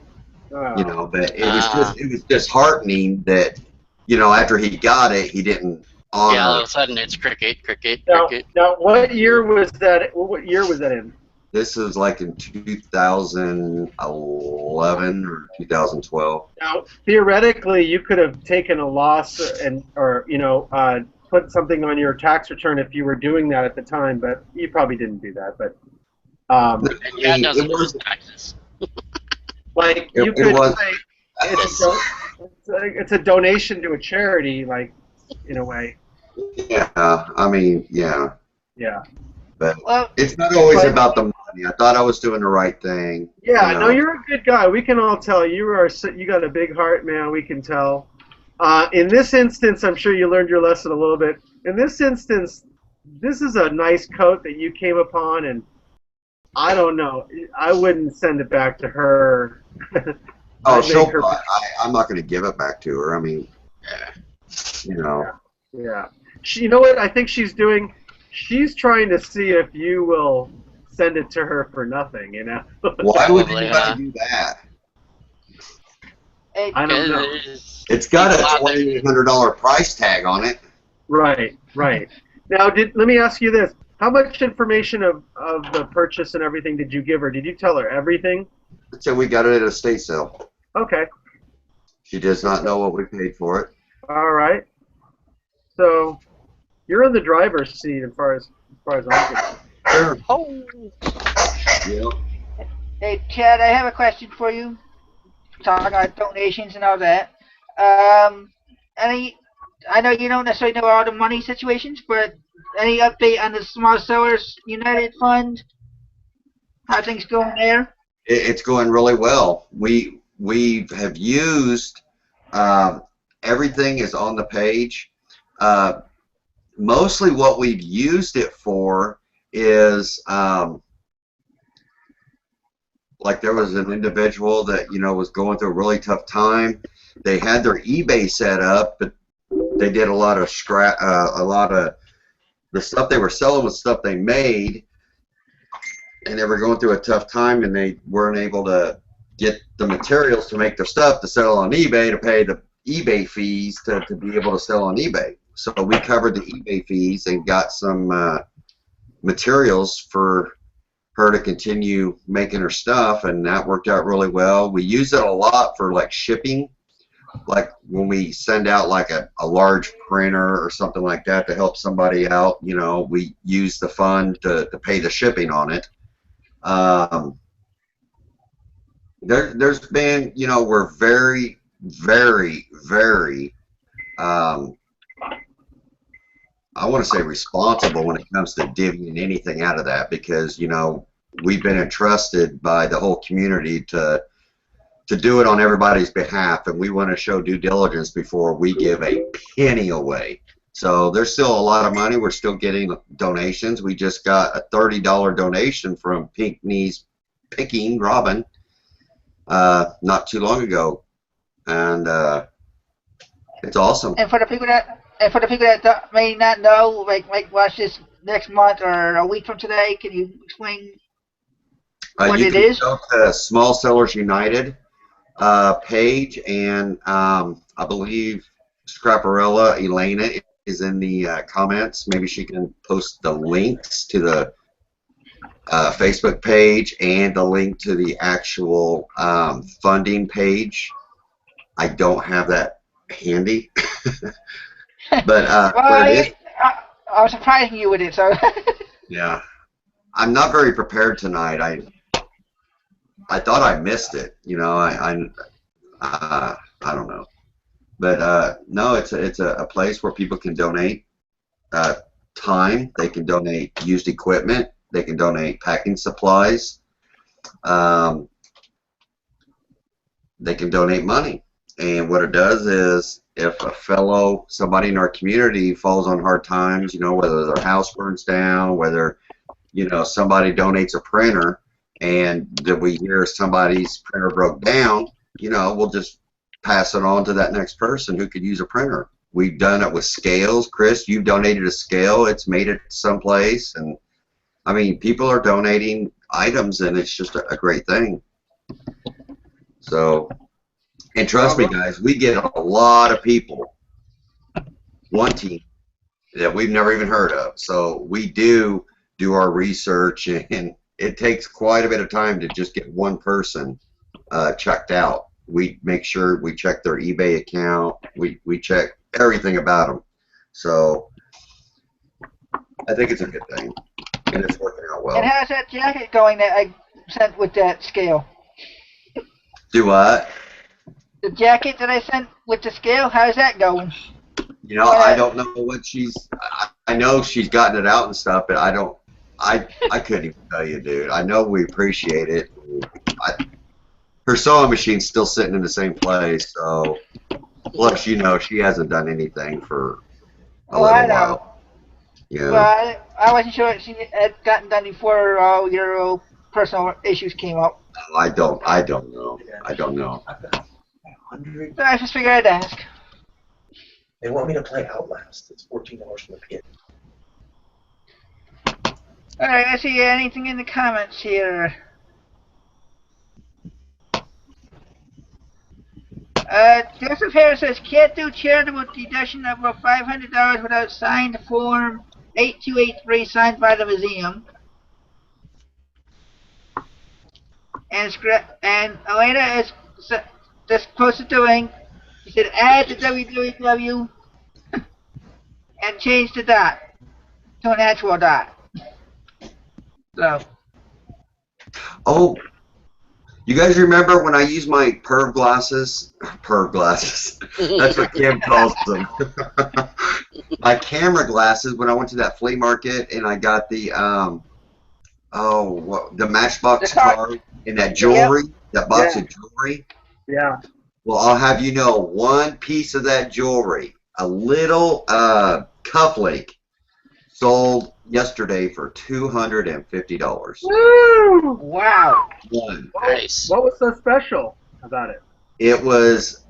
But it was disheartening that, after he got it, he didn't honor. Yeah, all of a sudden it's cricket. Now, what year was that? What year was that in? This is like in 2011 or 2012. Now, theoretically, you could have taken a loss or put something on your tax return if you were doing that at the time, but you probably didn't do that. But And doesn't lose taxes. like you could say it's a donation to a charity, like in a way. Yeah, I mean, yeah. Yeah. But it's not always about the money. I thought I was doing the right thing. Yeah, no, you're a good guy. We can all tell you got a big heart, man. We can tell. In this instance, I'm sure you learned your lesson a little bit. In this instance, this is a nice coat that you came upon, and I don't know. I wouldn't send it back to her. I'm not going to give it back to her. I mean, Yeah. You know what I think she's doing? she's trying to see if you will send it to her for nothing, you know? Why would Probably, anybody do that? Hey, I don't know. It's got a People out there- $2,800 price tag on it. Right, right. Now, let me ask you this. How much information of the purchase and everything did you give her? Did you tell her everything? So we got it at a estate sale. Okay. She does not know what we paid for it. All right. So you're in the driver's seat as far as I'm concerned. Sure. Oh. Yeah. hey, Chad, I have a question for you. Talking about donations and all that. I know you don't necessarily know all the money situations, but any update on the Small Sellers United Fund? How things going there? It's going really well. We have used everything is on the page. Mostly what we've used it for is like there was an individual that was going through a really tough time. They had their eBay set up, but they did a lot of a lot of the stuff they were selling was stuff they made, and they were going through a tough time, and they weren't able to get the materials to make their stuff to sell on eBay to pay the eBay fees to be able to sell on eBay. So we covered the eBay fees and got some materials for her to continue making her stuff, and that worked out really well. We use it a lot for like shipping, like when we send out like a large printer or something like that to help somebody out, we use the fund to pay the shipping on it. There's been, we're very, very, very, I want to say responsible when it comes to divvying anything out of that, because, we've been entrusted by the whole community to do it on everybody's behalf, and we want to show due diligence before we give a penny away. So there's still a lot of money. We're still getting donations. We just got a $30 donation from Pinkney's Picking Robin not too long ago, and it's awesome. And for the people that may not know, like watch this next month or a week from today, can you explain what you it can is? go to Small Sellers United page, and I believe Scraparella Elena is in the comments. Maybe she can post the links to the Facebook page and the link to the actual funding page. I don't have that handy, but Well, it is, I was surprising you with it, so. yeah. I'm not very prepared tonight. I thought I missed it. I don't know, but no, it's a place where people can donate time. They can donate used equipment. They can donate packing supplies. They can donate money. And what it does is, if somebody in our community falls on hard times, whether their house burns down, whether, somebody donates a printer, and that we hear somebody's printer broke down, we'll just pass it on to that next person who could use a printer. We've done it with scales. Chris, you've donated a scale. It's made it someplace, and I mean, people are donating items, and it's just a great thing. So, and trust me, guys, we get a lot of people wanting that we've never even heard of. So we do our research, and it takes quite a bit of time to just get one person checked out. We make sure we check their eBay account. We check everything about them. So I think it's a good thing, and it's working out well. And how's that jacket going that I sent with that scale? Do what? The jacket that I sent with the scale, how's that going? I don't know what I know she's gotten it out and stuff, but I couldn't even tell you, dude. I know we appreciate it. Her sewing machine's still sitting in the same place, so plus, she hasn't done anything for a little while. Yeah. Well, I wasn't sure if she had gotten done before all your personal issues came up. I don't know. I don't know. So I just figured I'd ask. They want me to play Outlast. It's $14 for the kid. Alright, let's see anything in the comments here. Joseph Harris says, can't do charitable deduction of over $500 without signed form 8283 signed by the museum. And Elena is just posted the link. She said, add the www and change the dot to an actual dot. So. Oh, you guys remember when I used my perv glasses? Perv glasses. That's what Kim calls them. My camera glasses when I went to that flea market and I got the the Matchbox card and that jewelry, that box of jewelry. Yeah. Well, I'll have you know, one piece of that jewelry, a little cufflink, sold yesterday for $250. Woo! Wow. One. Nice. What was so special about it? It was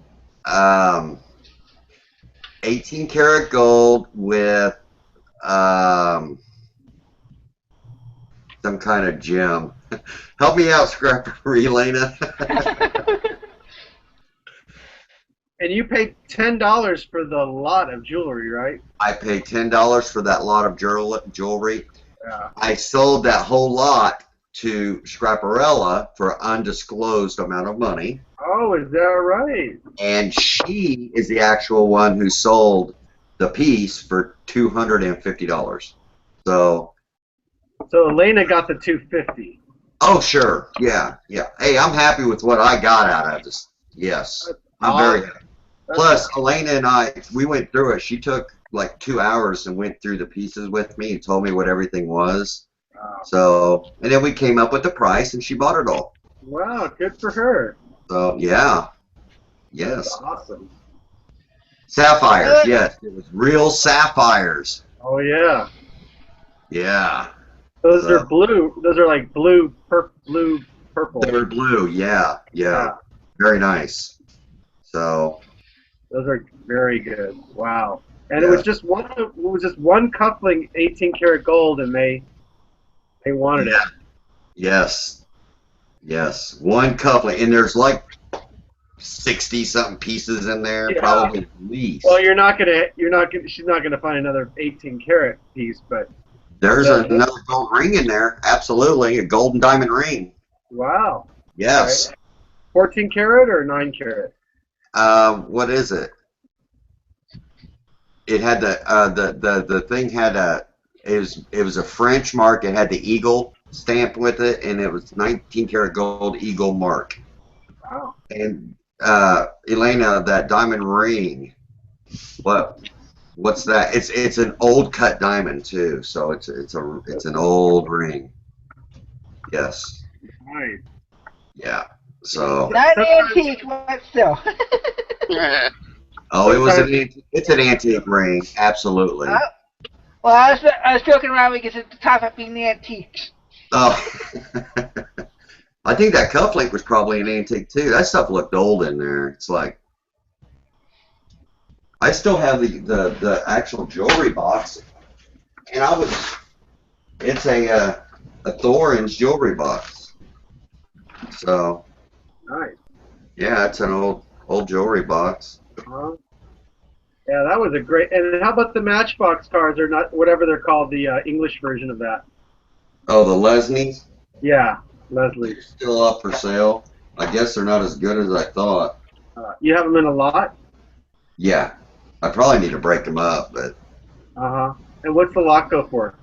18 karat gold with some kind of gem. Help me out, Scrapper Elena. And you paid $10 for the lot of jewelry, right? I paid $10 for that lot of jewelry. Yeah. I sold that whole lot to Scrapperella for an undisclosed amount of money. Oh, is that right? And she is the actual one who sold the piece for $250. So Elena got the $250. oh, sure. Yeah, yeah. Hey, I'm happy with what I got out of this. Yes, I'm very happy. Plus, Elena and I, we went through it. She took like 2 hours and went through the pieces with me and told me what everything was. So, and then we came up with the price and she bought it all. Wow, good for her. So, yeah. Yes. That's awesome. Sapphires, yes. It was real sapphires. Oh, yeah. Yeah. Those are blue. Those are like blue, purple. They were blue, yeah. Very nice. So. Those are very good. Wow. And it was just one. It was just one coupling, 18 karat gold, and they wanted it. Yes. Yes. One coupling, and there's like 60 something pieces in there, probably at least. Well, she's not gonna find another 18 karat piece, but there's another gold ring in there. Absolutely, a golden diamond ring. Wow. Yes. Right. 14 karat or 9 karat? What is it? It had the thing had it was a French mark. It had the eagle stamp with it, and it was 19 karat gold eagle mark. Wow. And Elena, that diamond ring, what's that? It's an old cut diamond too, so it's an old ring. Yes. Nice. Yeah. So. Not antique, but still. Oh, it's an antique ring, absolutely. Well, I was joking around because it's the topic being the antiques. Oh. I think that cufflink was probably an antique too. That stuff looked old in there. It's like I still have the actual jewelry box, and it's a Thorin's jewelry box. So. Nice. Yeah, it's an old jewelry box. Yeah, that was a great. And how about the Matchbox cards, or not, whatever they're called, the English version of that? Oh, the Lesnies? Yeah, Leslie. They're still up for sale. I guess they're not as good as I thought. You have them in a lot? Yeah, I probably need to break them up, but. And what's the lot go for?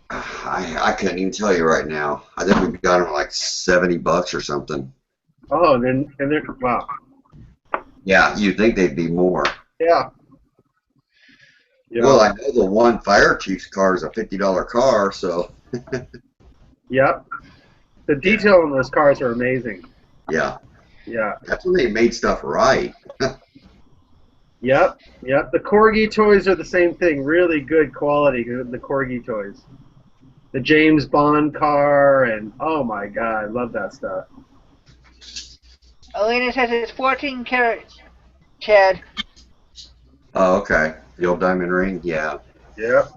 I couldn't even tell you right now. I think we got them like $70 or something. Oh, and they're wow. Yeah, you'd think they'd be more. Yeah. Well, I know the one Fire Chief's car is a $50 car, so. Yep. The detail on those cars are amazing. Yeah. Yeah. That's when they made stuff right. Yep. The Corgi toys are the same thing. Really good quality, the Corgi toys. The James Bond car, and oh my God, I love that stuff. Elena says it's 14 karat, Chad. Oh, okay. The old diamond ring? Yeah. Yep.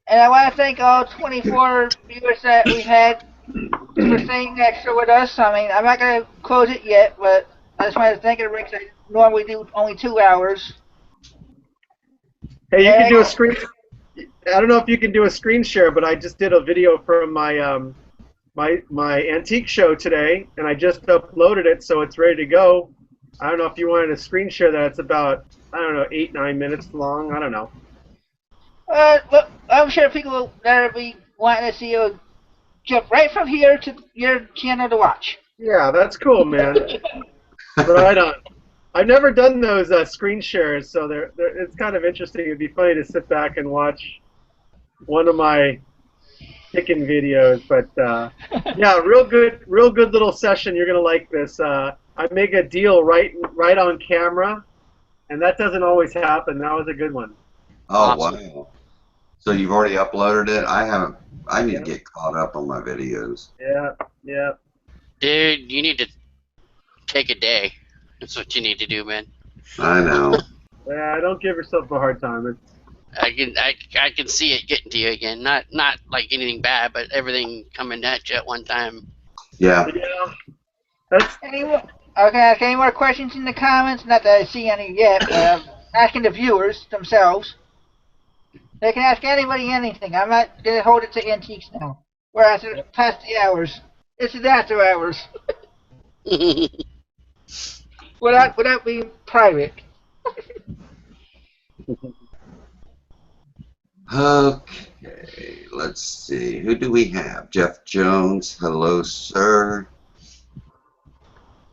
And I want to thank all 24 viewers that we had for staying extra with us. I mean, I'm not going to close it yet, but I just want to thank everybody because I normally do only 2 hours. Hey, you can do a screen. I don't know if you can do a screen share, but I just did a video from my my antique show today, and I just uploaded it, so it's ready to go. I don't know if you wanted to screen share that. It's about, I don't know, 8-9 minutes long. I don't know. Well, I'm sure people that'll be wanting to see you jump right from here to your channel to watch. Yeah, that's cool, man. Right on. I've never done those screen shares, so it's kind of interesting. It'd be funny to sit back and watch one of my Pickin videos, but yeah, real good little session. You're gonna like this. I make a deal right on camera, and that doesn't always happen. That was a good one. Oh, wow. So you've already uploaded it? I haven't. I need to get caught up on my videos. Yeah. Dude, you need to take a day. That's what you need to do, man. I know. Yeah, don't give yourself a hard time. I can see it getting to you again. Not like anything bad, but everything coming at you at one time. Yeah. That's Okay, ask any more questions in the comments? Not that I see any yet, but I'm asking the viewers themselves. They can ask anybody anything. I'm not going to hold it to antiques now. We're after past the hours. This is after hours. Without being private. Okay, let's see. Who do we have? Jeff Jones. Hello, sir.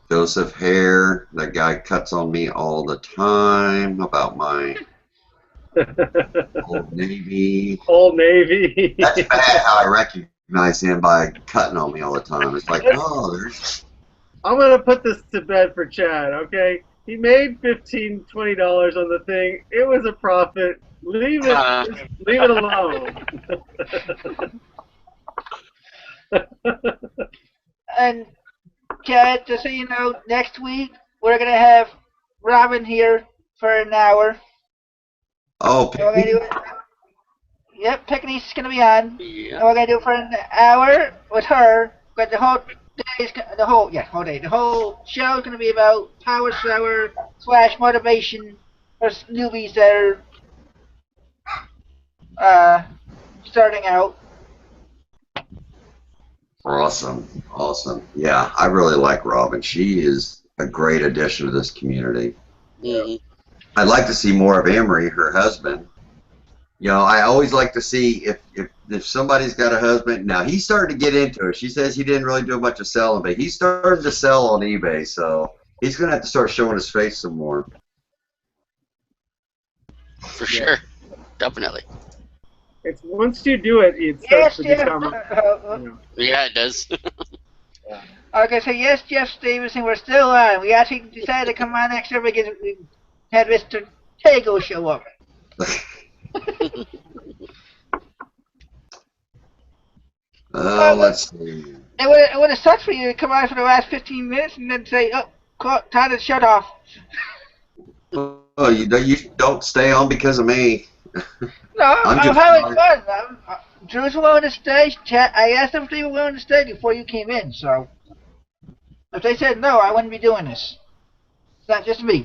Joseph Hare. That guy cuts on me all the time about my Old Navy. Old Navy. That's bad how I recognize him by cutting on me all the time. It's like, oh, there's... I'm going to put this to bed for Chad, okay? He made $15, $20 on the thing. It was a profit. Leave it. Just leave it alone. And Chad, just so you know, next week we're going to have Robin here for an hour. Oh, And we're gonna do it. Yep, Pickinese is going to be on. Yeah. And we're going to do it for an hour with her, but the whole show is going to be about power shower / motivation for newbies that are starting out. awesome. Awesome. Yeah, I really like Robin. She is a great addition to this community. Mhm. I'd like to see more of Emery, her husband. You know, I always like to see if somebody's got a husband. Now, he's starting to get into it. She says he didn't really do much of selling, but he's starting to sell on eBay, so he's going to have to start showing his face some more. For sure. Definitely. It's once you do it, it starts to become. Yeah, it does. Okay, so yes, Jeff Stevenson, we're still on. We actually decided to come on extra because we had Mr. Tego show up. Let's see. It would have sucked for you to come on for the last 15 minutes and then say, oh, time to shut off. Oh, you don't stay on because of me. No, I'm having fun. Drew's willing to stay. I asked them if they were willing to stay before you came in, so if they said no, I wouldn't be doing this. It's not just me.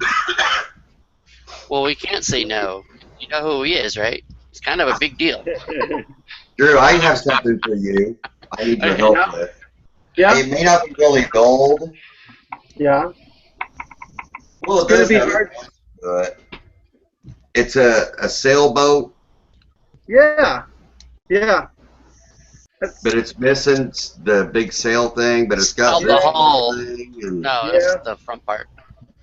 Well, we can't say no. You know who he is, right? It's kind of a big deal. Drew, I have something for you. I need your help with. Yeah. It may not be really gold. Yeah. Well, It's going to be hard. But it's a sailboat. Yeah. But it's missing the big sail thing, but it's got the hull. And, No, that's the front part.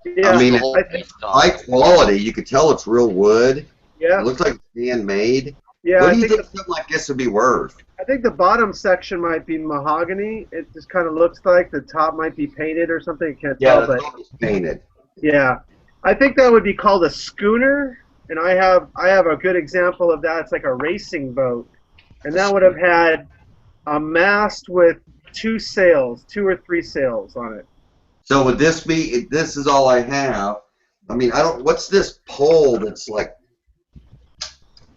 Yeah. I mean, It's high quality. You could tell it's real wood. Yeah. It looks like it's handmade. Yeah. What do you think something like this would be worth? I think the bottom section might be mahogany. It just kind of looks like the top might be painted or something. You can't tell, the but top is painted. yeah, I think that would be called a schooner. And I have a good example of that. It's like a racing boat, and that would have had a mast with 2 or 3 sails on it. So would this be? This is all I have. I mean, I don't. What's this pole that's like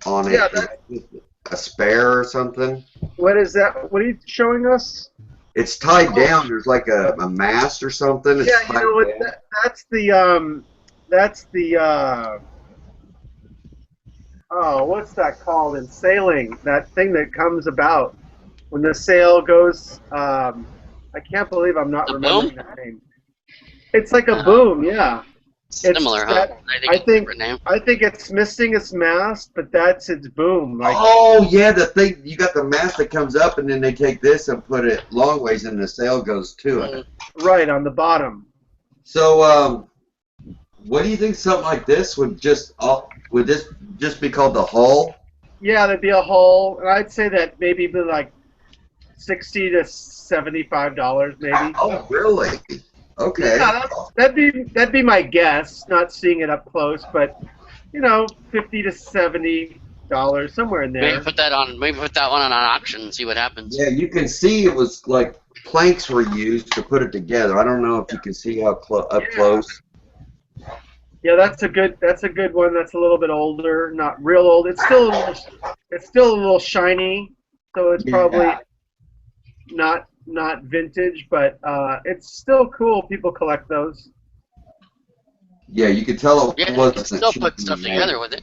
on it? Yeah, a spare or something. What is that? What are you showing us? It's tied down. There's like a mast or something. It's Yeah, you tied know what? down. That's the oh, what's that called in sailing? That thing that comes about when the sail goes. I can't believe I'm not The remembering boom? the name. It's like a boom, yeah. Similar, huh? That, I think it's a different name. I think it's missing its mast, but that's its boom. Like, Oh yeah, the thing you got the mast that comes up, and then they take this and put it long ways, and the sail goes to it. right on the bottom. So, what do you think? Something like this would would this just be called the hull? Yeah, there'd be a hole, and I'd say that maybe be like $60 to $75, maybe. Oh, really? Okay. Yeah, that'd be my guess. Not seeing it up close, but you know, $50 to $70, somewhere in there. Maybe put that one on auction and see what happens. Yeah, you can see it was like planks were used to put it together. I don't know if you can see how up close. Yeah, that's a good one. That's a little bit older, not real old. It's still a little shiny, so it's probably not vintage, but it's still cool. People collect those. Yeah, you could tell it Yeah, wasn't you can still cheap put stuff anymore. together with it.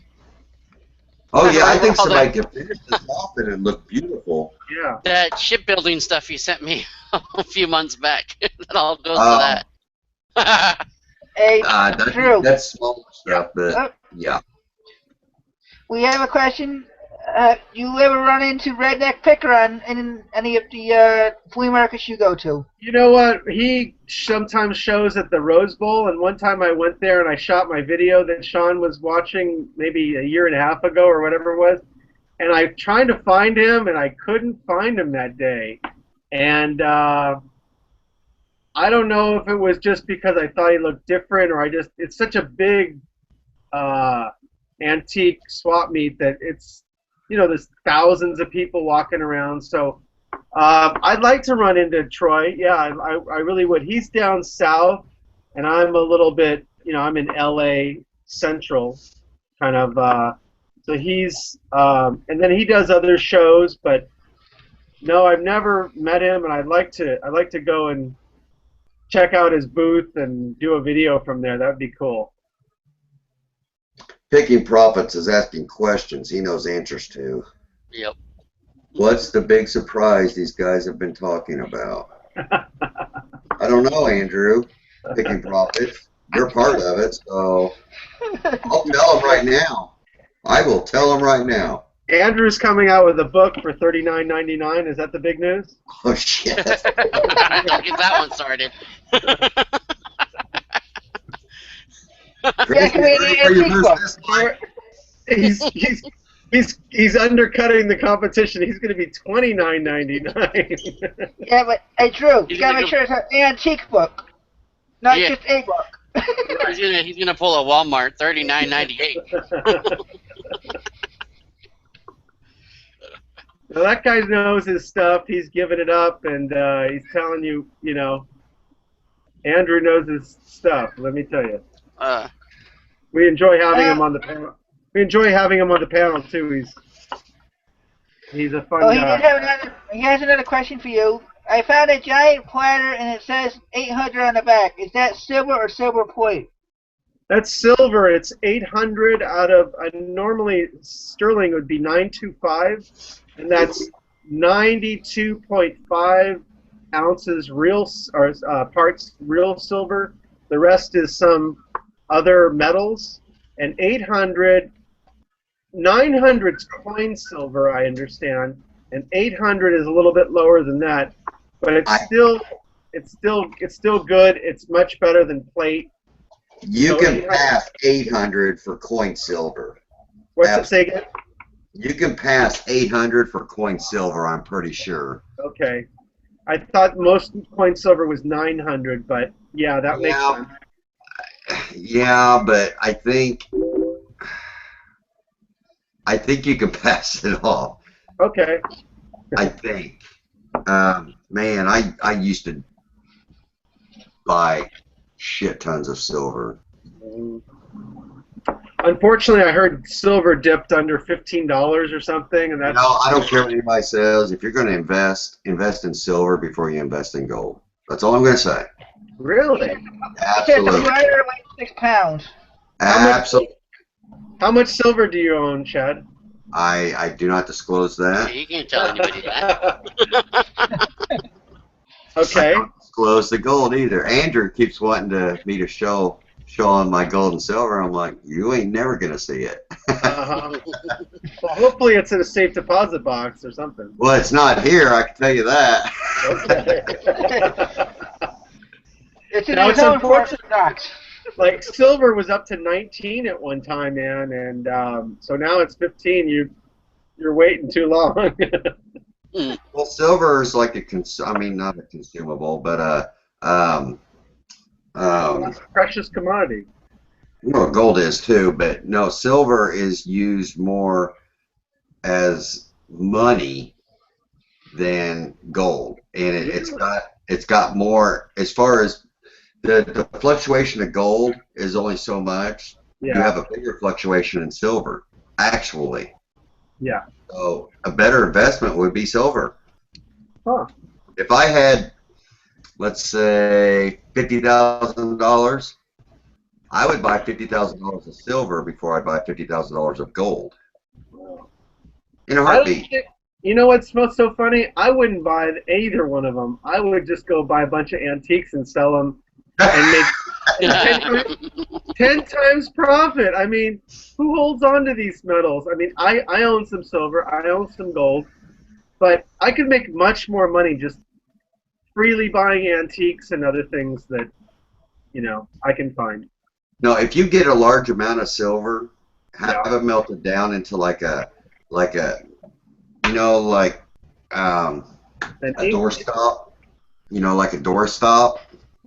Oh yeah, I think All somebody that- could finish this off and it looked beautiful. Yeah. That shipbuilding stuff you sent me a few months back. That all goes to that. Hey, Drew. That's small stuff, but yeah. We have a question. You ever run into Redneck Picker in any of the flea markets you go to? You know what? He sometimes shows at the Rose Bowl, and one time I went there and I shot my video that Sean was watching maybe a year and a half ago or whatever it was, and I tried to find him and I couldn't find him that day, and I don't know if it was just because I thought he looked different or it's such a big antique swap meet that it's, you know, there's thousands of people walking around. So I'd like to run into Troy. Yeah, I really would. He's down south, and I'm a little bit, you know, I'm in LA Central, kind of. So he's, and then he does other shows, but no, I've never met him, and I'd like to go and check out his booth and do a video from there. That would be cool. Picking Profits is asking questions he knows answers to. Yep. What's the big surprise these guys have been talking about? I don't know, Andrew. Picking Profits. You're part of it, so I'll tell them right now. I will tell them right now. Andrew's coming out with a book for $39.99. Is that the big news? Oh, shit. Get that one started. He's undercutting the competition. He's going to be $29.99. Yeah, but hey, Drew, you gotta make sure it's an antique book, not just a book. He's gonna pull a Walmart $39.98. Well, that guy knows his stuff. He's giving it up, and he's telling you, you know, Andrew knows his stuff. Let me tell you. We enjoy having him on the panel. We enjoy having him on the panel too. He's a fun guy. He has another question for you. I found a giant platter, and it says 800 on the back. Is that silver or silver plate? That's silver. It's 800 out of normally sterling would be 925, and that's 92.5 ounces real parts real silver. The rest is some other metals, and 900's coin silver, I understand, and 800 is a little bit lower than that, but it's still good. It's much better than plate. You can pass 800 for coin silver. What's it say again? You can pass 800 for coin silver, I'm pretty sure. Okay. I thought most coin silver was 900, but yeah, that makes sense. Yeah, but I think you can pass it off. Okay. I think. Man, I used to buy shit tons of silver. Unfortunately, I heard silver dipped under $15 or something, and that's No, I don't care what anybody says. If you're going to invest in silver before you invest in gold. That's all I'm going to say. really. It says the Absolutely. wire weighs 6 pounds. Absolutely. How much silver do you own, Chad? I do not disclose that. You can't tell anybody that. Okay. I don't disclose the gold either. Andrew keeps wanting me to show him my gold and silver. I'm like, you ain't never going to see it. Uh-huh. Well, hopefully it's in a safe deposit box or something. Well, it's not here, I can tell you that. Okay. It's in Now, its it's own unfortunate. box. Like silver was up to 19 at one time, man, and so now it's 15. You're waiting too long. Well, silver is like I mean, not a consumable, but It's a precious commodity. well, gold is too, but no, silver is used more as money than gold, and it's got more as far as the fluctuation of gold is only so much. Yeah. You have a bigger fluctuation in silver, actually. Yeah. So a better investment would be silver. Huh. If I had, let's say, $50,000, I would buy $50,000 of silver before I buy $50,000 of gold. In a heartbeat. You know what's so funny? I wouldn't buy either one of them. I would just go buy a bunch of antiques and sell them and make 10 times profit. I mean, who holds on to these metals? I mean, I own some silver, I own some gold, but I could make much more money just freely buying antiques and other things that, I can find. No, if you get a large amount of silver, have it melted down into like a a doorstop, like a doorstop.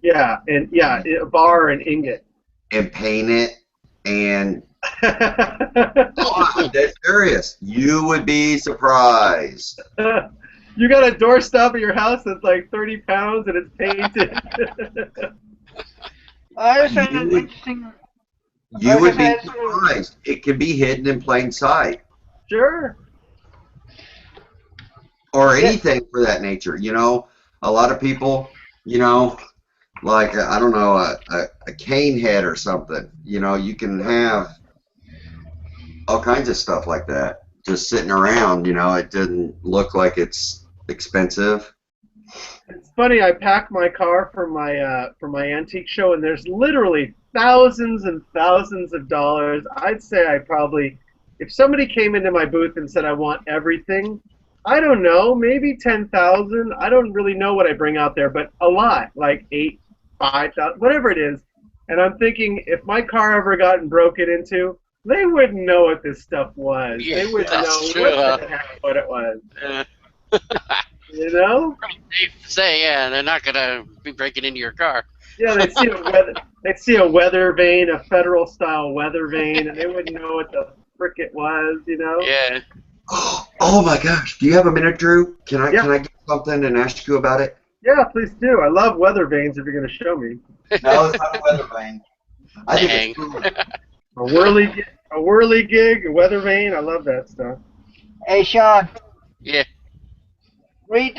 Yeah, and a bar and ingot. And paint it, and I'm dead serious. You would be surprised. You got a doorstop at your house that's like 30 pounds and it's painted. I was trying to interesting. You would be surprised. It can be hidden in plain sight. Sure. Or anything for that nature. A lot of people, like, I don't know, a cane head or something. You can have all kinds of stuff like that just sitting around. It doesn't look like it's expensive. It's funny. I pack my car for my antique show, and there's literally thousands and thousands of dollars. I'd say if somebody came into my booth and said I want everything, I don't know, maybe 10,000. I don't really know what I bring out there, but a lot, like 8, 5,000, whatever it is. And I'm thinking, if my car ever gotten broken into, they wouldn't know what this stuff was. Yeah, they wouldn't know true, what it was. Yeah. You know? Pretty safe to say, yeah, they're not gonna be breaking into your car. Yeah, they'd see a weather vane, a federal style weather vane, and they wouldn't know what the frick it was. Yeah. Oh my gosh! Do you have a minute, Drew? Can I get something and ask you about it? Yeah, please do. I love weather vanes. If you're going to show me. No, it's not a weather vane. I think it's cool. A whirly gig, a weather vane. I love that stuff. Hey, Sean. Yeah. Read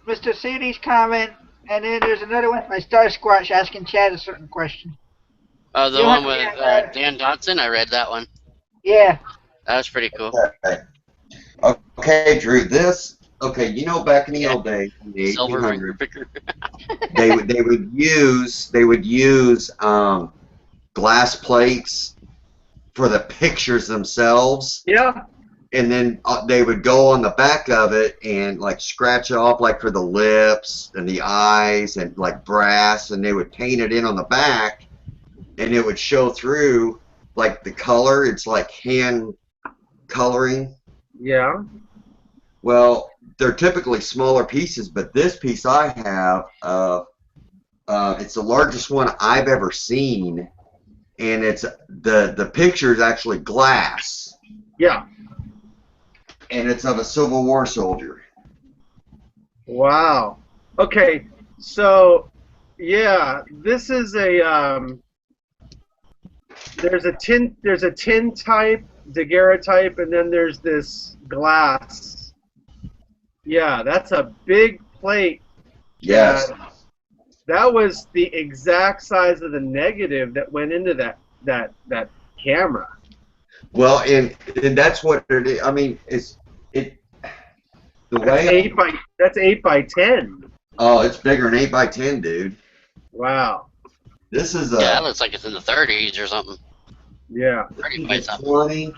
Mr. City's comment, and then there's another one by Sasquatch asking Chad a certain question. Oh, the one with Dan Dotson? I read that one. Yeah. That was pretty cool. Okay, Drew. Back in the old days, in the Silver 1800s, finger picker. they would use glass plates for the pictures themselves. Yeah. And then they would go on the back of it and like scratch off like for the lips and the eyes and like brass, and they would paint it in on the back, and it would show through like the color. It's like hand coloring. Yeah. Well, they're typically smaller pieces, but this piece I have, it's the largest one I've ever seen, and it's the picture is actually glass. Yeah. And it's of a Civil War soldier. Wow. Okay. So, yeah, this is a There's a tin type, daguerreotype, and then there's this glass. Yeah, that's a big plate. Yes. And that was the exact size of the negative that went into that camera. Well, and that's what it is. I mean, the way. That's 8x10. Oh, it's bigger than 8x10, dude. Wow. This is Yeah, it looks like it's in the 30s or something. Yeah. 30 by something. 20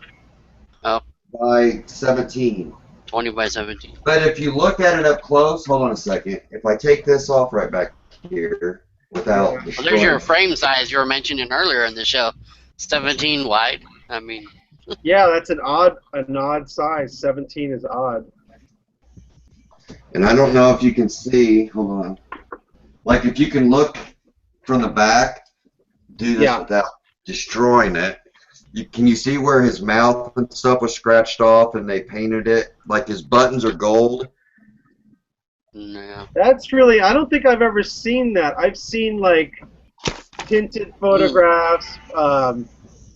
Oh. by 17. 20 by 17. But if you look at it up close, hold on a second. If I take this off right back here without Well, there's your frame size you were mentioning earlier in the show. 17 wide. I mean. Yeah, that's an odd size. 17 is odd. And I don't know if you can see. Hold on. Like if you can look from the back, do this without destroying it. Can you see where his mouth and stuff was scratched off and they painted it? Like his buttons are gold? No. That's really, I don't think I've ever seen that. I've seen like tinted photographs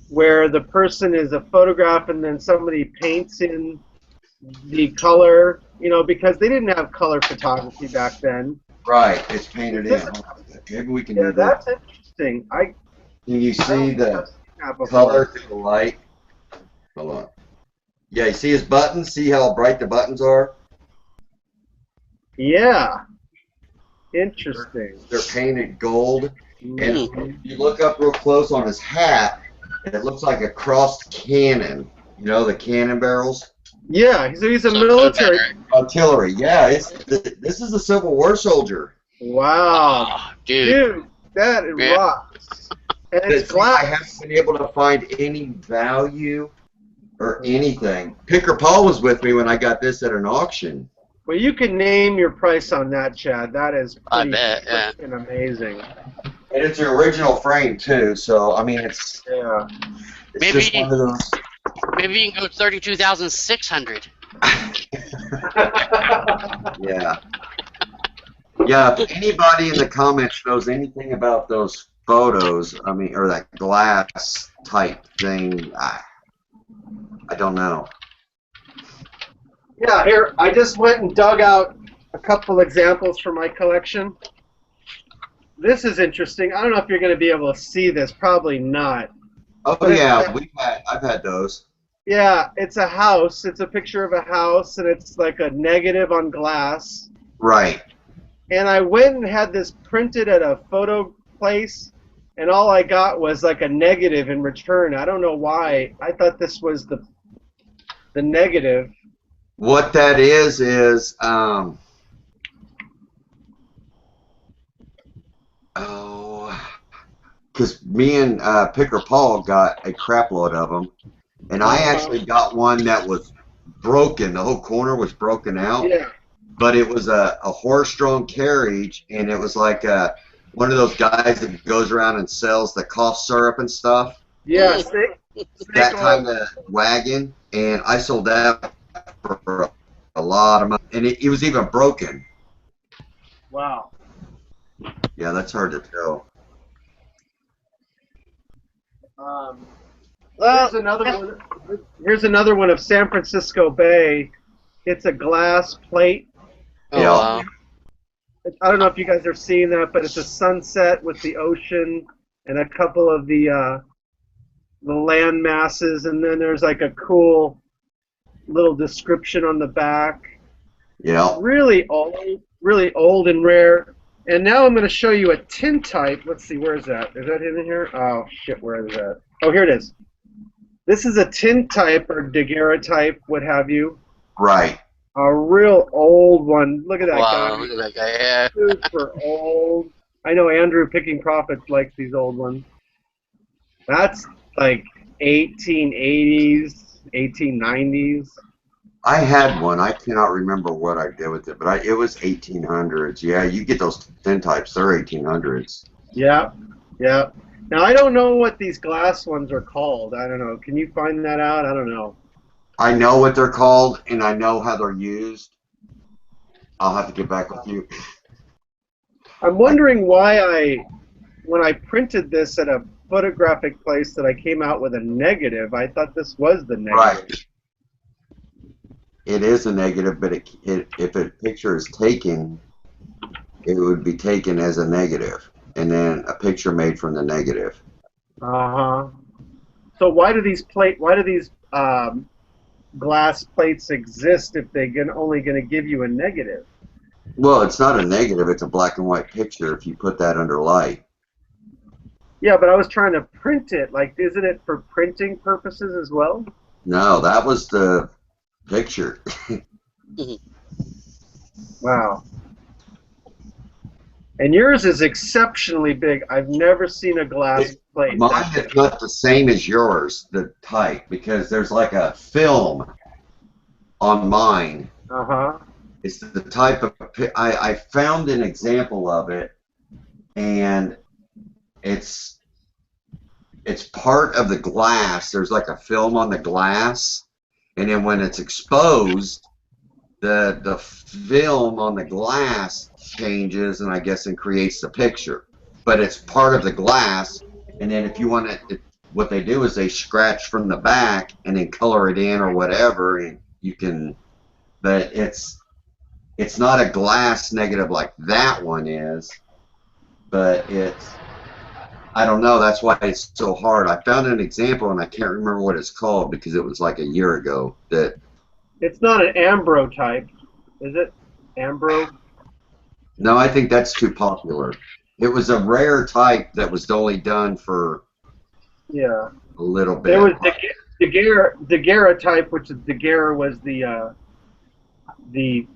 where the person is a photograph and then somebody paints in the color, you know, because they didn't have color photography back then. Right, it's painted in. Maybe we can do that. That's interesting. Can you see the color to the light? Hold on. Yeah, you see his buttons? See how bright the buttons are? Yeah. Interesting. They're painted gold. And if you look up real close on his hat, it looks like a crossed cannon. You know, the cannon barrels? Yeah, he's a military. Artillery, yeah. This is a Civil War soldier. Wow. Oh, dude, that rocks. And it's glass. I haven't been able to find any value or anything. Picker Paul was with me when I got this at an auction. Well, you can name your price on that, Chad. That is pretty amazing. And it's the original frame too, so I mean it's maybe just one of those. Maybe you can go 32,600. Yeah. Yeah, if anybody in the comments knows anything about those photos, I mean, or that glass type thing, I don't know. Yeah, here, I just went and dug out a couple examples from my collection. This is interesting. I don't know if you're going to be able to see this. Probably not. Oh, yeah, I've had those. Yeah, it's a house. It's a picture of a house, and it's like a negative on glass. Right. And I went and had this printed at a photo place, and all I got was like a negative in return. I don't know why. I thought this was the negative. What that is because me and Picker Paul got a crap load of them, and I actually got one that was broken. The whole corner was broken out. Yeah. But it was a horse-drawn carriage, and it was like one of those guys that goes around and sells the cough syrup and stuff. Yeah, that kind of wagon, and I sold that for a lot of money, and it was even broken. Wow. Yeah, that's hard to tell. Here's another one of San Francisco Bay. It's a glass plate. Oh, wow. I don't know if you guys are seeing that, but it's a sunset with the ocean and a couple of the land masses, and then there's like a cool little description on the back. Yeah. Really old and rare. And now I'm going to show you a tin type. Let's see, where is that? Is that in here? Oh, shit, where is that? Oh, here it is. This is a tin type or daguerreotype, what have you. Right. A real old one. Look at that guy. Wow, look at that guy, yeah. Super old. I know Andrew Picking Profits likes these old ones. That's like 1880s, 1890s. I had one. I cannot remember what I did with it, but it was 1800s. Yeah, you get those tin types. They're 1800s. Yeah, yeah. Now, I don't know what these glass ones are called. I don't know. Can you find that out? I don't know. I know what they're called, and I know how they're used. I'll have to get back with you. I'm wondering why when I printed this at a photographic place that I came out with a negative. I thought this was the negative. Right. It is a negative, but if a picture is taken, it would be taken as a negative, and then a picture made from the negative. Uh-huh. So why do these glass plates exist if they're only going to give you a negative? Well, it's not a negative, it's a black and white picture if you put that under light. Yeah, but I was trying to print it. Like, isn't it for printing purposes as well? No, that was the picture. Wow. And yours is exceptionally big. I've never seen a glass plate. Mine is not the same as yours, the type, because there's like a film on mine. Uh-huh. It's the type of, I found an example of it, and it's part of the glass. There's like a film on the glass, and then when it's exposed, the film on the glass changes, and I guess and creates the picture. But it's part of the glass, and then if you want it, what they do is they scratch from the back and then color it in or whatever, and you can. But it's not a glass negative like that one is, but it's, I don't know, that's why it's so hard. I found an example and I can't remember what it's called because it was like a year ago. That it's not an Ambro type, is it? Ambro? No, I think that's too popular. It was a rare type that was only done for a little bit. There was Daguerre type, which is Daguerre was the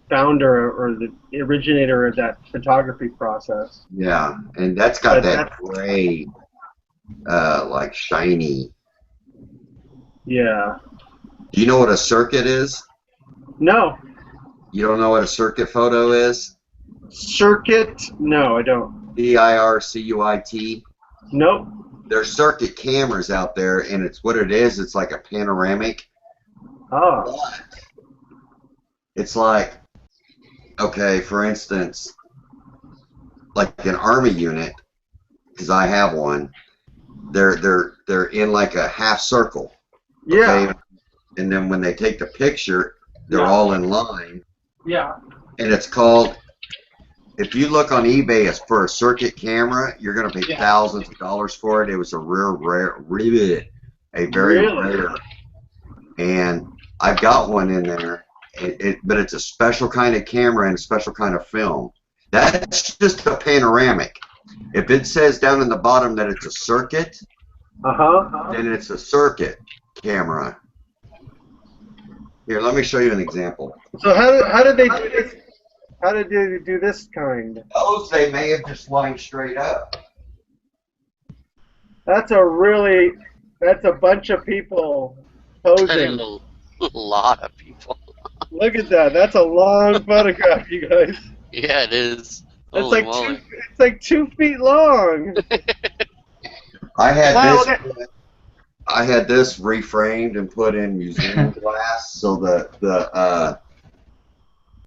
founder or the originator of that photography process. Yeah, and that's got that gray, like shiny. Yeah. Do you know what a circuit is? No. You don't know what a circuit photo is? Circuit? No, I don't. DIRCUIT? Nope. There's circuit cameras out there, and it's what it is. It's like a panoramic. Oh. But it's like, okay, for instance, like an army unit, because I have one. They're in like a half circle. Yeah. Okay? And then when they take the picture, they're all in line. Yeah. And it's called, if you look on eBay for a circuit camera, you're going to pay thousands of dollars for it. It was a very rare. And I've got one in there. But it's a special kind of camera and a special kind of film. That's just a panoramic. If it says down in the bottom that it's a circuit, then it's a circuit camera. Here, let me show you an example. So how did they do this? How did they do this kind? Those they may have just lined straight up. That's a bunch of people posing. A lot of people. Look at that. That's a long photograph, you guys. Yeah, it is. It's like 2 feet long. I had this reframed and put in museum glass so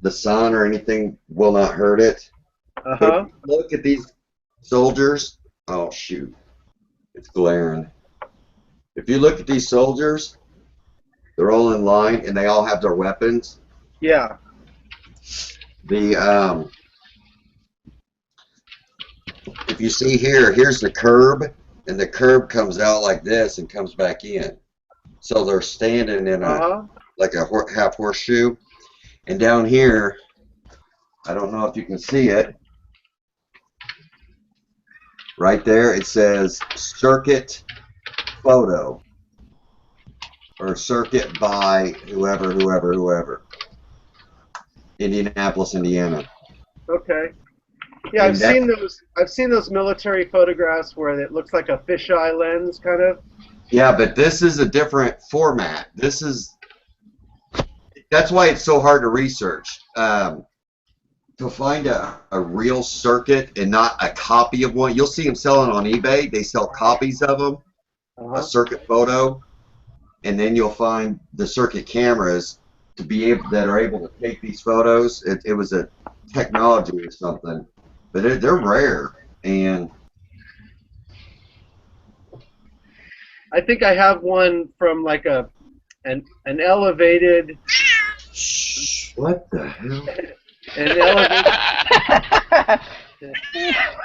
the sun or anything will not hurt it. But if you look at these soldiers. Oh shoot, it's glaring. If you look at these soldiers, they're all in line and they all have their weapons. Yeah. If you see here's the curb, and the curb comes out like this and comes back in. So they're standing in like a half horseshoe. And down here, I don't know if you can see it. Right there, it says circuit photo. Or circuit by whoever. Indianapolis, Indiana. Okay. Yeah, I've seen those military photographs where it looks like a fisheye lens, kind of. Yeah, but this is a different format. That's why it's so hard to research. To find a real circuit and not a copy of one. You'll see them selling on eBay. They sell copies of them, a circuit photo, and then you'll find the circuit cameras that are able to take these photos. It was a technology or something, but they're rare. And I think I have one from like an elevated. What the hell? An elevated.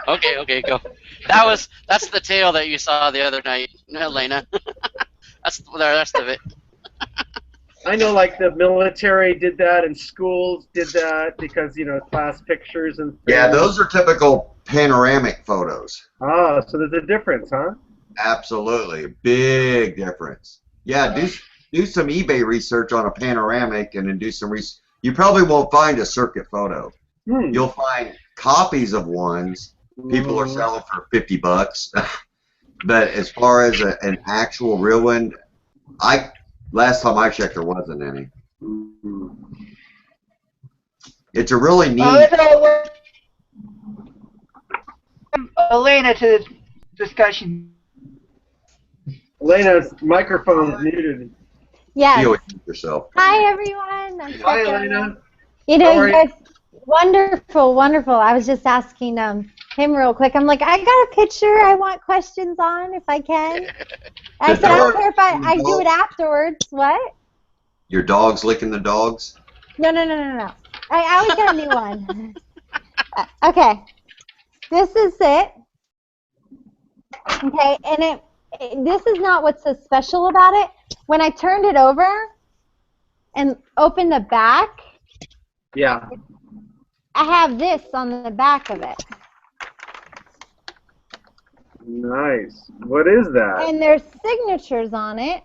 Okay, go. That's the tail that you saw the other night, Elena. That's the rest of it. I know, like the military did that, and schools did that because class pictures and things. Yeah, those are typical panoramic photos. Ah, so there's a difference, huh? Absolutely, a big difference. Yeah, do some eBay research on a panoramic, and then do some research. You probably won't find a circuit photo. You'll find copies of ones. People are selling for $50. But as far as an actual real one, last time I checked, there wasn't any. It's a really neat. Elena to the discussion. Elena's microphone's muted. Yes. Deal with yourself. Hi, everyone. Hi, Elena. You How know, are you guys, wonderful, wonderful. I was just asking him real quick. I'm like, I got a picture I want questions on if I can. I said, I don't care if I do it afterwards. What? Your dog's licking the dogs? No. I always get a new one. Okay. This is it. Okay, and this is not what's so special about it. When I turned it over and opened the back, Yeah. I have this on the back of it. Nice. What is that? And there's signatures on it.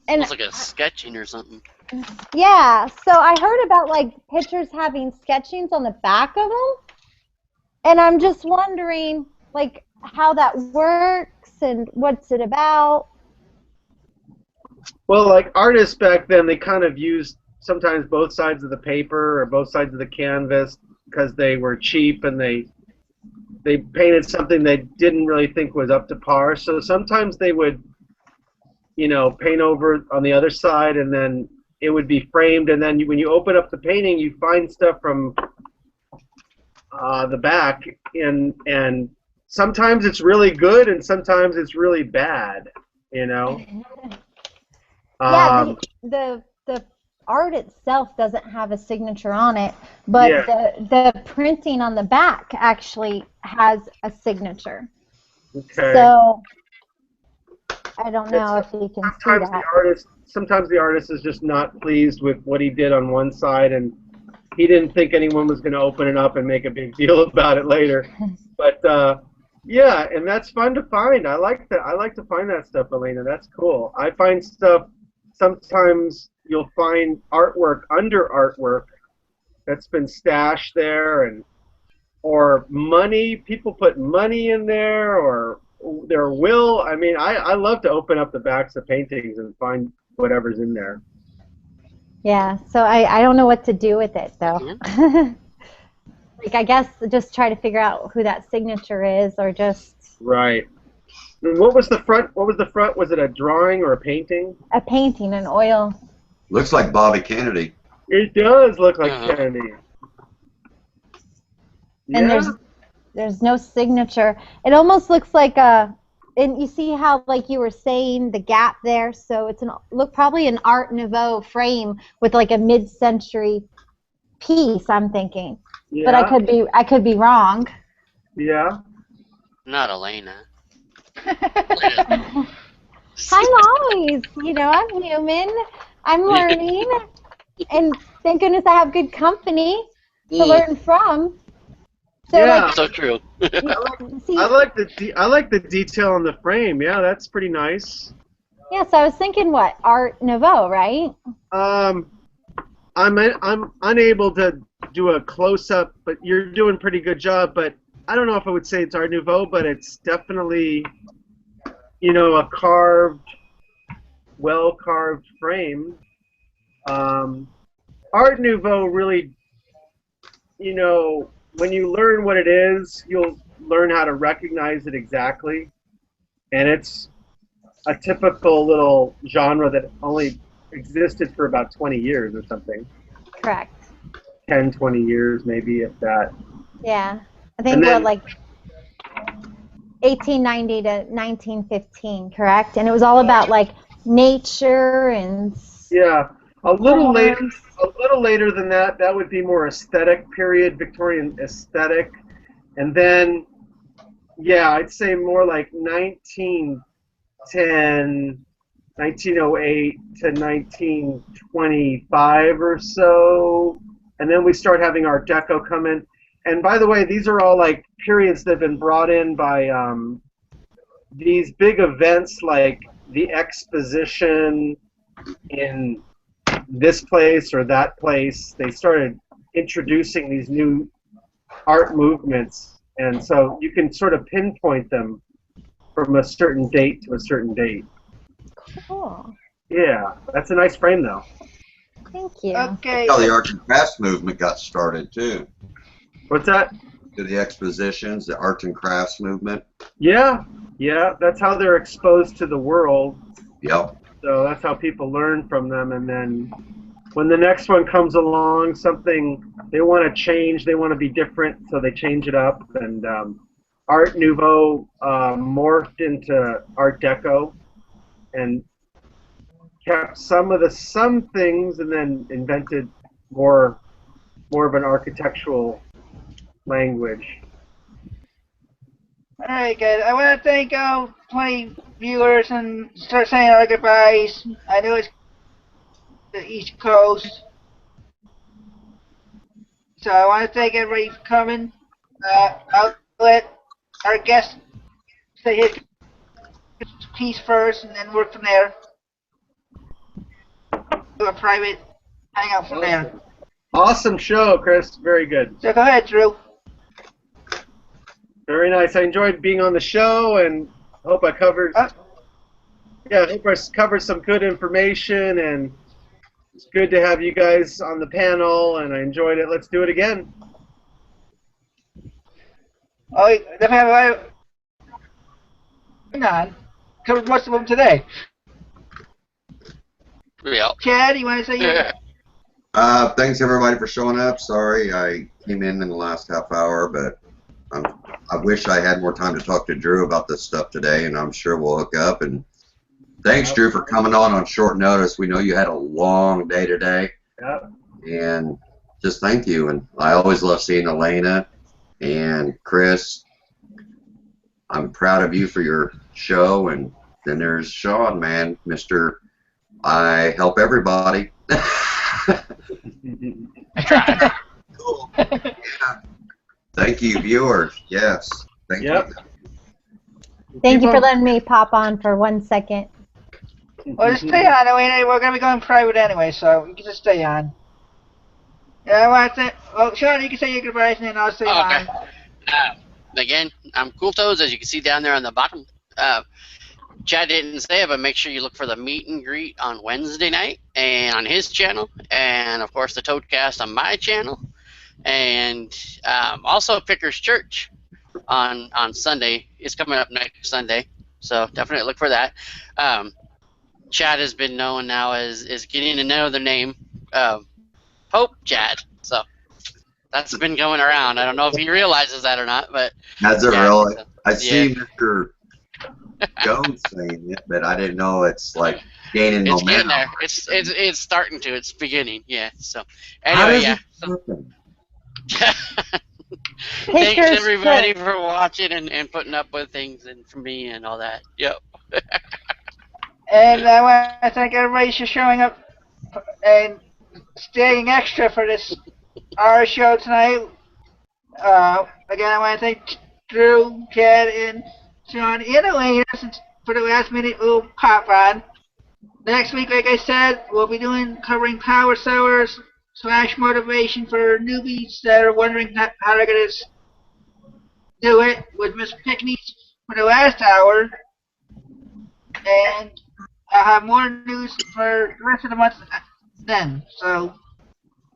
And Looks like a sketching or something. yeah, so I heard about like pictures having sketchings on the back of them. And I'm just wondering like how that works and what's it about. Well, like artists back then, they kind of used sometimes both sides of the paper or both sides of the canvas because they were cheap and they painted something they didn't really think was up to par. So sometimes they would, paint over on the other side, and then it would be framed. And then when you open up the painting, you find stuff from the back, and sometimes it's really good, and sometimes it's really bad. Yeah, the art itself doesn't have a signature on it, but the printing on the back actually has a signature. Okay. So I don't know if you can see that. Sometimes the artist is just not pleased with what he did on one side, and he didn't think anyone was going to open it up and make a big deal about it later. But yeah, and that's fun to find. I like that. I like to find that stuff, Elena. That's cool. I find stuff. Sometimes you'll find artwork under artwork that's been stashed there, or money. People put money in there, or their will. I mean, I love to open up the backs of paintings and find whatever's in there. Yeah, so I don't know what to do with it though. Like I guess just try to figure out who that signature is, or just right. And what was the front? What was the front? Was it a drawing or a painting? A painting, an oil. Looks like Bobby Kennedy. It does look like Kennedy. And there's no signature. It almost looks like and you see how like you were saying the gap there, so it's probably an Art Nouveau frame with like a mid-century piece, I'm thinking. Yeah. But I could be wrong. Yeah. Not Elena. I'm always, I'm human. I'm learning. And thank goodness I have good company to learn from. So yeah. So true. I like the detail on the frame. Yeah, that's pretty nice. Yeah, so I was thinking what? Art Nouveau, right? I'm unable to do a close-up, but you're doing a pretty good job. But I don't know if I would say it's Art Nouveau, but it's definitely, a well-carved frame. Art Nouveau really, when you learn what it is, you'll learn how to recognize it exactly. And it's a typical little genre that only existed for about 20 years or something. Correct. 10, 20 years maybe, if that. Yeah. I think what, like 1890 to 1915, correct? And it was all about like nature and Yeah, a little later. forms. A little later than that, that would be more aesthetic period, Victorian aesthetic, and then yeah, I'd say more like 1910, 1908 to 1925 or so, and then we start having Art Deco come in. And by the way, these are all like periods that have been brought in by these big events like the exposition in this place or that place. They started introducing these new art movements, and so you can sort of pinpoint them from a certain date to a certain date. Cool. Yeah, that's a nice frame though. Thank you. Okay. That's how the arts and crafts movement got started too. What's that? To the expositions, the arts and crafts movement. Yeah, that's how they're exposed to the world. Yep. So that's how people learn from them, and then when the next one comes along, something they want to change, they want to be different, so they change it up. And Art Nouveau morphed into Art Deco, and kept some things, and then invented more of an architectural language. All right, guys. I want to thank all 20 viewers and start saying our goodbyes. I know it's the East Coast, so I want to thank everybody for coming. I'll let our guest say his piece first, and then work from there. Do a private hangout from there. Awesome show, Chris. Very good. So go ahead, Drew. Very nice. I enjoyed being on the show, and hope I covered. I hope I covered some good information, and it's good to have you guys on the panel, and I enjoyed it. Let's do it again. Oh, definitely. Hang on. Covered most of them today. Yeah. Chad, you want to say your... Thanks everybody for showing up. Sorry I came in the last half hour, but I wish I had more time to talk to Drew about this stuff today, and I'm sure we'll hook up. And thanks, Drew, for coming on short notice. We know you had a long day today. Yep. And just thank you. And I always love seeing Elena and Chris. I'm proud of you for your show. And then there's Sean, man, Mr. I help everybody. I tried. Cool. Yeah. Thank you, viewers. Yes. Thank you. Thank you for letting me pop on for 1 second. Well, just stay on. We're going to be going private anyway, so you can just stay on. Yeah, I want to say... Well, Sean, you can say your goodbyes, and then I'll say mine. Again, I'm Cool Toes, as you can see down there on the bottom. Chad didn't say it, but make sure you look for the meet and greet on Wednesday night and on his channel, and of course the Toadcast on my channel, and also Picker's Church on Sunday. It's coming up next Sunday, so definitely look for that. Chad has been known now as getting another name, Pope Chad. So that's been going around. I don't know if he realizes that or not, but has it really? I see yeah. Mr. Jones saying it, but I didn't know it's like gaining It's momentum. getting there. It's starting to. It's beginning. Yeah. So anyway, yeah. Thanks everybody for watching and putting up with things and for me and all that. Yep. And I want to thank everybody for showing up and staying extra for this our show tonight. Again, I want to thank Drew, Chad, and Sean, and Elena for the last minute little pop on. Next week, like I said, we'll be covering power sellers / motivation for newbies that are wondering how they're going to do it with Miss Pickney for the last hour. And I'll have more news for the rest of the month then. So,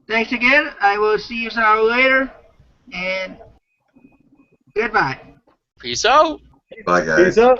thanks again. I will see you all later. And goodbye. Peace out. Bye, guys. Peace out.